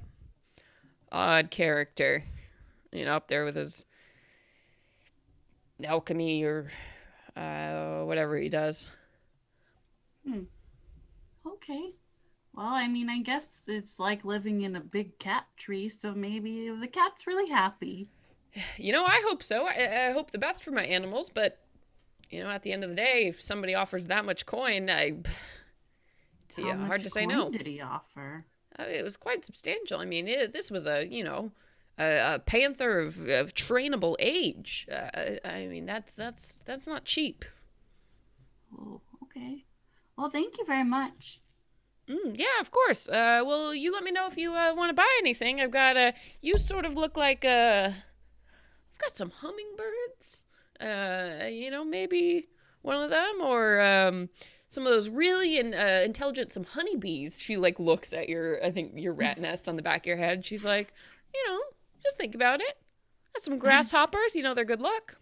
odd character, up there with his alchemy or whatever he does. Okay. Well, I mean, I guess it's like living in a big cat tree, so maybe the cat's really happy. I hope so. I hope the best for my animals, but, at the end of the day, if somebody offers that much coin, it's hard to say no. How much coin did he offer? It was quite substantial. I mean, this was a panther of trainable age. I mean, that's not cheap. Oh, okay. Well, thank you very much. Yeah, of course. Well, you let me know if you want to buy anything. I've got you sort of look like I've got some hummingbirds. Maybe one of them, or some of those really intelligent, some honeybees. She like looks at your rat nest on the back of your head. She's like, just think about it. Got some grasshoppers. They're good luck.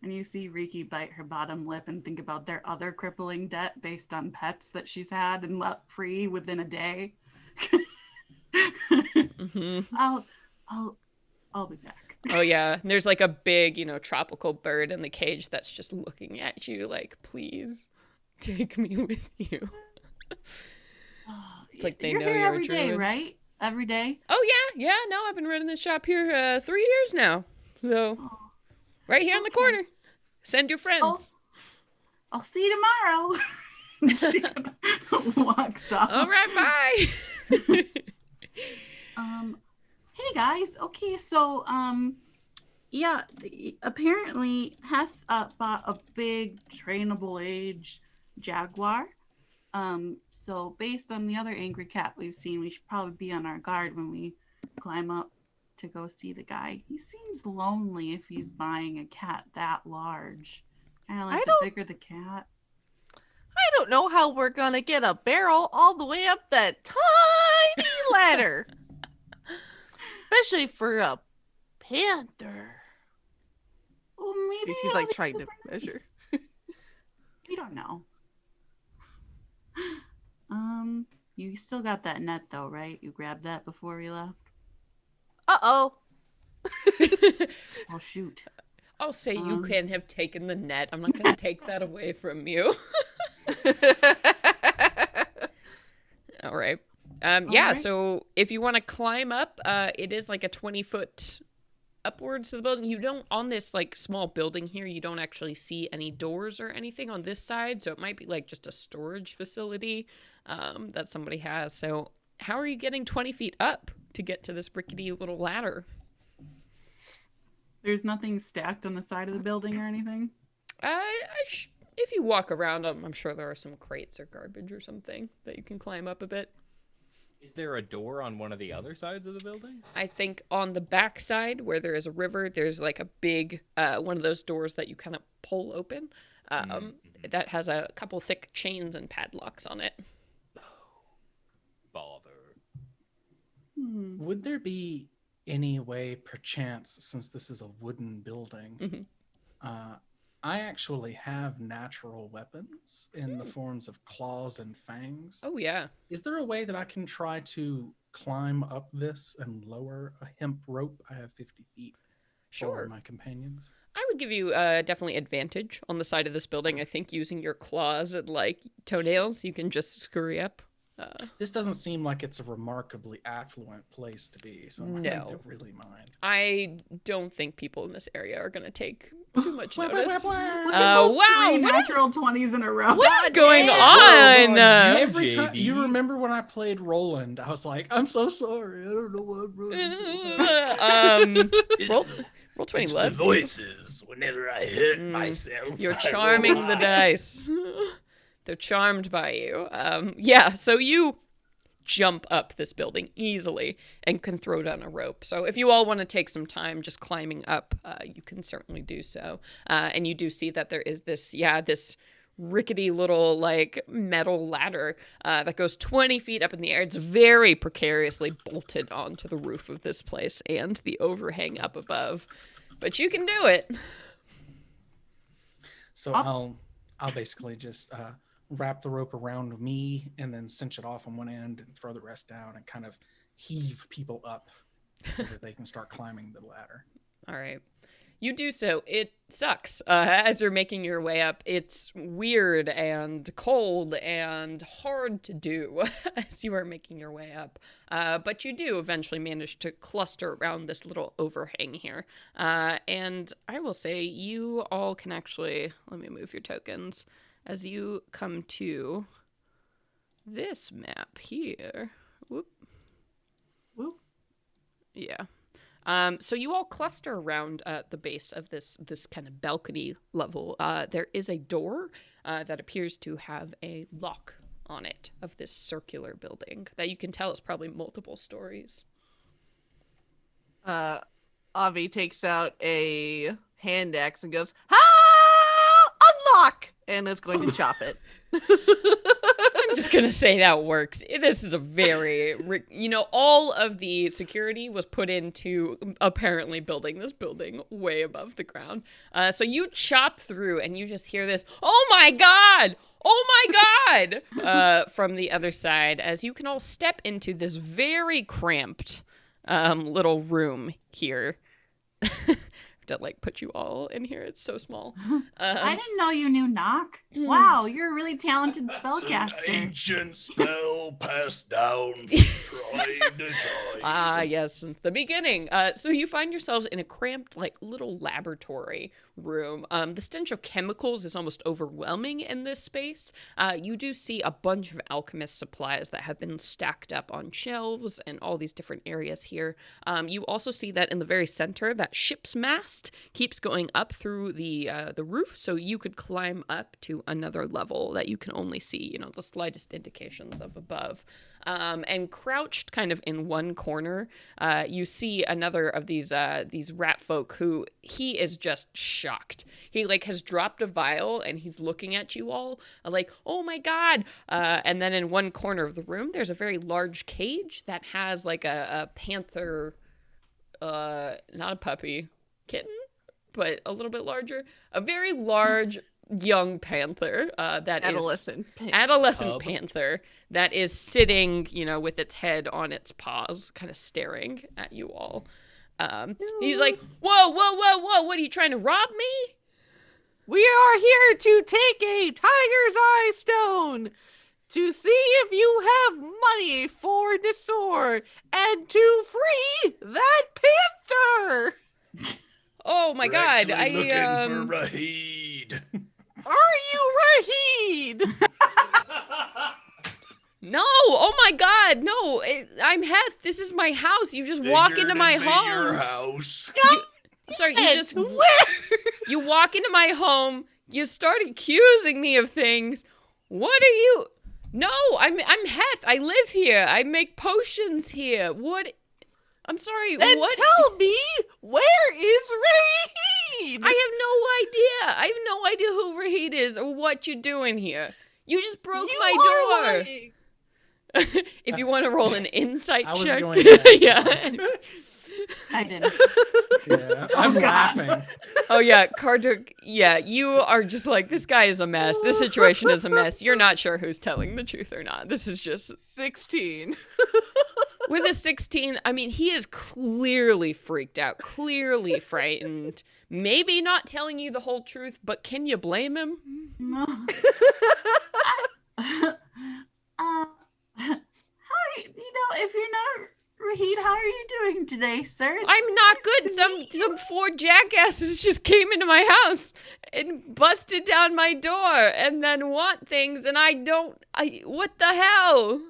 And you see Riki bite her bottom lip and think about their other crippling debt based on pets that she's had and let free within a day. I'll be back. Oh yeah, and there's like a big, tropical bird in the cage that's just looking at you like, please take me with you. It's like they You're know here you're every a day, druid. right? Every day? Oh yeah. No, I've been running this shop here 3 years now. So right here on the corner. Send your friends. I'll see you tomorrow. She walks off. All right, bye. Hey guys. Okay, so apparently Heth bought a big trainable age jaguar. So based on the other angry cat we've seen, we should probably be on our guard when we climb up to go see the guy. He seems lonely if he's buying a cat that large. Kind of like the bigger the cat. I don't know how we're gonna get a barrel all the way up that tiny ladder. Especially for a panther. Well, maybe She's like trying to measure. We don't know. You still got that net though, right? You grabbed that before we left? Uh-oh. Oh, shoot. I'll say you can have taken the net. I'm not going to take that away from you. All right. Alright. So if you want to climb up, it is like a 20-foot upwards to the building. You don't, on this like small building here, you don't actually see any doors or anything on this side. So it might be like just a storage facility that somebody has. So how are you getting 20 feet up to get to this rickety little ladder? There's nothing stacked on the side of the building or anything? If you walk around, I'm sure there are some crates or garbage or something that you can climb up a bit. Is there a door on one of the other sides of the building? I think on the back side where there is a river, there's like a big one of those doors that you kind of pull open that has a couple thick chains and padlocks on it. Bother. Would there be any way, perchance, since this is a wooden building, I actually have natural weapons in the forms of claws and fangs. Oh, yeah. Is there a way that I can try to climb up this and lower a hemp rope? I have 50 feet. Sure. For my companions. I would give you definitely advantage on the side of this building. I think using your claws and like toenails, you can just scurry up. This doesn't seem like it's a remarkably affluent place to be, so I don't really mind. I don't think people in this area are going to take too much notice. Look at those Wow, three natural 20s in a row. What is going on? Every time, JB. you remember when I played Roland, I was like, I'm so sorry. I don't know what I'm running. Roll 20 It's the left. voices whenever I hurt myself. You're I roll charming the high. dice. They're charmed by you. Yeah, so you jump up this building easily and can throw down a rope. So if you all want to take some time just climbing up, you can certainly do so. And you do see that there is this rickety little like metal ladder that goes 20 feet up in the air. It's very precariously bolted onto the roof of this place and the overhang up above. But you can do it. So I'll basically just wrap the rope around me and then cinch it off on one end and throw the rest down and kind of heave people up so that they can start climbing the ladder. All right. You do so. It sucks. As you're making your way up, it's weird and cold and hard to do as you are making your way up. But you do eventually manage to cluster around this little overhang here. And I will say you all can actually, let me move your tokens, as you come to this map here. Whoop. Whoop. Yeah. So you all cluster around the base of this kind of balcony level. There is a door that appears to have a lock on it of this circular building that you can tell is probably multiple stories. Avi takes out a hand axe and goes, "Ha! Unlock!" and is going to chop it. I'm just gonna say that works. This is a very, all of the security was put into apparently building this building way above the ground. So you chop through and you just hear this, "Oh my God! Oh my God!" From the other side, as you can all step into this very cramped little room here. To like put you all in here. It's so small. I didn't know you knew knock. Wow, you're a really talented spellcaster. It's an ancient spell passed down from tribe to tribe. Yes, since the beginning. So you find yourselves in a cramped, like, little laboratory room. The stench of chemicals is almost overwhelming in this space. You do see a bunch of alchemist supplies that have been stacked up on shelves and all these different areas here. You also see that in the very center, that ship's mast keeps going up through the roof, so you could climb up to another level that you can only see, the slightest indications of above. And crouched kind of in one corner, you see another of these rat folk who he is just shocked. He has dropped a vial and he's looking at you all like, "Oh my God!" And then in one corner of the room, there's a very large cage that has like a panther, not a puppy, kitten, but a little bit larger, a very large young panther Adolescent panther that is sitting, with its head on its paws, kind of staring at you all. He's like, whoa, what are you trying to rob me? We are here to take a tiger's eye stone to see if you have money for Nisor and to free that panther. Oh my God, We're actually looking for Rahid. Are you Rahid? No, oh my God, no, I'm Heth. This is my house. You just walk into my home. Your house. You walk into my home. You start accusing me of things. What are you? No, I'm Heth. I live here. I make potions here. What? I'm sorry. Then what? Tell me, where is Rahid? I have no idea who Rahid is or what you're doing here. You just broke my door. Lying. If you want to roll an insight check. Yeah. I didn't. Yeah, I'm laughing. Oh yeah, Karduk, yeah, you are just like, this guy is a mess. This situation is a mess. You're not sure who's telling the truth or not. This is just 16. With a 16, I mean, he is clearly freaked out, clearly frightened. Maybe not telling you the whole truth, but can you blame him? No. If you're not Rahid, how are you doing today, sir? I'm not good. Some four jackasses just came into my house and busted down my door and then want things, and what the hell?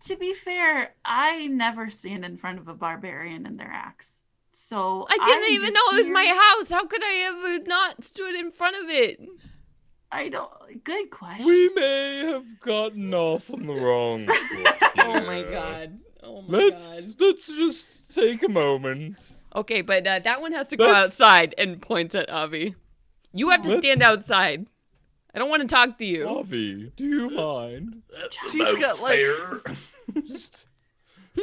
To be fair, I never stand in front of a barbarian and their axe. So I didn't even know it was my house. How could I ever not stood in front of it? I don't. Good question. We may have gotten off on the wrong foot Oh my here. god. Oh my god. Let's just take a moment. Okay, but that one has to go Let's- outside and points at Avi. You have to stand Let's- outside. I don't want to talk to you. Avi, do you mind? She's got like Just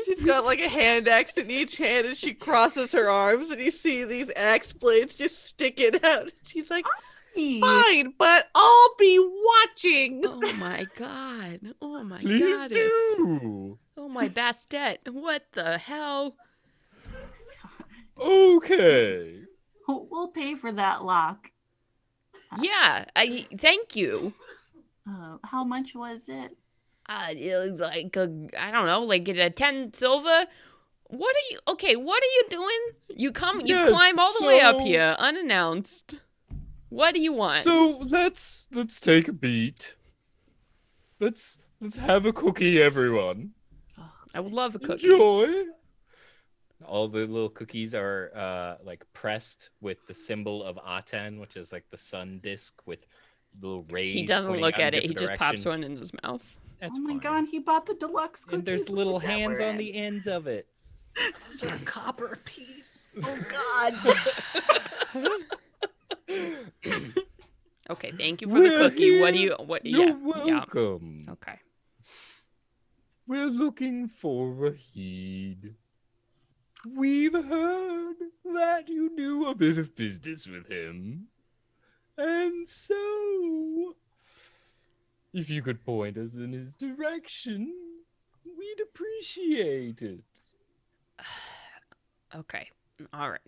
she's got like a hand axe in each hand, and she crosses her arms, and you see these axe blades just sticking out. She's like, "Fine, but I'll be watching." Oh my god. Oh my please goddess. do. Oh my Bastet. What the hell? Okay. We'll pay for that lock. Yeah, thank you. How much was it? It was like I don't know, like a 10 silver. What are you doing? You Yes, climb all the way up so- here unannounced. What do you want? So let's take a beat. Let's have a cookie, everyone. I would love a cookie. Enjoy. All the little cookies are like pressed with the symbol of Aten, which is like the sun disk with little rays. He doesn't pointing look out in at it. He different just pops direction. one in his mouth. That's Oh my fine. god, he bought the deluxe cookies. And there's with little the hands Deborah on in. the ends of it. Those are copper piece. Oh God. Okay, thank you for the We're cookie. What do here. you? What? You're Yeah. welcome. Yeah. Okay. We're looking for Rahid. We've heard that you do a bit of business with him. And so, if you could point us in his direction, we'd appreciate it. Okay. All right.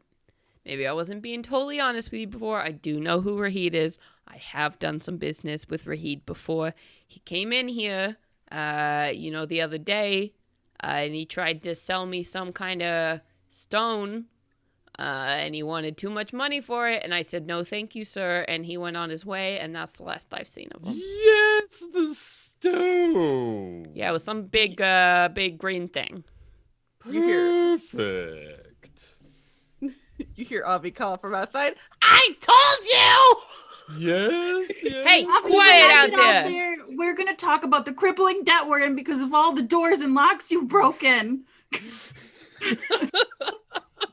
Maybe I wasn't being totally honest with you before. I do know who Rahid is. I have done some business with Rahid before. He came in here, the other day, and he tried to sell me some kind of stone, and he wanted too much money for it. And I said, no, thank you, sir. And he went on his way, and that's the last I've seen of him. Yes, the stone. Yeah, it was some big green thing. You hear- Perfect. You hear Avi call from outside. I told you. Yes, yes. Hey, Avi, quiet when I out get there. We're gonna talk about the crippling debt we're in because of all the doors and locks you've broken.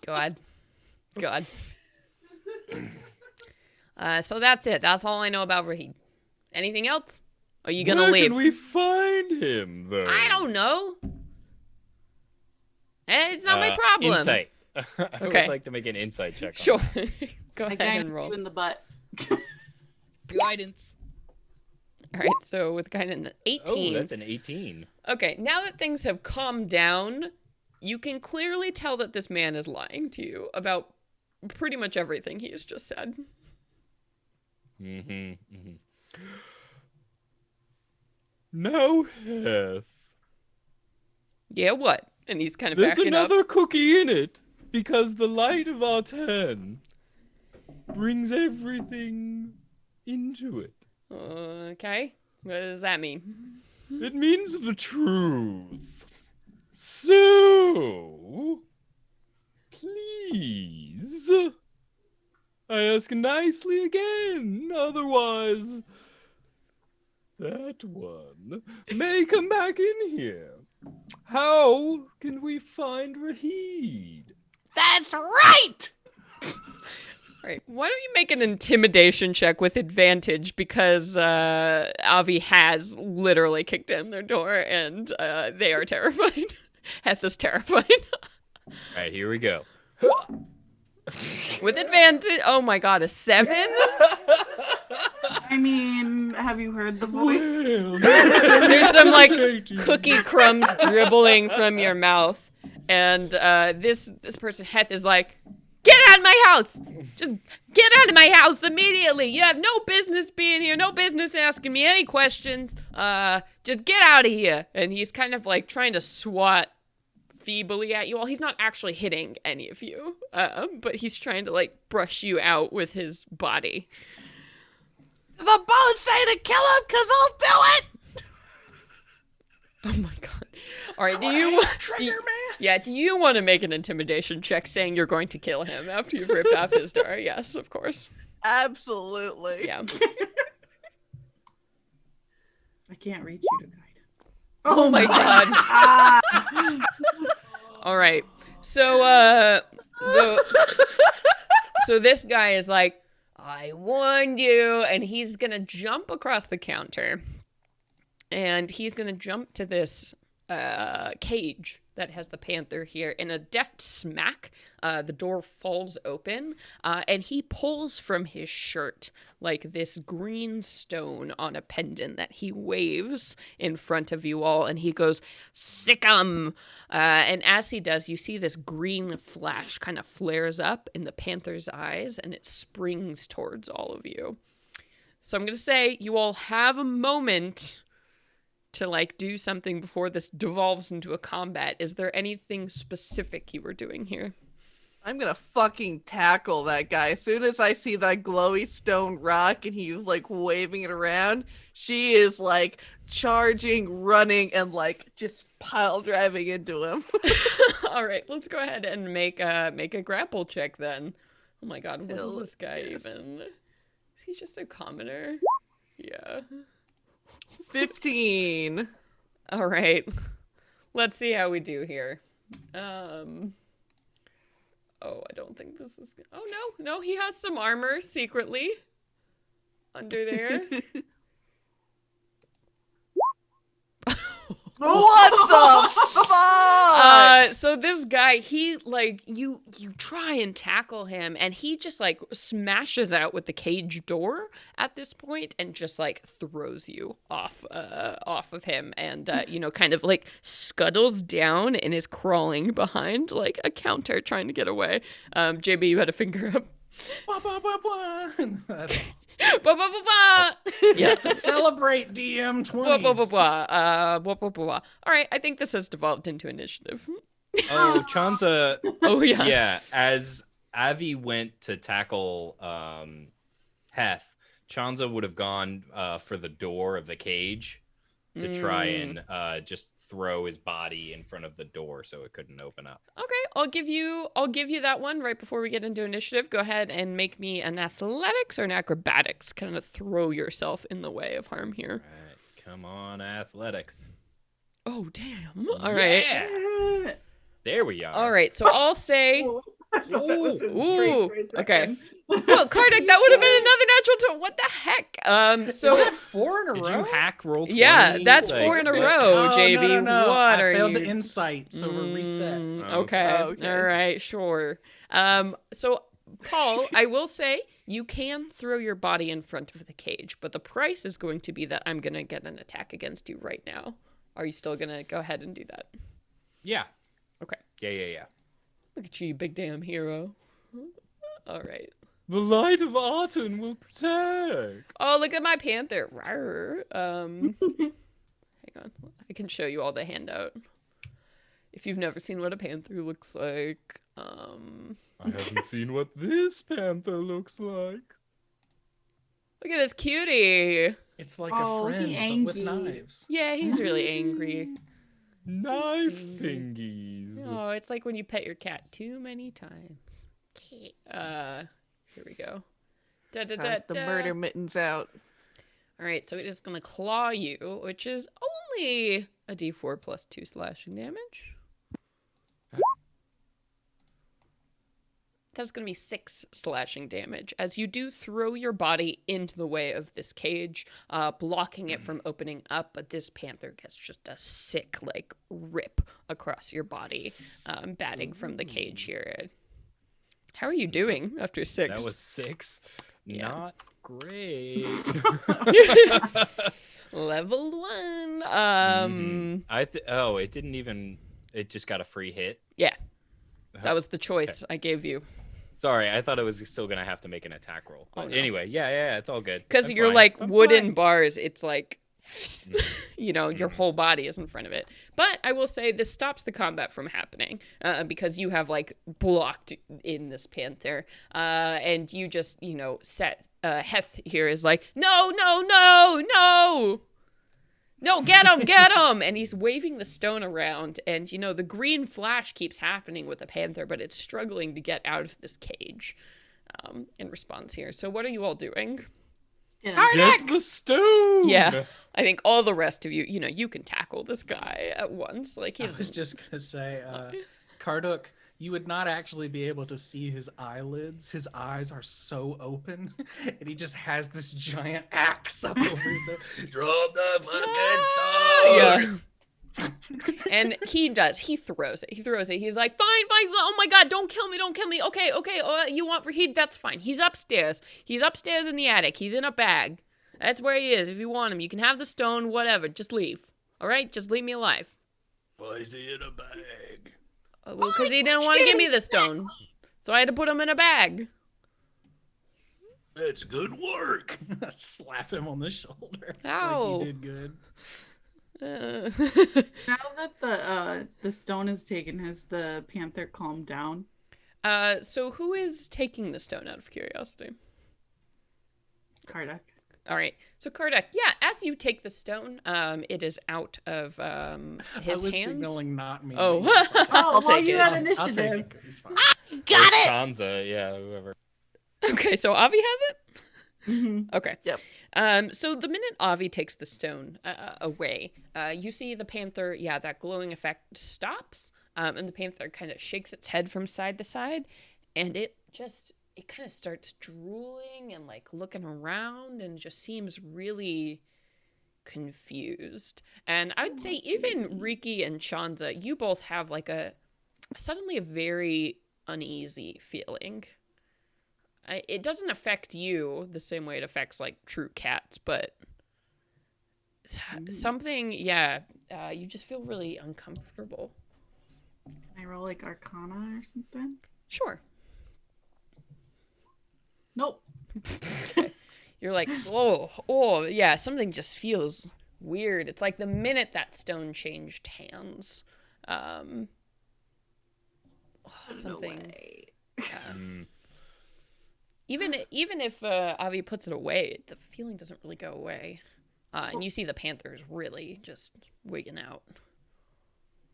God. So that's it. That's all I know about Rahid. Anything else? Or are you gonna Where leave? can we find him, though? I don't know. It's not my problem. Insight. I Okay. would like to make an insight check. on Sure. that. Go I ahead guidance and roll. you in the butt. Guidance. All right. So with guidance 18. Oh, that's an 18. Okay. Now that things have calmed down, you can clearly tell that this man is lying to you about pretty much everything he has just said. Now, Heth, Yeah. What? And he's kind of there's backing up. another cookie in it because the light of Aten brings everything into it. Okay. What does that mean? It means the truth. So, please, I ask nicely again, otherwise, that one may come back in here. How can we find Rahid? That's right. All right. Why don't you make an intimidation check with advantage because Avi has literally kicked in their door and they are terrified. Heth is terrified. All right, here we go. With advantage. Oh my god, a 7? I mean, have you heard the voice? Well, There's some like cookie crumbs dribbling from your mouth. And this person, Heth, is like, get out of my house! Just get out of my house immediately! You have no business being here, no business asking me any questions. Just get out of here! And he's kind of like trying to swat feebly at you all. He's not actually hitting any of you, but he's trying to like brush you out with his body. The bones say to kill him because I'll do it. Oh my god. All right, do you Trigger man. Yeah, do you want to make an intimidation check saying you're going to kill him after you've ripped off his door? Yes, of course. Absolutely. Yeah. can't reach you to guide. Oh my god. God. All right. So so this guy is like, I warned you, and he's gonna jump across the counter, and he's gonna jump to this cage that has the panther here. In a deft smack, the door falls open, and he pulls from his shirt like this green stone on a pendant that he waves in front of you all, and he goes, "Sick 'em!" And as he does, you see this green flash kind of flares up in the panther's eyes, and it springs towards all of you. So I'm going to say you all have a moment to like do something before this devolves into a combat. Is there anything specific you were doing here? I'm gonna fucking tackle that guy. As soon as I see that glowy stone rock and he's like waving it around, she is like charging, running, and like just pile driving into him. All right, let's go ahead and make a grapple check then. Oh my god, what is this guy even? Is he just a commoner? Yeah. 15. All right. Let's see how we do here. Oh, I don't think this is... Oh, no, he has some armor secretly under there. What the fuck? So this guy, he like you try and tackle him, and he just like smashes out with the cage door at this point, and just like throws you off of him, and kind of like scuttles down and is crawling behind like a counter trying to get away. JB, you had a finger up. Blah, blah, blah, blah. Yeah, to celebrate DM 20. Blah, blah, blah, blah. Blah, blah, blah. All right, I think this has devolved into initiative. Oh, Chanza. Oh, yeah. Yeah, as Avi went to tackle Heth, Chanza would have gone for the door of the cage to try and just throw his body in front of the door so it couldn't open up. Okay, I'll give you that one right before we get into initiative. Go ahead and make me an athletics or an acrobatics. Kind of throw yourself in the way of harm here. All right, come on, athletics. Oh, damn. All right. Yeah. There we are. All right, so I'll say... Ooh. Okay. Well, Kardik, that would have been another natural 20. What the heck? So Is that 4 in a row? Did you hack roll 20? yeah, that's 4 in a row, Oh, JB. no. What I are failed you? the insight, so we're reset. Okay. Oh, okay. All right. Sure. So Paul, I will say you can throw your body in front of the cage, but the price is going to be that I'm gonna get an attack against you right now. Are you still gonna go ahead and do that? Yeah. Okay. Yeah. Look at you, you big damn hero. All right. The light of Arton will protect. Oh, look at my panther. Rawr. Hang on. I can show you all the handout. If you've never seen what a panther looks like. I haven't seen what this panther looks like. Look at this cutie. It's like Oh, a he friend, but with angry. knives. Yeah, he's really angry. Knife fingies. Oh, it's like when you pet your cat too many times. Here we go. The murder mittens out. All right, so it is going to claw you, which is only a d4 plus 2 slashing damage. That's going to be 6 slashing damage, as you do throw your body into the way of this cage, blocking it from opening up, but this panther gets just a sick, like, rip across your body, batting from the cage here. How are you doing after 6? That was 6. Yeah. Not great. Level 1. It didn't even... It just got a free hit? Yeah. That was the choice I gave you. Sorry, I thought it was still going to have to make an attack roll. But no. anyway, yeah, it's all good. Because I'm you're fine. like I'm wooden fine. bars, it's like, your whole body is in front of it. But I will say this stops the combat from happening because you have like blocked in this panther. And you just, set Heth here is like, no, get him. And he's waving the stone around. And, the green flash keeps happening with the panther, but it's struggling to get out of this cage in response here. So what are you all doing? Get him. Get the stone! Yeah. I think all the rest of you, you can tackle this guy at once. Like he I was doesn't. just gonna say, Karduk, you would not actually be able to see his eyelids. His eyes are so open, and he just has this giant axe up over his head. Drop the fucking stone! Yeah. And he does. He throws it. He's like, fine. Oh my God, don't kill me. Okay. You want Rahid? That's fine. He's upstairs. He's upstairs in the attic. He's in a bag. That's where he is. If you want him, you can have the stone, whatever. Just leave. All right? Just leave me alive. Why is he in a bag? Well, because he didn't want to give me the stone. So I had to put him in a bag. That's good work. Slap him on the shoulder. Ow. Like you did good. Now that the stone is taken, has the panther calmed down? So who is taking the stone out of curiosity? Karduk. All right. So Karduk, yeah, as you take the stone, it is out of his I was hands. signaling not me. Oh. Yes, Oh, take you it. had I'll take initiative. it. It's fine. Got it! Kanza, yeah, whoever. Okay, so Avi has it? Mhm. Okay. Yep. So the minute Avi takes the stone away, you see the panther, that glowing effect stops, and the panther kind of shakes its head from side to side, and it kind of starts drooling and like looking around and just seems really confused. And I would say even Riki and Shanza, you both have like suddenly a very uneasy feeling. It doesn't affect you the same way it affects like true cats, but something, you just feel really uncomfortable. Can I roll like Arcana or something? Sure. Nope. You're like, oh, yeah, something just feels weird. It's like the minute that stone changed hands, something. No way. Even if Avi puts it away, the feeling doesn't really go away. And you see the panther's really just wigging out.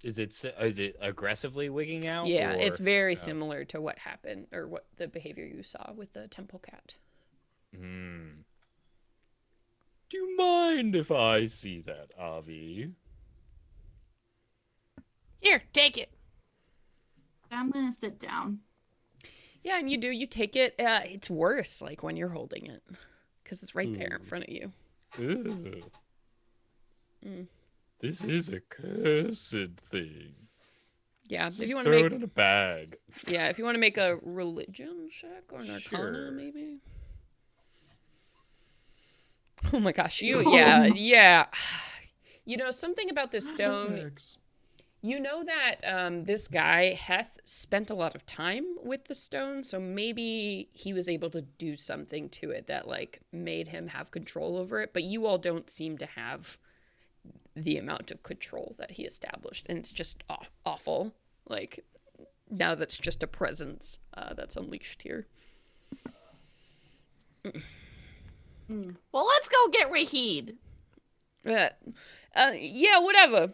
Is it aggressively wigging out? Yeah, or- it's very similar to what happened or what the behavior you saw with the temple cat. Hmm. Do you mind if I see that, Avi? Here, take it. I'm gonna sit down. Yeah, and you take it. It's worse like when you're holding it because it's right there in Ooh. front of you. Ugh. Mm. This is a cursed thing. Yeah, Just if you want to throw make it in a bag. if you want to make a religion check or an arcana, Sure. maybe. Oh my gosh, yeah. You know something about this stone. You know that this guy, Heth, spent a lot of time with the stone, so maybe he was able to do something to it that, like, made him have control over it, but you all don't seem to have the amount of control that he established, and it's just awful. Like, now that's just a presence that's unleashed here. Well, let's go get Rahid. Yeah, whatever.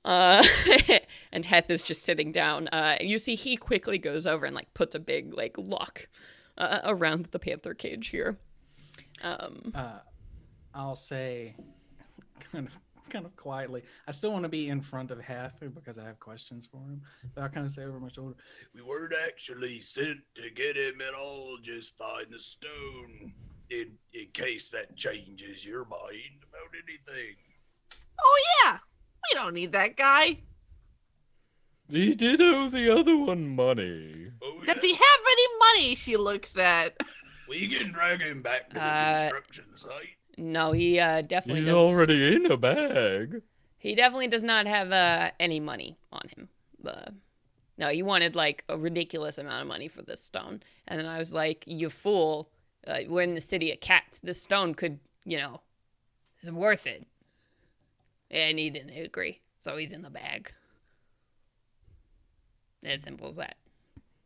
And Heth is just sitting down. You see he quickly goes over and like puts a big like lock around the panther cage here. I'll say kind of quietly. I still want to be in front of Heth because I have questions for him. But I'll kind of say over my shoulder, We weren't actually sent to get him at all, just find the stone. In case that changes your mind about anything. Oh, yeah. We don't need that guy. He did owe the other one money. Oh, Does he have any money? She looks at. We can drag him back to the construction site. No, he definitely He's does. already in a bag. He definitely does not have any money on him. No, he wanted like a ridiculous amount of money for this stone, and then I was like, "You fool! We're in the city of cats. This stone could, is worth it." And he didn't agree, so he's in the bag. As simple as that.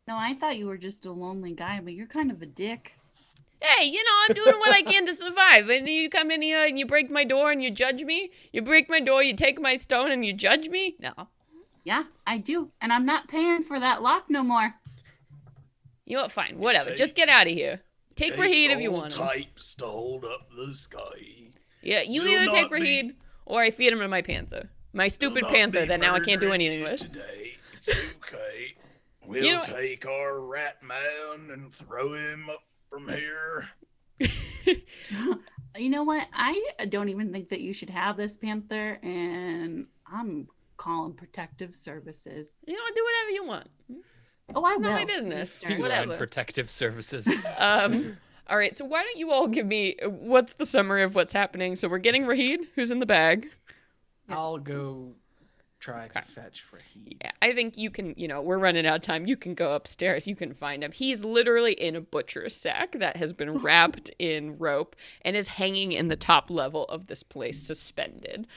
No, I thought you were just a lonely guy, but you're kind of a dick. Hey, I'm doing what I can to survive. And you come in here and you break my door and you judge me? You break my door, you take my stone and you judge me? No. Yeah, I do. And I'm not paying for that lock no more. You know what? Fine. Whatever. Just get out of here. Take Rahid if you want him. Types to hold up the sky. Yeah, you Will either take not be- Rahid or I feed him to my panther. My stupid Will not panther be that now I can't do murdering anything you with. Today. It's okay. We'll You know- take our rat man and throw him up from here. You know what? I don't even think that you should have this panther, and I'm calling protective services. You know, do whatever you want. Oh, I It's will. not my business. Sure. Whatever. Protective Services. All right, so why don't you all give me what's the summary of what's happening? So we're getting Rahid, who's in the bag. I'll go try to fetch Rahid. Yeah, I think you can, we're running out of time. You can go upstairs. You can find him. He's literally in a butcher's sack that has been wrapped in rope and is hanging in the top level of this place, suspended.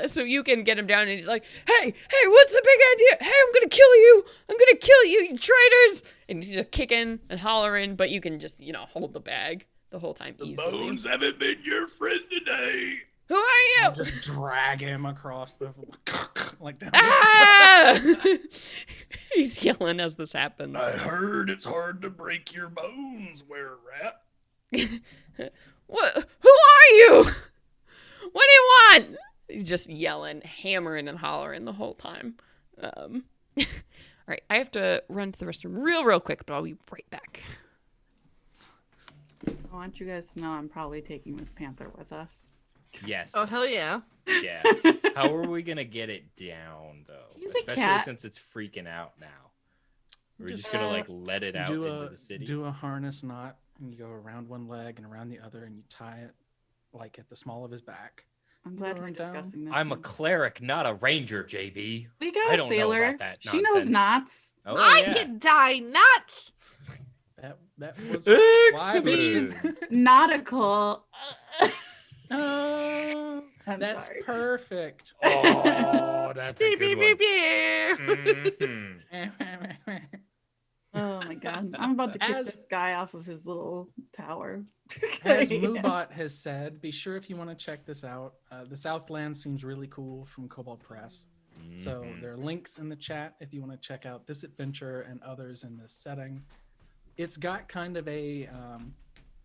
So you can get him down, and he's like, hey, what's the big idea? Hey, I'm going to kill you. I'm going to kill you, you traitors. And he's just kicking and hollering, but you can just, hold the bag the whole time The easily. bones haven't been your friend today. Who are you? I'll just drag him across the like down. Ah! He's yelling as this happens. I heard it's hard to break your bones, were-rat. What? Who are you? What do you want? He's just yelling, hammering, and hollering the whole time. All right, I have to run to the restroom real quick, but I'll be right back. I want you guys to know I'm probably taking this panther with us. Yes. Oh, hell yeah. Yeah. How are we gonna get it down though? He's a Especially cat. since it's freaking out now. We're just Just, gonna let it out into the city. Do a harness knot, and you go around one leg and around the other, and you tie it like at the small of his back. I'm glad Lower we're down. discussing this. I'm a one. clearic, not a ranger, JB. We got I a don't know sailor. about that She knows nonsense. knots. Oh, I yeah. can tie nuts. That was why I pitched Excellent. it. Nautical. Oh, I'm that's sorry. perfect. Oh, that's a Beep, good beep, one. beep, beep. Mhm. Oh my god. I'm about to kick As- this guy off of his little tower. As Yeah. Moobot has said, be sure if you want to check this out. The Southlands seems really cool from Kobold Press. So Mhm. there are links in the chat if you want to check out this adventure and others in this setting. It's got kind of a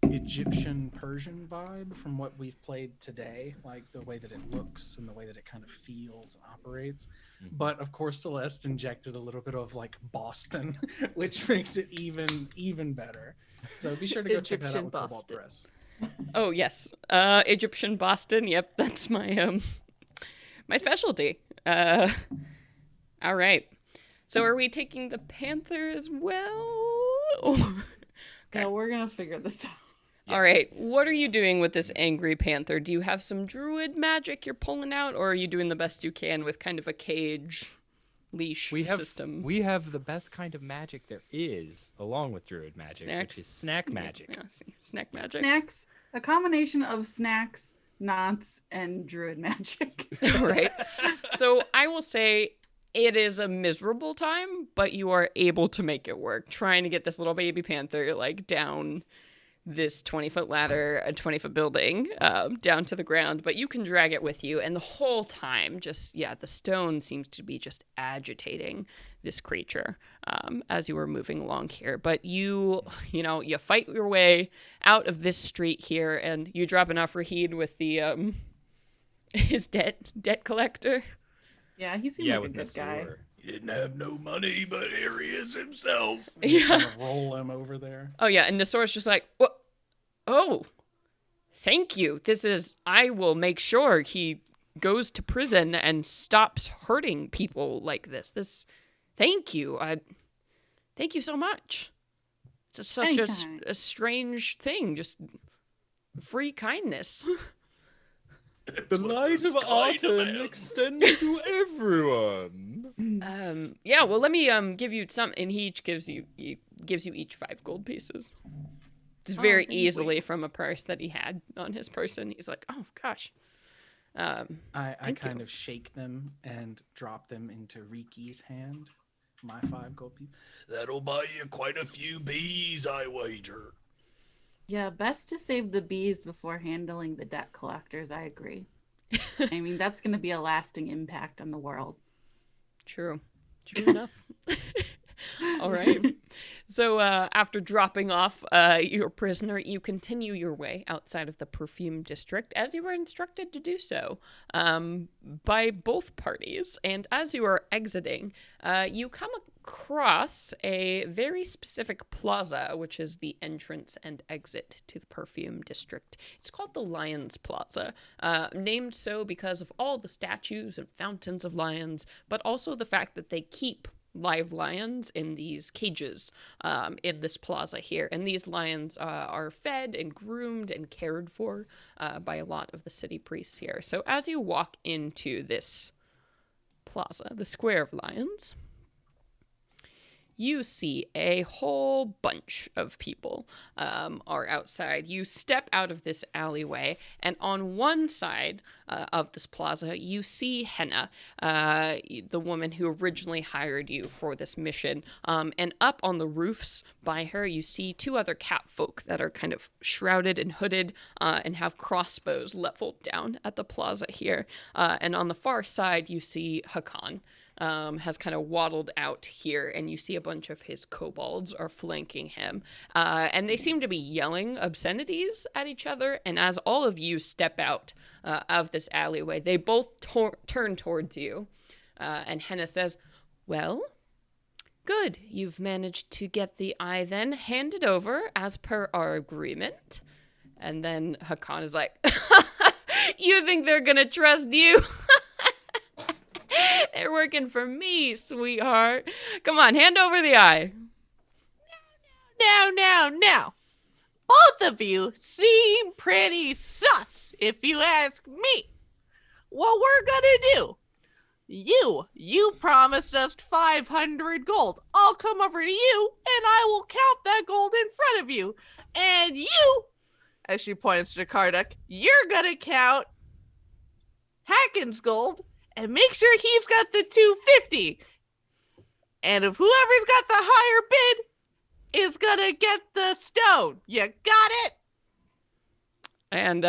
Egyptian Persian vibe from what we've played today, like the way that it looks and the way that it kind of feels and operates. But of course, Celeste injected a little bit of like Boston, which makes it even better. So be sure to go check that out Egyptian with Kobold Boston. Press. Oh yes, Egyptian Boston. Yep, that's my my specialty. All right. So are we taking the panther as well? No, we're gonna figure this out. All right. What are you doing with this angry panther? Do you have some druid magic you're pulling out, or are you doing the best you can with kind of a cage leash system? We have the best kind of magic there is, along with druid magic, Snacks? which is snack magic. Yeah, see, snack magic. Snacks. A combination of snacks, knots, and druid magic. Right. So I will say it is a miserable time, but you are able to make it work. Trying to get this little baby panther like down this 20-foot ladder, a 20-foot building, down to the ground, but you can drag it with you. And the whole time, the stone seems to be just agitating this creature as you were moving along here. But you fight your way out of this street here, and you drop enough Rahid with the his debt collector. Yeah, he seems Yeah, like a with good guy. Nasur. He didn't have no money, but here he is himself. Yeah. Kind of roll him over there. Oh yeah, and Nasor's just like, what? Oh, thank you. I will make sure he goes to prison and stops hurting people like this. Thank you. Thank you so much. It's such Anytime. a strange thing, just free kindness. The light of Arton extends to everyone. Yeah, well, let me give you some, and he each gives you each 5 gold pieces. Just very thank you. easily from a purse that he had on his person. He's like, oh gosh. I Thank kind you. of shake them and drop them into Riki's hand. My 5 gold pieces. That'll buy you quite a few bees, I wager. Yeah, best to save the bees before handling the debt collectors. I agree. I mean, that's going to be a lasting impact on the world. True enough. All right. So after dropping off your prisoner, you continue your way outside of the perfume district as you were instructed to do so by both parties. And as you are exiting, you come across a very specific plaza, which is the entrance and exit to the perfume district. It's called the Lions Plaza, named so because of all the statues and fountains of lions, but also the fact that they keep live lions in these cages in this plaza here. And these lions are fed and groomed and cared for by a lot of the city priests here. So as you walk into this plaza, the Square of Lions, you see a whole bunch of people are outside. You step out of this alleyway, and on one side of this plaza, you see Henna, the woman who originally hired you for this mission. And up on the roofs by her, you see two other catfolk that are kind of shrouded and hooded and have crossbows leveled down at the plaza here. And on the far side, you see Hakan. Has kind of waddled out here, and you see a bunch of his kobolds are flanking him. And they seem to be yelling obscenities at each other, and as all of you step out of this alleyway, they both turn towards you. And Henna says, "Well, good. You've managed to get the eye then handed over as per our agreement." And then Hakan is like, "You think they're gonna trust you?" They're working for me, sweetheart. Come on, hand over the eye. Now. Both of you seem pretty sus, if you ask me. What we're gonna do. You promised us 500 gold. I'll come over to you, and I will count that gold in front of you. And you, as she points to Karduk, you're gonna count Haken's gold, and make sure he's got the 250. And if whoever's got the higher bid is gonna get the stone. You got it? And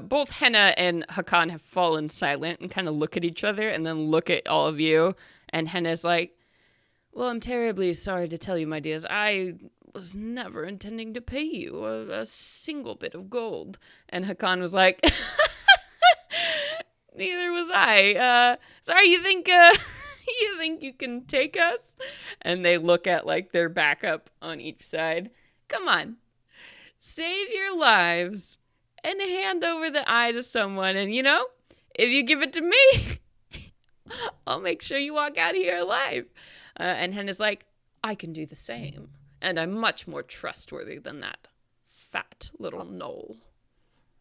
both Henna and Hakan have fallen silent and kind of look at each other and then look at all of you. And Henna's like, "Well, I'm terribly sorry to tell you, my dears. I was never intending to pay you a single bit of gold." And Hakan was like, "Neither was I. Sorry, you think you can take us?" And they look at like their backup on each side. Come on, save your lives and hand over the eye to someone. And if you give it to me, I'll make sure you walk out of here alive. And Henna's like, "I can do the same, and I'm much more trustworthy than that fat little knoll."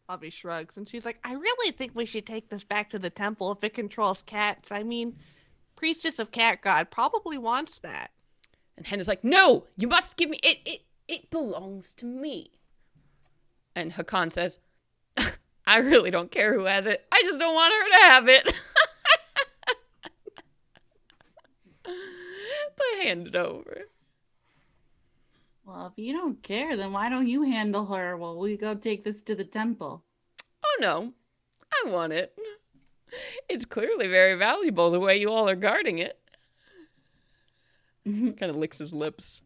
Bobby shrugs, and she's like, "I really think we should take this back to the temple if it controls cats. I mean, Priestess of Cat God probably wants that." And Henna's like, "No, you must give me it. It belongs to me." And Hakan says, "I really don't care who has it. I just don't want her to have it." But hand it over. Well, if you don't care, then why don't you handle her while we go take this to the temple? Oh, no. I want it. It's clearly very valuable the way you all are guarding it. Kind of licks his lips.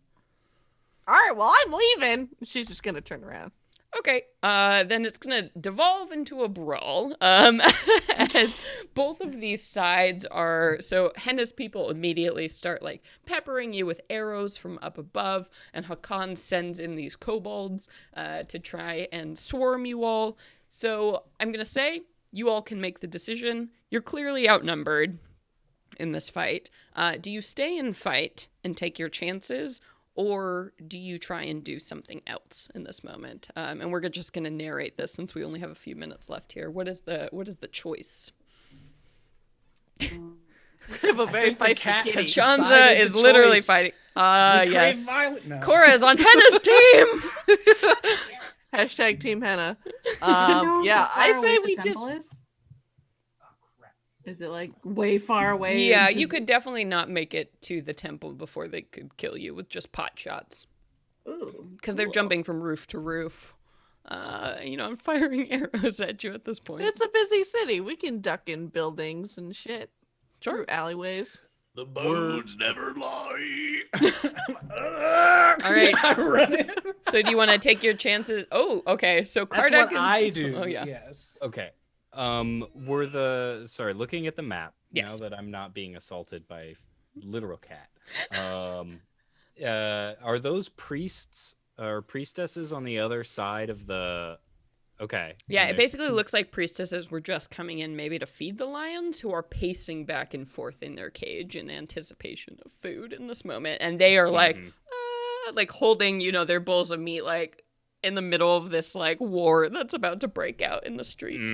All right, well, I'm leaving. She's just going to turn around. Okay, then it's gonna devolve into a brawl, as both of these sides are, so Henna's people immediately start, like, peppering you with arrows from up above, and Hakan sends in these kobolds, to try and swarm you all. So, I'm gonna say, you all can make the decision. You're clearly outnumbered in this fight. Do you stay and fight and take your chances, or do you try and do something else in this moment? And we're just going to narrate this since we only have a few minutes left here. What is the choice? We have a very feisty kitty. Shanza is literally fighting. Yes. No. Cora is on Henna's team. Hashtag Team Henna. Yeah, I say we just... Is it like way far away? Yeah, you could definitely not make it to the temple before they could kill you with just pot shots. Because they're jumping from roof to roof. I'm firing arrows at you at this point. It's a busy city. We can duck in buildings and shit. Sure. Through alleyways. The bones never lie. All right. I run in. So do you want to take your chances? Oh, okay. So That's Kardak what is. I do. Oh yeah. Yes. Okay. Looking at the map Yes. now that I'm not being assaulted by a literal cat. Are those priests or priestesses on the other side of the? Okay. Yeah, and it there's basically two- looks like priestesses were just coming in maybe to feed the lions who are pacing back and forth in their cage in anticipation of food in this moment. And they are like holding, their bowls of meat like in the middle of this like war that's about to break out in the street.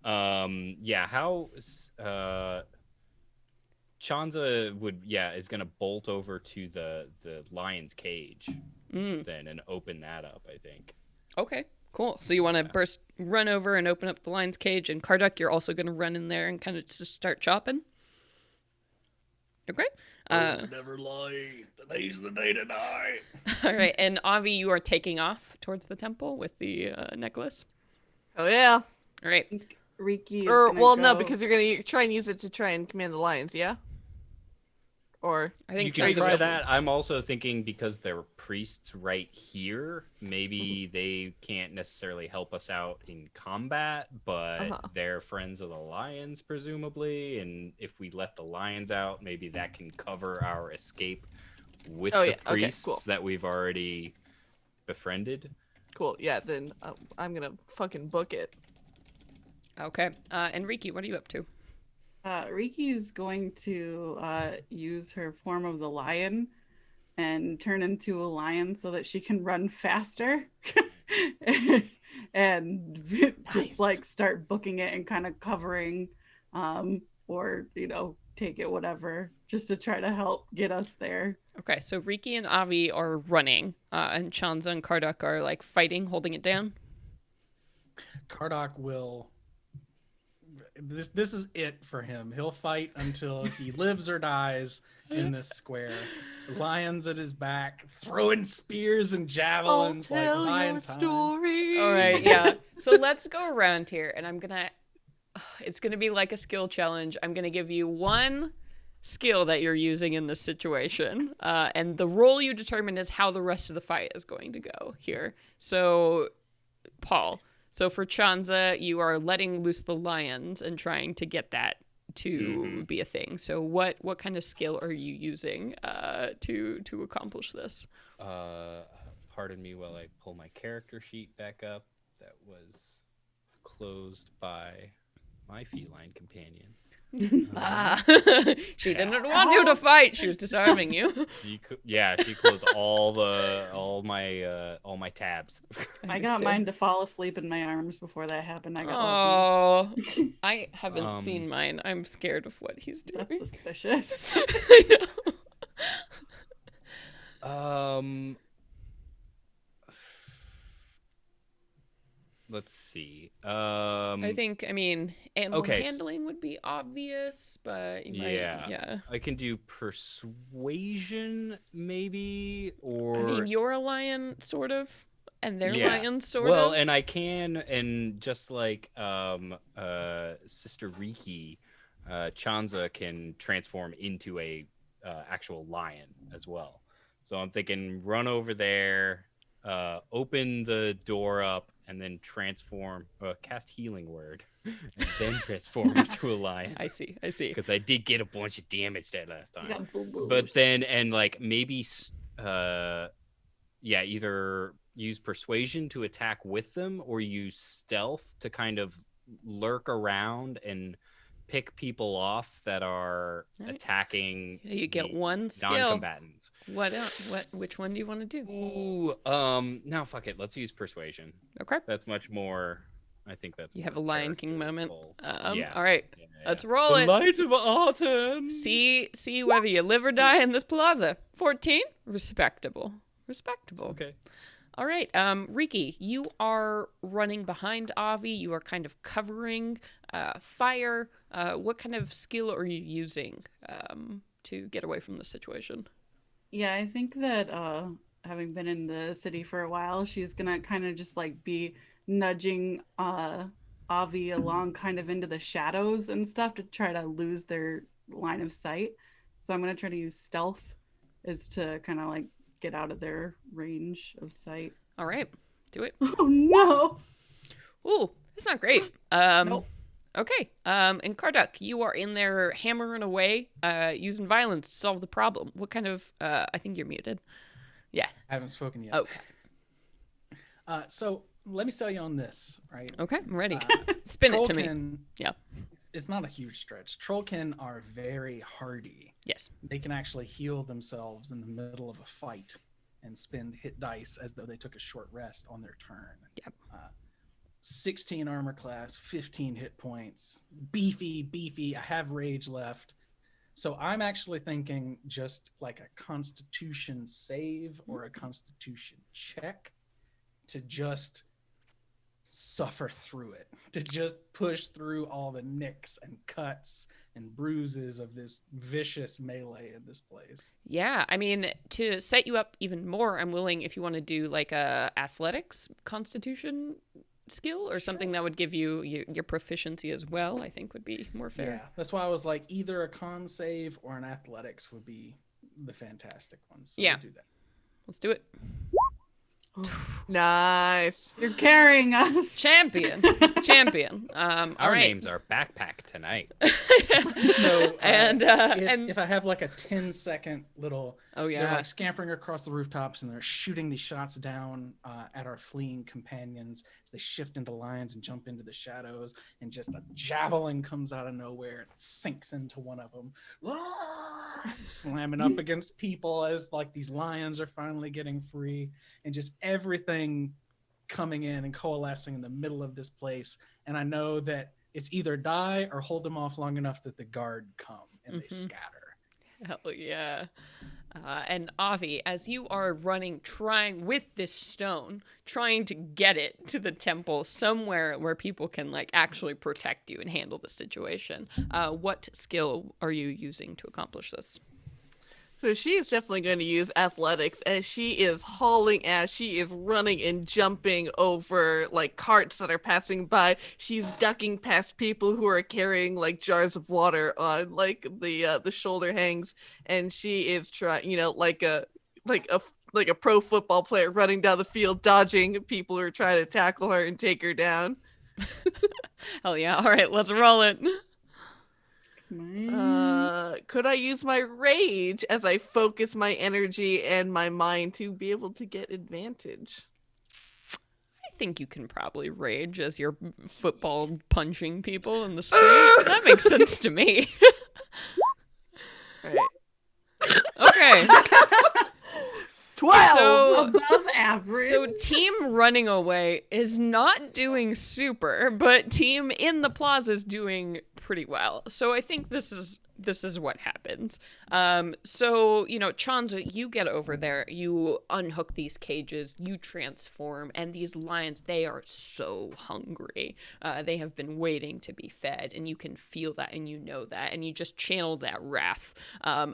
How Chanza is gonna bolt over to the lion's cage then and open that up, I think. Okay, cool. So you want to run over and open up the lion's cage, and Kardak, you're also going to run in there and kind of just start chopping. Okay. Bones never lie. Today's the day to die. All right, and Avi, you are taking off towards the temple with the necklace. Oh yeah. All right. Riki is Or gonna no, go- because you're gonna try and use it to try and command the lions, yeah? Or I think You can Chanza's try up- that. I'm also thinking because there are priests right here, maybe they can't necessarily help us out in combat, but they're friends of the lions, presumably. And if we let the lions out, maybe that can cover our escape with the priests that we've already befriended. cool. Yeah, then I'm gonna fucking book it. Okay. And Riki, what are you up to? Riki's going to use her form of the lion and turn into a lion so that she can run faster and just like start booking it and kind of covering or take it whatever just to try to help get us there. Okay, so Riki and Avi are running, and Chanza and Kardak are like fighting, holding it down. Kardak will. This is it for him. He'll fight until he lives or dies in this square. Lions at his back, throwing spears and javelins like lion time. Story. All right, yeah. So let's go around here, and it's gonna be like a skill challenge. I'm gonna give you one skill that you're using in this situation, and the role you determine is how the rest of the fight is going to go here. So, Paul. So for Chanza, you are letting loose the lions and trying to get that to be a thing. So what kind of skill are you using to accomplish this? Pardon me while I pull my character sheet back up. That was closed by my feline companion. She didn't want you to fight. She was disarming you. She closed all my tabs. I got mine to fall asleep in my arms before that happened. I got Oh, I haven't seen mine. I'm scared of what he's doing. That's suspicious. I know. Let's see. I think, animal handling would be obvious, but you might, I can do persuasion, maybe, or... I mean, you're a lion, sort of, and they're lions, sort of. Well, and I can, and just like Sister Riki, Chanza can transform into a actual lion as well. So I'm thinking run over there, open the door up, and then cast healing word, and then transform into a lion. I see. Because I did get a bunch of damage that last time. Yeah, boo-boo. But then, and like maybe, either use persuasion to attack with them, or use stealth to kind of lurk around and pick people off that are attacking. You get one skill. Non-combatants. Which one do you want to do? Ooh, no, fuck it. Let's use persuasion. Okay. That's much more. I think that's. You more have a Lion King moment. characterful. All right. Yeah. Let's roll The it. light of autumn. See whether you live or die in this plaza. 14? Respectable. Okay. All right. Riki, you are running behind Avi. You are kind of covering fire. What kind of skill are you using to get away from the situation? Yeah, I think that having been in the city for a while, she's gonna kind of just like be nudging Avi along kind of into the shadows and stuff to try to lose their line of sight. So I'm going to try to use stealth as to kind of like get out of their range of sight. All right, do it. Oh no. Ooh, it's not great. Nope. Okay. And Karduk, you are in there hammering away, using violence to solve the problem. What kind of? I think you're muted. Yeah. I haven't spoken yet. Okay. So let me sell you on this, right? Okay, I'm ready. Spin it to me. Trollkin, Yeah. It's not a huge stretch. Trollkin are very hardy. Yes. They can actually heal themselves in the middle of a fight and spend hit dice as though they took a short rest on their turn. Yep. 16 armor class, 15 hit points, beefy. I have rage left. So I'm actually thinking just like a constitution save or a constitution check to just suffer through it, to just push through all the nicks and cuts and bruises of this vicious melee in this place. Yeah, I mean, to set you up even more, I'm willing, if you want to do like a athletics constitution skill or something that would give you your proficiency as well, I think would be more fair. Yeah, that's why I was like either a con save or an athletics would be the fantastic one. So Yeah. we'll do that. Let's do it. Nice. You're carrying us. Champion. All Our right. names are Backpack tonight. So and if I have like a 10-second little, oh they're yeah. like scampering across the rooftops and they're shooting these shots down at our fleeing companions as they shift into lines and jump into the shadows, and just a javelin comes out of nowhere and sinks into one of them, slamming up against people as like these lions are finally getting free, and just everything coming in and coalescing in the middle of this place. And I know that it's either die or hold them off long enough that the guard come and they scatter. Hell yeah. And Avi, as you are running, trying with this stone, trying to get it to the temple somewhere where people can like actually protect you and handle the situation, what skill are you using to accomplish this? So she is definitely going to use athletics, as she is hauling ass. She is running and jumping over like carts that are passing by. She's ducking past people who are carrying like jars of water on like the shoulder hangs, and she is trying, like a pro football player running down the field, dodging people who are trying to tackle her and take her down. Hell yeah. All right, let's roll it. Could I use my rage as I focus my energy and my mind to be able to get advantage? I think you can probably rage as you're football punching people in the street. That makes sense to me. Right. Okay. 12! So, Above average. so team running away is not doing super, but team in the plaza is doing pretty well. So I think this is what happens. So, Chanza, you get over there, you unhook these cages, you transform, and these lions, they are so hungry. They have been waiting to be fed, and you can feel that, and you know that, and you just channel that wrath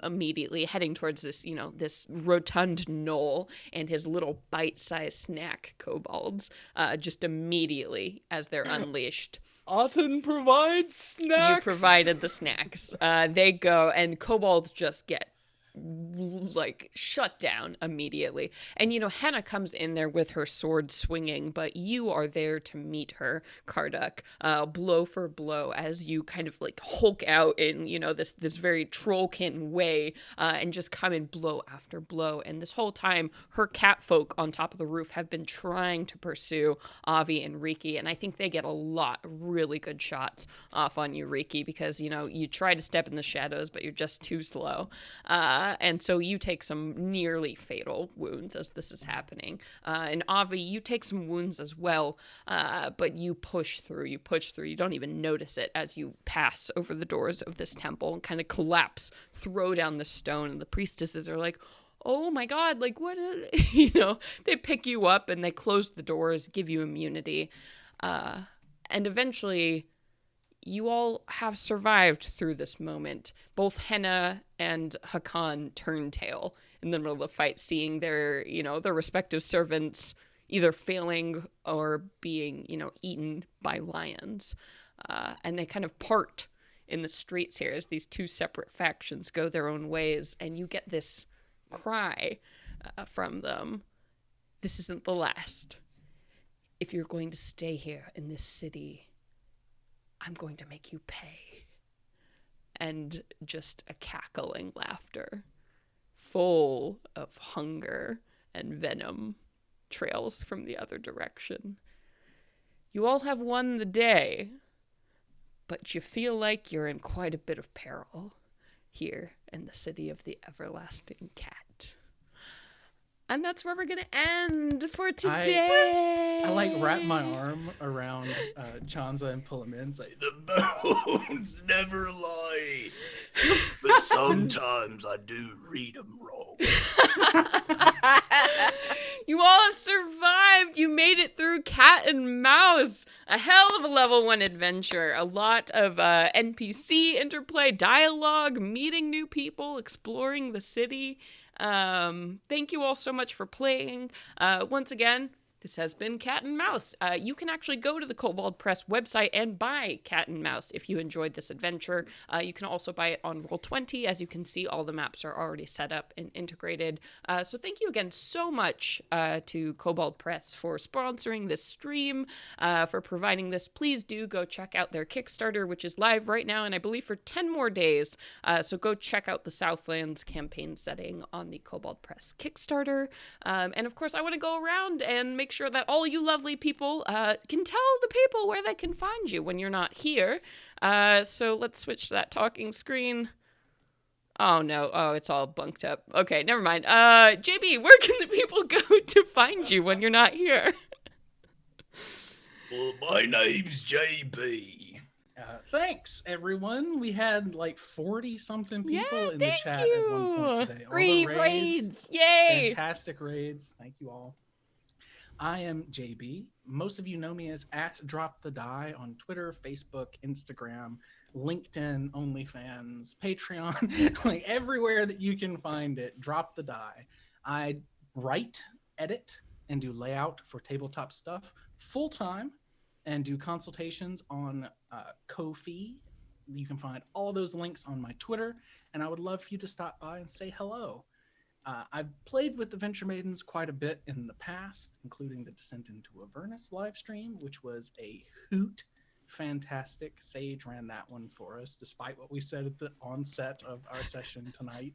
immediately, heading towards this, this rotund knoll and his little bite-sized snack kobolds, just immediately as they're unleashed. Aten provides snacks. You provided the snacks. They go, and kobolds just get like shut down immediately. And Henna comes in there with her sword swinging, but you are there to meet her, Karduk, blow for blow, as you kind of like hulk out in this very trollkin way, and just come in blow after blow. And this whole time, her catfolk on top of the roof have been trying to pursue Avi and Riki, and I think they get a lot of really good shots off on you, Riki, because you try to step in the shadows, but you're just too slow. And so you take some nearly fatal wounds as this is happening. And Avi, you take some wounds as well, but you push through. You don't even notice it as you pass over the doors of this temple and kind of collapse, throw down the stone, and the priestesses are like, oh my God, like what? They pick you up and they close the doors, give you immunity. And eventually, you all have survived through this moment. Both Henna and Hakan turn tail in the middle of the fight, seeing their respective servants either failing or being, eaten by lions. And they kind of part in the streets here as these two separate factions go their own ways, and you get this cry from them. This isn't the last. If you're going to stay here in this city, I'm going to make you pay. And just a cackling laughter, full of hunger and venom, trails from the other direction. You all have won the day, but you feel like you're in quite a bit of peril here in the city of the everlasting cat. And that's where we're going to end for today. I like wrap my arm around Chanza and pull him in and say, The bones never lie. But sometimes I do read them wrong. You all have survived. You made it through Cat and Mouse. A hell of a level 1 adventure. A lot of NPC interplay, dialogue, meeting new people, exploring the city. Thank you all so much for playing. Once again, this has been Cat and Mouse. You can actually go to the Kobold Press website and buy Cat and Mouse if you enjoyed this adventure. You can also buy it on Roll20. As you can see, all the maps are already set up and integrated. So thank you again so much to Kobold Press for sponsoring this stream, for providing this. Please do go check out their Kickstarter, which is live right now, and I believe for 10 more days. So go check out the Southlands campaign setting on the Kobold Press Kickstarter. And of course, I want to go around and make sure that all you lovely people can tell the people where they can find you when you're not here. So let's switch to that talking screen. Oh no, it's all bunked up. Okay, never mind. JB, where can the people go to find you when you're not here? Well, my name's JB. thanks, everyone. We had like 40-something people in the thank chat at one point you. today. All Great the raids. Yay! Fantastic raids. Thank you all. I am JB. Most of you know me as @DropTheDie on Twitter, Facebook, Instagram, LinkedIn, OnlyFans, Patreon, like everywhere that you can find it. Drop the Die. I write, edit, and do layout for tabletop stuff full time, and do consultations on Ko-fi. You can find all those links on my Twitter, and I would love for you to stop by and say hello. I've played with the Venture Maidens quite a bit in the past, including the Descent into Avernus live stream, which was a hoot. Fantastic. Sage ran that one for us, despite what we said at the onset of our session tonight.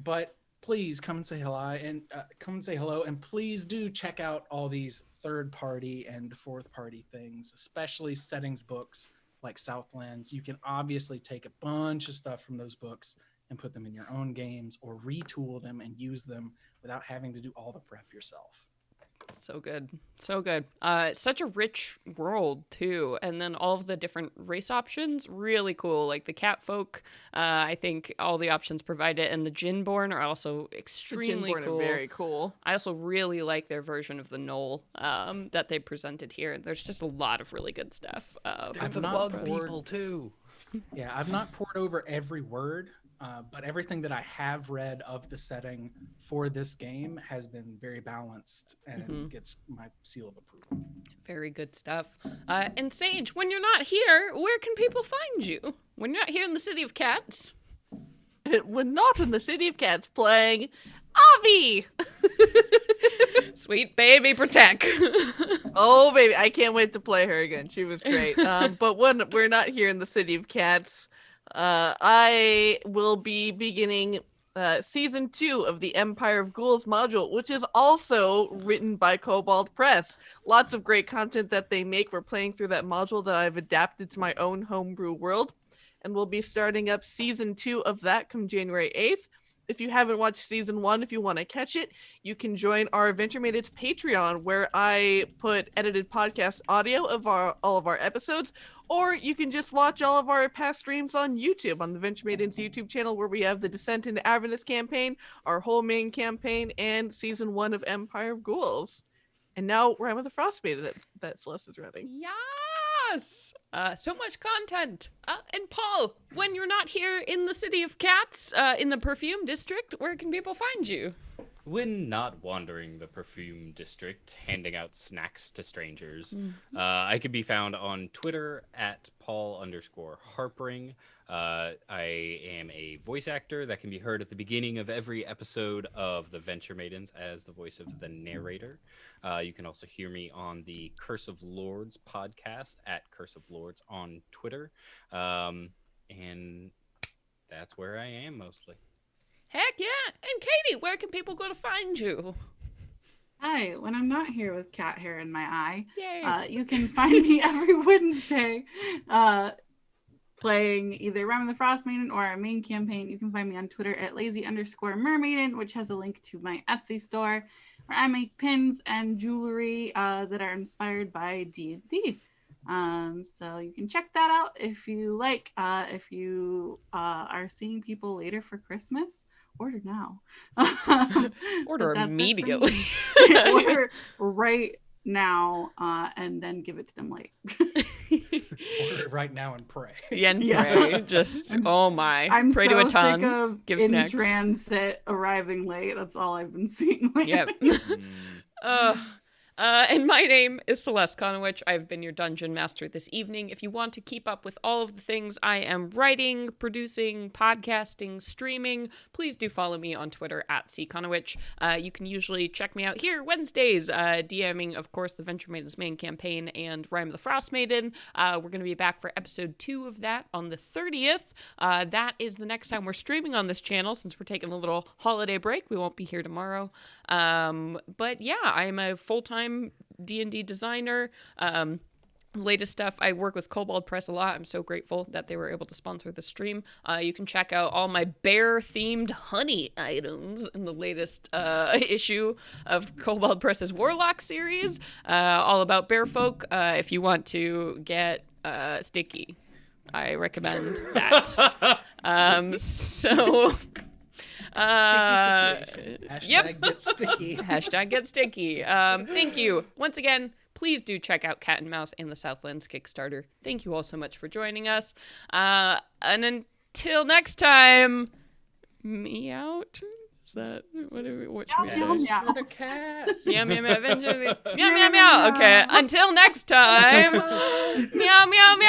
But please come and say hello, and please do check out all these third-party and fourth-party things, especially settings books like Southlands. You can obviously take a bunch of stuff from those books and put them in your own games, or retool them and use them without having to do all the prep yourself. So good. So good. Such a rich world, too. And then all of the different race options, really cool. Like the cat folk, I think all the options provided, and the Djinborn are also extremely cool. Are very cool. I also really like their version of the Knoll that they presented here. There's just a lot of really good stuff. There's the not bug poured- people, too. Yeah, I've not poured over every word, but everything that I have read of the setting for this game has been very balanced and gets my seal of approval. Very good stuff. And Sage, when you're not here, where can people find you? When you're not here in the City of Cats? When not in the City of Cats, playing Avi. Sweet baby Protect. Oh, baby. I can't wait to play her again. She was great. But when we're not here in the City of Cats, I will be beginning season 2 of the Empire of Ghouls module, which is also written by Kobold Press. Lots of great content that they make. We're playing through that module that I've adapted to my own homebrew world, and we'll be starting up season 2 of that come January 8th. If you haven't watched season 1, if you want to catch it, you can join our Venture Maidens Patreon, where I put edited podcast audio of all of our episodes, or you can just watch all of our past streams on YouTube, on the Venture Maidens YouTube channel, where we have the Descent into Avernus campaign, our whole main campaign, and season 1 of Empire of Ghouls. And now we're with the Frostmaiden that Celeste is running. Yes! So much content. And Paul, when you're not here in the City of Cats, in the Perfume District, where can people find you? When not wandering the perfume district, handing out snacks to strangers, I can be found on Twitter at Paul_Harpering. I am a voice actor that can be heard at the beginning of every episode of the Venture Maidens as the voice of the narrator. You can also hear me on the Curse of Lords podcast at Curse of Lords on Twitter. And that's where I am mostly. Heck yeah. And Katie, where can people go to find you? Hi, when I'm not here with cat hair in my eye, Yay. you can find me every Wednesday playing either Rhyme of the Frost Maiden or our main campaign. You can find me on Twitter at lazy_mermaiden, which has a link to my Etsy store, where I make pins and jewelry that are inspired by D&D. So you can check that out if you like. If you are seeing people later for Christmas, order now. Order immediately. Order right now, and then give it to them late. Order it right now and pray. Yeah, and pray. Just, oh my. I'm pray so to a ton. sick of Give in snacks. transit arriving late. That's all I've been seeing lately. Yep. And my name is Celeste Conowich. I've been your dungeon master this evening. If you want to keep up with all of the things I am writing, producing, podcasting, streaming, please do follow me on Twitter at cconowich. You can usually check me out here Wednesdays, DMing, of course, the Venture Maidens main campaign and Rhyme of the Frost Maiden. We're going to be back for episode 2 of that on the 30th. That is the next time we're streaming on this channel, since we're taking a little holiday break. We won't be here tomorrow. But yeah, I'm a full-time D&D designer. Latest stuff, I work with Kobold Press a lot. I'm so grateful that they were able to sponsor the stream. You can check out all my bear-themed honey items in the latest issue of Kobold Press's Warlock series, all about bear folk. If you want to get sticky, I recommend that. Hashtag get sticky. Hashtag get sticky. Thank you. Once again, please do check out Cat and Mouse and the Southlands Kickstarter. Thank you all so much for joining us. And until next time, me out. Is that what should we say? Meow. The cats. Meow meow meow. Meow meow meow. Okay. Until next time. Meow meow meow.